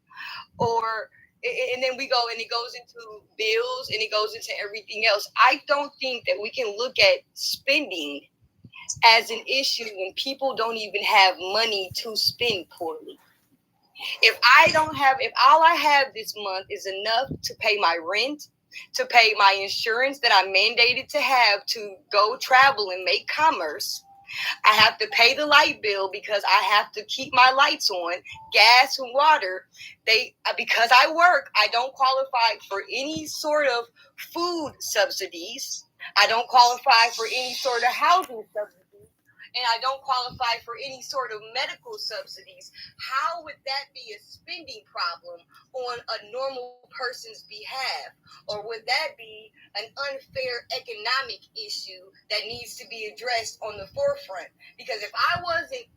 And then we go and it goes into bills and it goes into everything else. I don't think that we can look at spending as an issue when people don't even have money to spend poorly. If all I have this month is enough to pay my rent, to pay my insurance that I'm mandated to have to go travel and make commerce, I have to pay the light bill because I have to keep my lights on, gas and water. Because I work, I don't qualify for any sort of food subsidies. I don't qualify for any sort of housing subsidies. And I don't qualify for any sort of medical subsidies. How would that be a spending problem on a normal person's behalf? Or would that be an unfair economic issue that needs to be addressed on the forefront? Because if I wasn't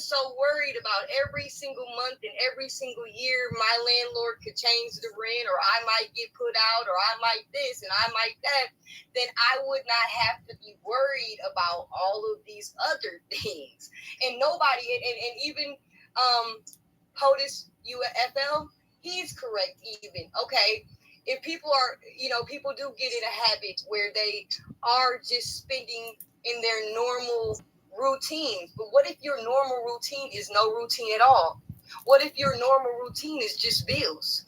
so worried about every single month and every single year my landlord could change the rent, or I might get put out, or I might this and I might that, then I would not have to be worried about all of these other things. And nobody, and even POTUS UFL, he's correct even. Okay, if people are, people do get in a habit where they are just spending in their normal routines. But what if your normal routine is no routine at all? What if your normal routine is just bills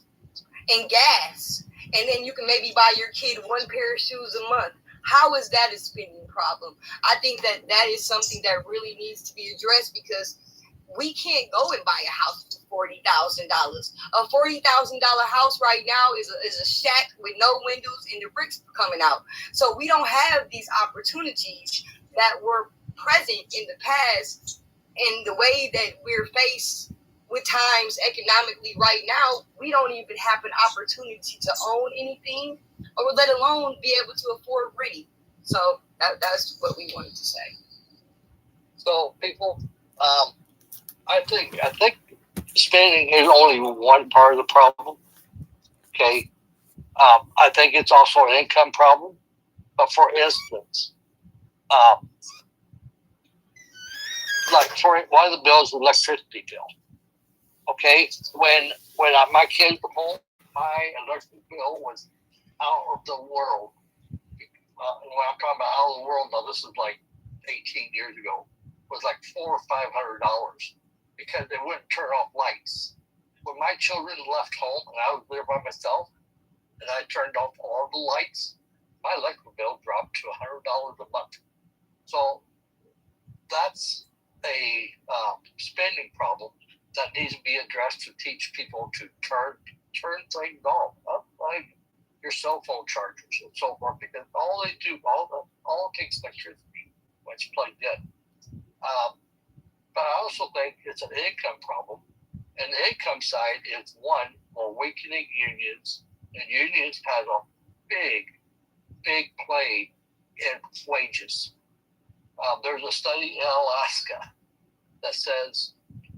and gas? And then you can maybe buy your kid one pair of shoes a month. How is that a spending problem? I think that is something that really needs to be addressed, because we can't go and buy a house for $40,000. A $40,000 house right now is a shack with no windows and the bricks coming out. So we don't have these opportunities that were present in the past. In the way that we're faced with times economically right now, we don't even have an opportunity to own anything, or let alone be able to afford renting. So that's what we wanted to say. So people, I think spending is only one part of the problem. Okay, I think it's also an income problem. But for instance, like for one of the bills, the electricity bill. Okay, when my kids were home, my electric bill was out of the world. When I'm talking about out of the world, now this is like 18 years ago, was like $400 or $500 because they wouldn't turn off lights. When my children left home and I was there by myself and I turned off all the lights, my electric bill dropped to $100 a month. So that's a spending problem that needs to be addressed to teach people to turn things off, like your cell phone chargers and so forth, because all they do, all it takes electricity when it's plugged in. But I also think it's an income problem, and the income side is one, awakening unions, and unions have a big play in wages. There's a study in Alaska that says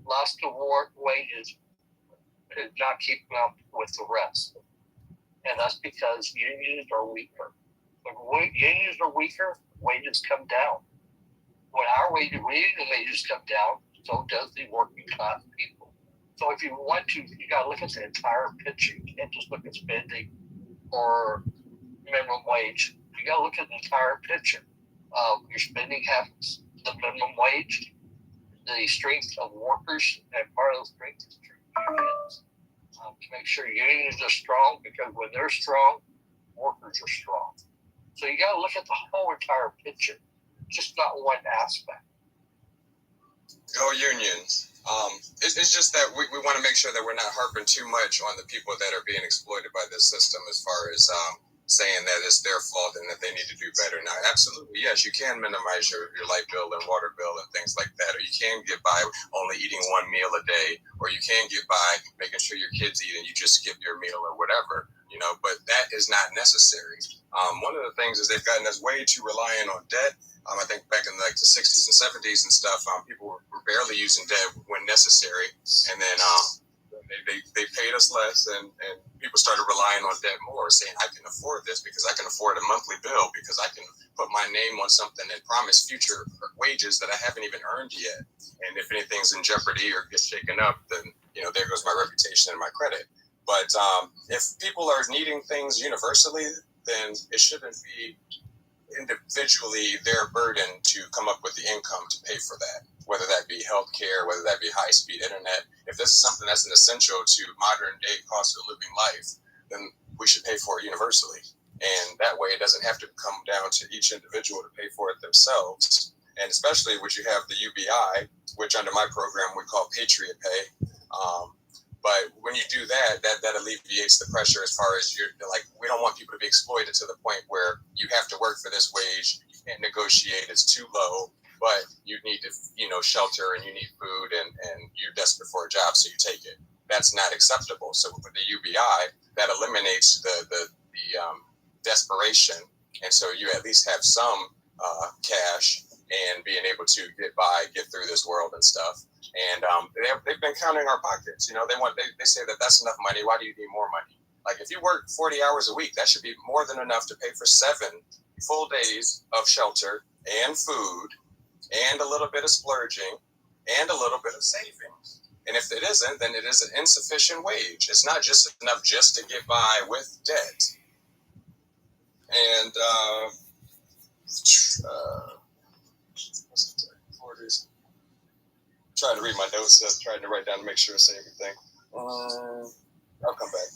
Alaska wages is not keeping up with the rest. And that's because unions are weaker. When unions are weaker, wages come down. When our wages come down, so does the working class people. So if you want to, you got to look at the entire picture. You can't just look at spending or minimum wage. You got to look at the entire picture. Your spending happens, the minimum wage, the strength of workers, and part of the strength is unions. To make sure unions are strong, because when they're strong, workers are strong. So you got to look at the whole entire picture, just not one aspect. Go unions. It's just that we want to make sure that we're not harping too much on the people that are being exploited by this system, as far as saying that it's their fault and that they need to do better. Now, absolutely, yes, you can minimize your light bill and water bill and things like that, or you can get by only eating one meal a day, or you can get by making sure your kids eat and you just skip your meal or whatever, but that is not necessary. One of the things is they've gotten us way too reliant on debt. I think back in like the 60s and 70s and stuff, people were barely using debt when necessary, and then they paid us less, and people started relying on debt more, saying, I can afford this because I can afford a monthly bill, because I can put my name on something and promise future wages that I haven't even earned yet. And if anything's in jeopardy or gets shaken up, then, there goes my reputation and my credit. But if people are needing things universally, then it shouldn't be individually their burden to come up with the income to pay for that, whether that be healthcare, whether that be high-speed internet. If this is something that's an essential to modern-day cost of living life, then we should pay for it universally. And that way it doesn't have to come down to each individual to pay for it themselves. And especially when you have the UBI, which under my program we call Patriot Pay. But when you do that alleviates the pressure, as far as we don't want people to be exploited to the point where you have to work for this wage, you can't negotiate, it's too low, but you need to, shelter and you need food and you're desperate for a job, so you take it. That's not acceptable. So with the UBI, that eliminates the desperation. And so you at least have some cash and being able to get through this world and stuff. And they've been counting our pockets. They say that's enough money. Why do you need more money? Like, if you work 40 hours a week, that should be more than enough to pay for 7 full days of shelter and food and a little bit of splurging and a little bit of savings. And if it isn't, then it is an insufficient wage. It's not just enough just to get by with debt. And trying to read my notes, trying to write down to make sure I say everything. I'll come back.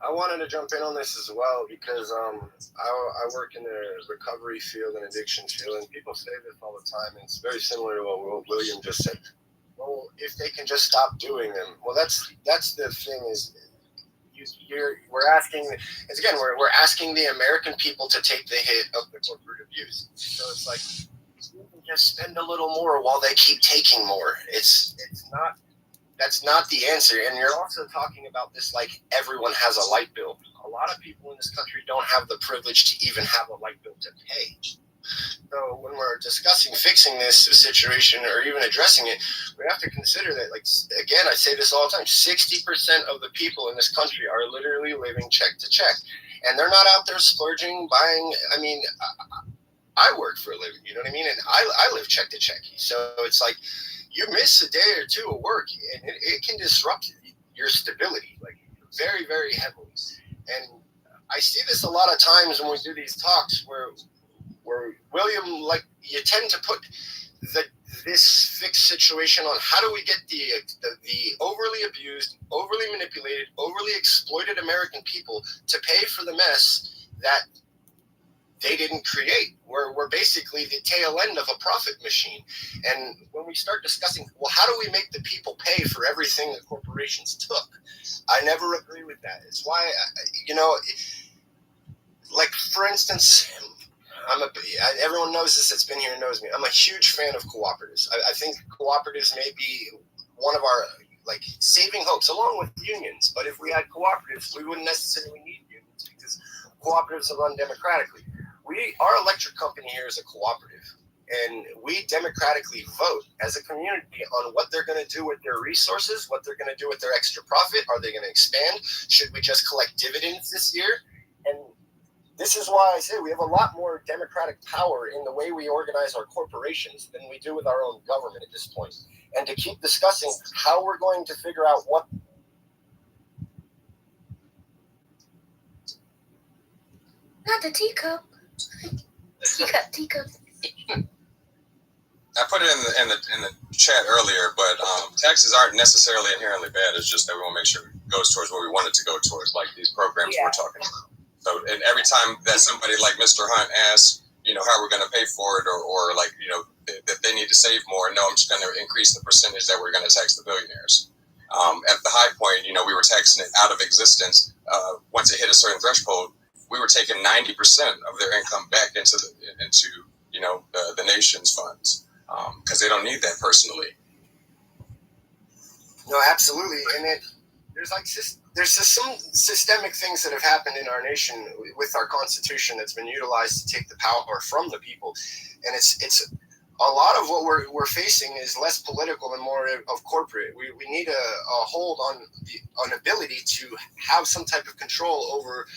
I wanted to jump in on this as well because I work in the recovery field and addiction field, and people say this all the time, and it's very similar to what William just said. Well, if they can just stop doing them, well, that's the thing is, we're asking the American people to take the hit of the corporate abuse. So it's like, you can just spend a little more while they keep taking more. That's not the answer. And you're also talking about this like everyone has a light bill. A lot of people in this country don't have the privilege to even have a light bill to pay. So when we're discussing fixing this situation or even addressing it, we have to consider that, like, again, I say this all the time, 60% of the people in this country are literally living check to check. And they're not out there splurging, buying. I mean, I work for a living, you know what I mean? And I live check to check. So it's like, you miss a day or two of work, and it can disrupt your stability, like, very, very heavily. And I see this a lot of times when we do these talks where William, like, you tend to put this fixed situation on how do we get the overly abused, overly manipulated, overly exploited American people to pay for the mess that they didn't create. We're basically the tail end of a profit machine. And when we start discussing, well, how do we make the people pay for everything the corporations took? I never agree with that. It's why, like, for instance, everyone knows this that's been here knows me. I'm a huge fan of cooperatives. I think cooperatives may be one of our, like, saving hopes, along with unions. But if we had cooperatives, we wouldn't necessarily need unions because cooperatives are run democratically. Our electric company here is a cooperative, and we democratically vote as a community on what they're going to do with their resources, what they're going to do with their extra profit. Are they going to expand? Should we just collect dividends this year? And this is why I say we have a lot more democratic power in the way we organize our corporations than we do with our own government at this point. And to keep discussing how we're going to figure out what. Not the teacup. Teacup. I put it in the chat earlier, but taxes aren't necessarily inherently bad. It's just that we want to make sure it goes towards where we want it to go towards, like these programs we're talking about. So, and every time that somebody like Mr. Hunt asks, how we're going to pay for it, or like, that they need to save more, no, I'm just going to increase the percentage that we're going to tax the billionaires. At the high point, we were taxing it out of existence. Once it hit a certain threshold, we were taking 90% of their income back into the nation's funds because they don't need that personally. No, absolutely, and there's some systemic things that have happened in our nation with our Constitution that's been utilized to take the power from the people, and it's a lot of what we're facing is less political and more of corporate. We need a hold on an ability to have some type of control over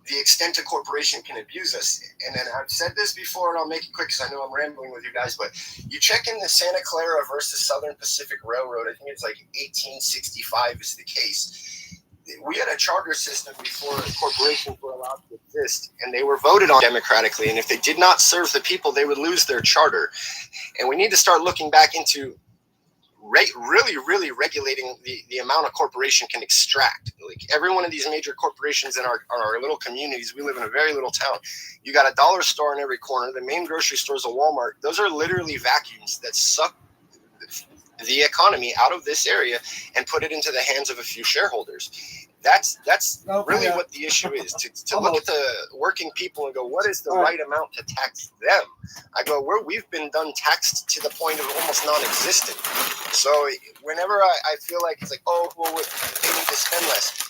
the extent a corporation can abuse us. And then I've said this before, and I'll make it quick because I know I'm rambling with you guys, but you check in the Santa Clara versus Southern Pacific Railroad, I think it's like 1865 is the case. We had a charter system before corporations were allowed to exist, and they were voted on democratically, and if they did not serve the people, they would lose their charter. And we need to start looking back into really regulating the amount a corporation can extract. Like, every one of these major corporations in our little communities, we live in a very little town. You got a dollar store in every corner. The main grocery store is a Walmart. Those are literally vacuums that suck the economy out of this area and put it into the hands of a few shareholders. That's really what the issue is, to look at the working people and go, what is the right amount to tax them? I go, we've been done taxed to the point of almost non-existent. So whenever I feel like it's like, oh, well, they need to spend less,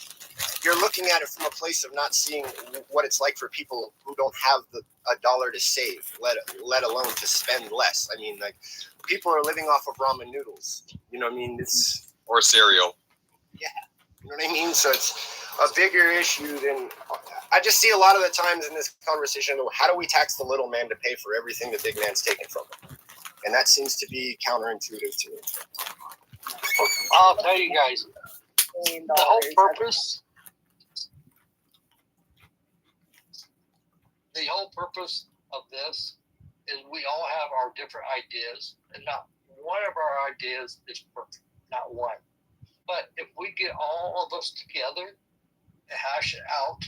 you're looking at it from a place of not seeing what it's like for people who don't have a dollar to save, let alone to spend less. I mean, like, people are living off of ramen noodles. You know what I mean? Or cereal. Yeah. You know what I mean? So it's a bigger issue than I just see a lot of the times in this conversation. How do we tax the little man to pay for everything the big man's taken from him? And that seems to be counterintuitive to me. I'll tell you guys, the whole purpose of this is we all have our different ideas, and not one of our ideas is perfect, not one. But if we get all of us together and hash it out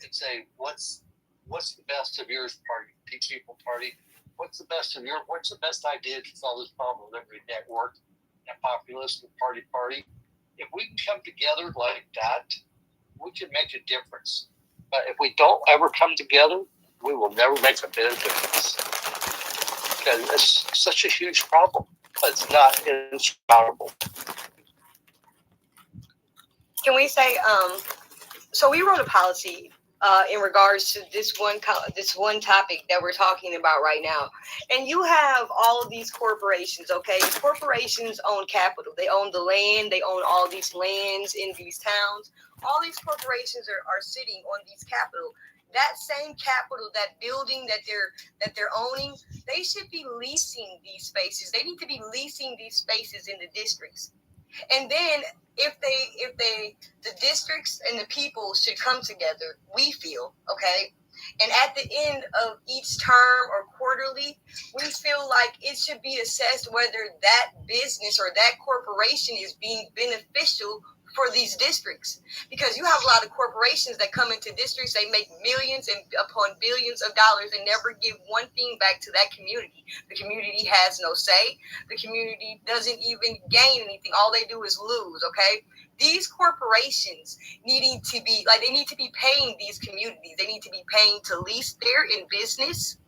and say, what's the best of yours, party, people party? What's the best idea to solve this problem with every network and populist and party? If we can come together like that, we can make a difference. But if we don't ever come together, we will never make a bit of difference. Because it's such a huge problem, but it's not insurmountable. Can we say, so we wrote a policy in regards to this one topic that we're talking about right now. And you have all of these corporations, okay? Corporations own capital. They own the land. They own all these lands in these towns. All these corporations are sitting on these capital. That same capital, that building that they're owning, they should be leasing these spaces. They need to be leasing these spaces in the districts. And then if the districts and the people should come together, we feel, okay? And at the end of each term or quarterly, we feel like it should be assessed whether that business or that corporation is being beneficial for these districts. Because you have a lot of corporations that come into districts, they make millions and upon billions of dollars and never give one thing back to that community. The community has no say. The community doesn't even gain anything. All they do is lose, okay? These corporations they need to be paying these communities. They need to be paying to lease there in business.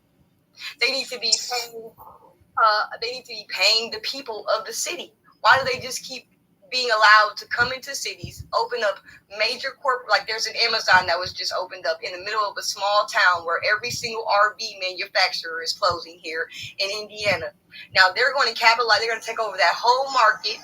They need to be paying the people of the city. Why do they just keep being allowed to come into cities, open up major like there's an Amazon that was just opened up in the middle of a small town where every single RV manufacturer is closing here in Indiana. Now they're going to capitalize, they're going to take over that whole market,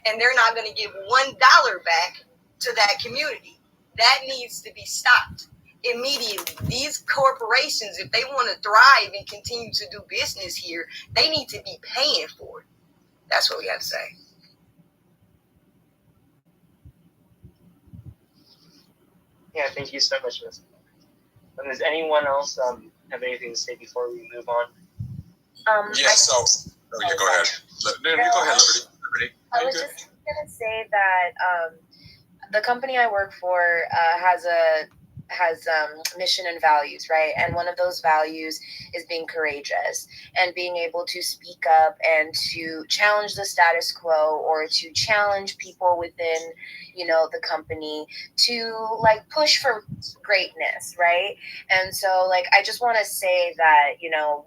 and they're not going to give $1 back to that community. That needs to be stopped immediately. These corporations, if they want to thrive and continue to do business here, they need to be paying for it. That's what we have to say. Yeah, thank you so much, Ms. Does anyone else have anything to say before we move on? Go ahead. Go ahead, Liberty. I was just going to say that the company I work for has mission and values, right? And one of those values is being courageous and being able to speak up and to challenge the status quo or to challenge people within, the company to push for greatness, right? And so I just want to say that,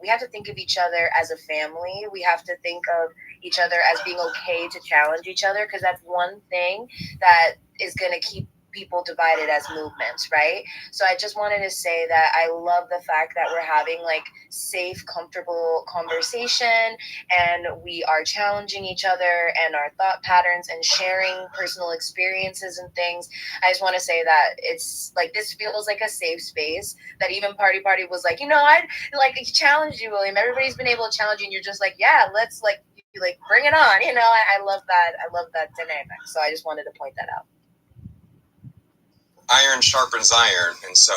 we have to think of each other as a family. We have to think of each other as being okay to challenge each other, because that's one thing that is going to keep people divided as movements, right? So I just wanted to say that I love the fact that we're having safe, comfortable conversation, and we are challenging each other and our thought patterns and sharing personal experiences and things. I just want to say that it's this feels like a safe space, that even Party was I'd challenge you, William. Everybody's been able to challenge you, and you're just yeah, let's bring it on. I love that. I love that dynamic. So I just wanted to point that out. Iron sharpens iron, and so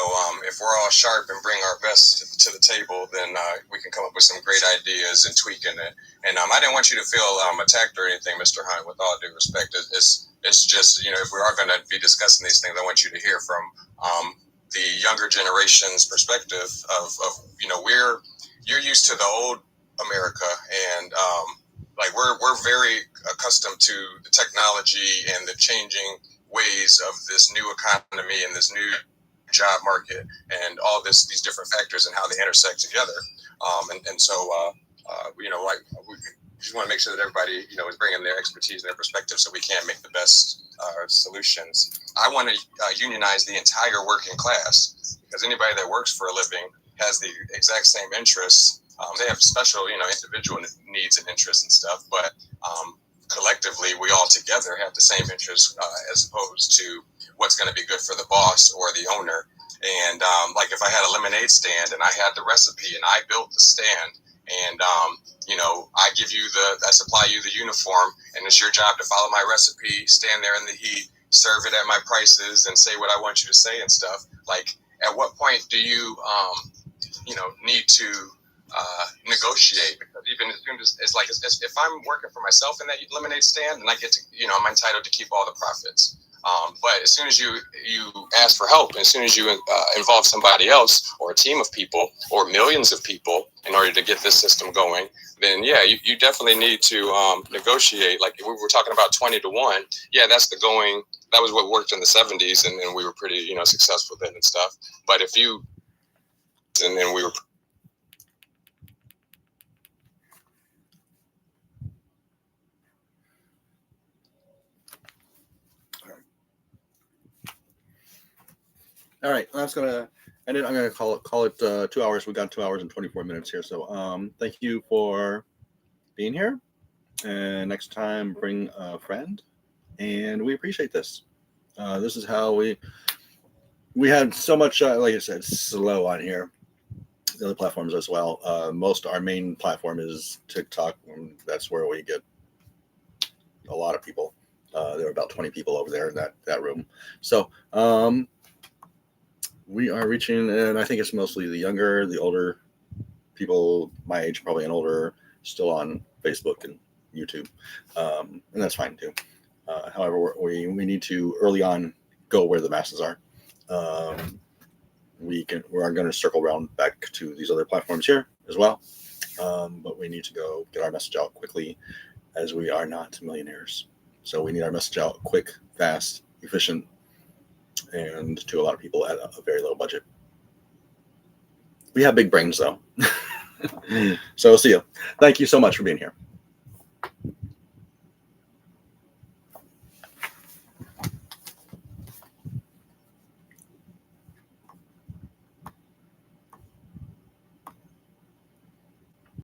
if we're all sharp and bring our best to the table, then we can come up with some great ideas and tweaking it. And I didn't want you to feel attacked or anything, Mr. Hunt. With all due respect, it's just if we are going to be discussing these things, I want you to hear from the younger generation's perspective of you're used to the old America, and we're very accustomed to the technology and the changing ways of this new economy and this new job market and all these different factors and how they intersect together. We just want to make sure that everybody, is bringing their expertise and their perspective so we can make the best solutions. I want to unionize the entire working class, because anybody that works for a living has the exact same interests. They have special, individual needs and interests and stuff, but collectively, we all together have the same interests as opposed to what's going to be good for the boss or the owner. And if I had a lemonade stand and I had the recipe and I built the stand And, I give you I supply you the uniform, and it's your job to follow my recipe, stand there in the heat, serve it at my prices, and say what I want you to say and stuff. Like, at what point do you, need to negotiate? Because even as soon as it's like, if I'm working for myself in that lemonade stand, then I get to, I'm entitled to keep all the profits. But as soon as you ask for help, as soon as you involve somebody else or a team of people or millions of people in order to get this system going, then yeah, you definitely need to negotiate. Like we were talking about 20-1. Yeah, that's the going. That was what worked in the 70s, and then we were pretty successful then and stuff. But and then we were. All right, that's gonna end it. I'm gonna call it 2 hours. We got 2 hours and 24 minutes here. So thank you for being here. And next time, bring a friend. And we appreciate this. This is how we had so much, like I said, slow on here. The other platforms as well. Our main platform is TikTok. And that's where we get a lot of people. There are about 20 people over there in that room. So we are reaching, and I think it's mostly the older people my age, probably and older, still on Facebook and YouTube, and that's fine too. However, we need to early on go where the masses are. We are going to circle around back to these other platforms here as well, but we need to go get our message out quickly, as we are not millionaires. So we need our message out quick, fast, efficient, and to a lot of people at a very low budget. We have big brains though. So see you. Thank you so much for being here.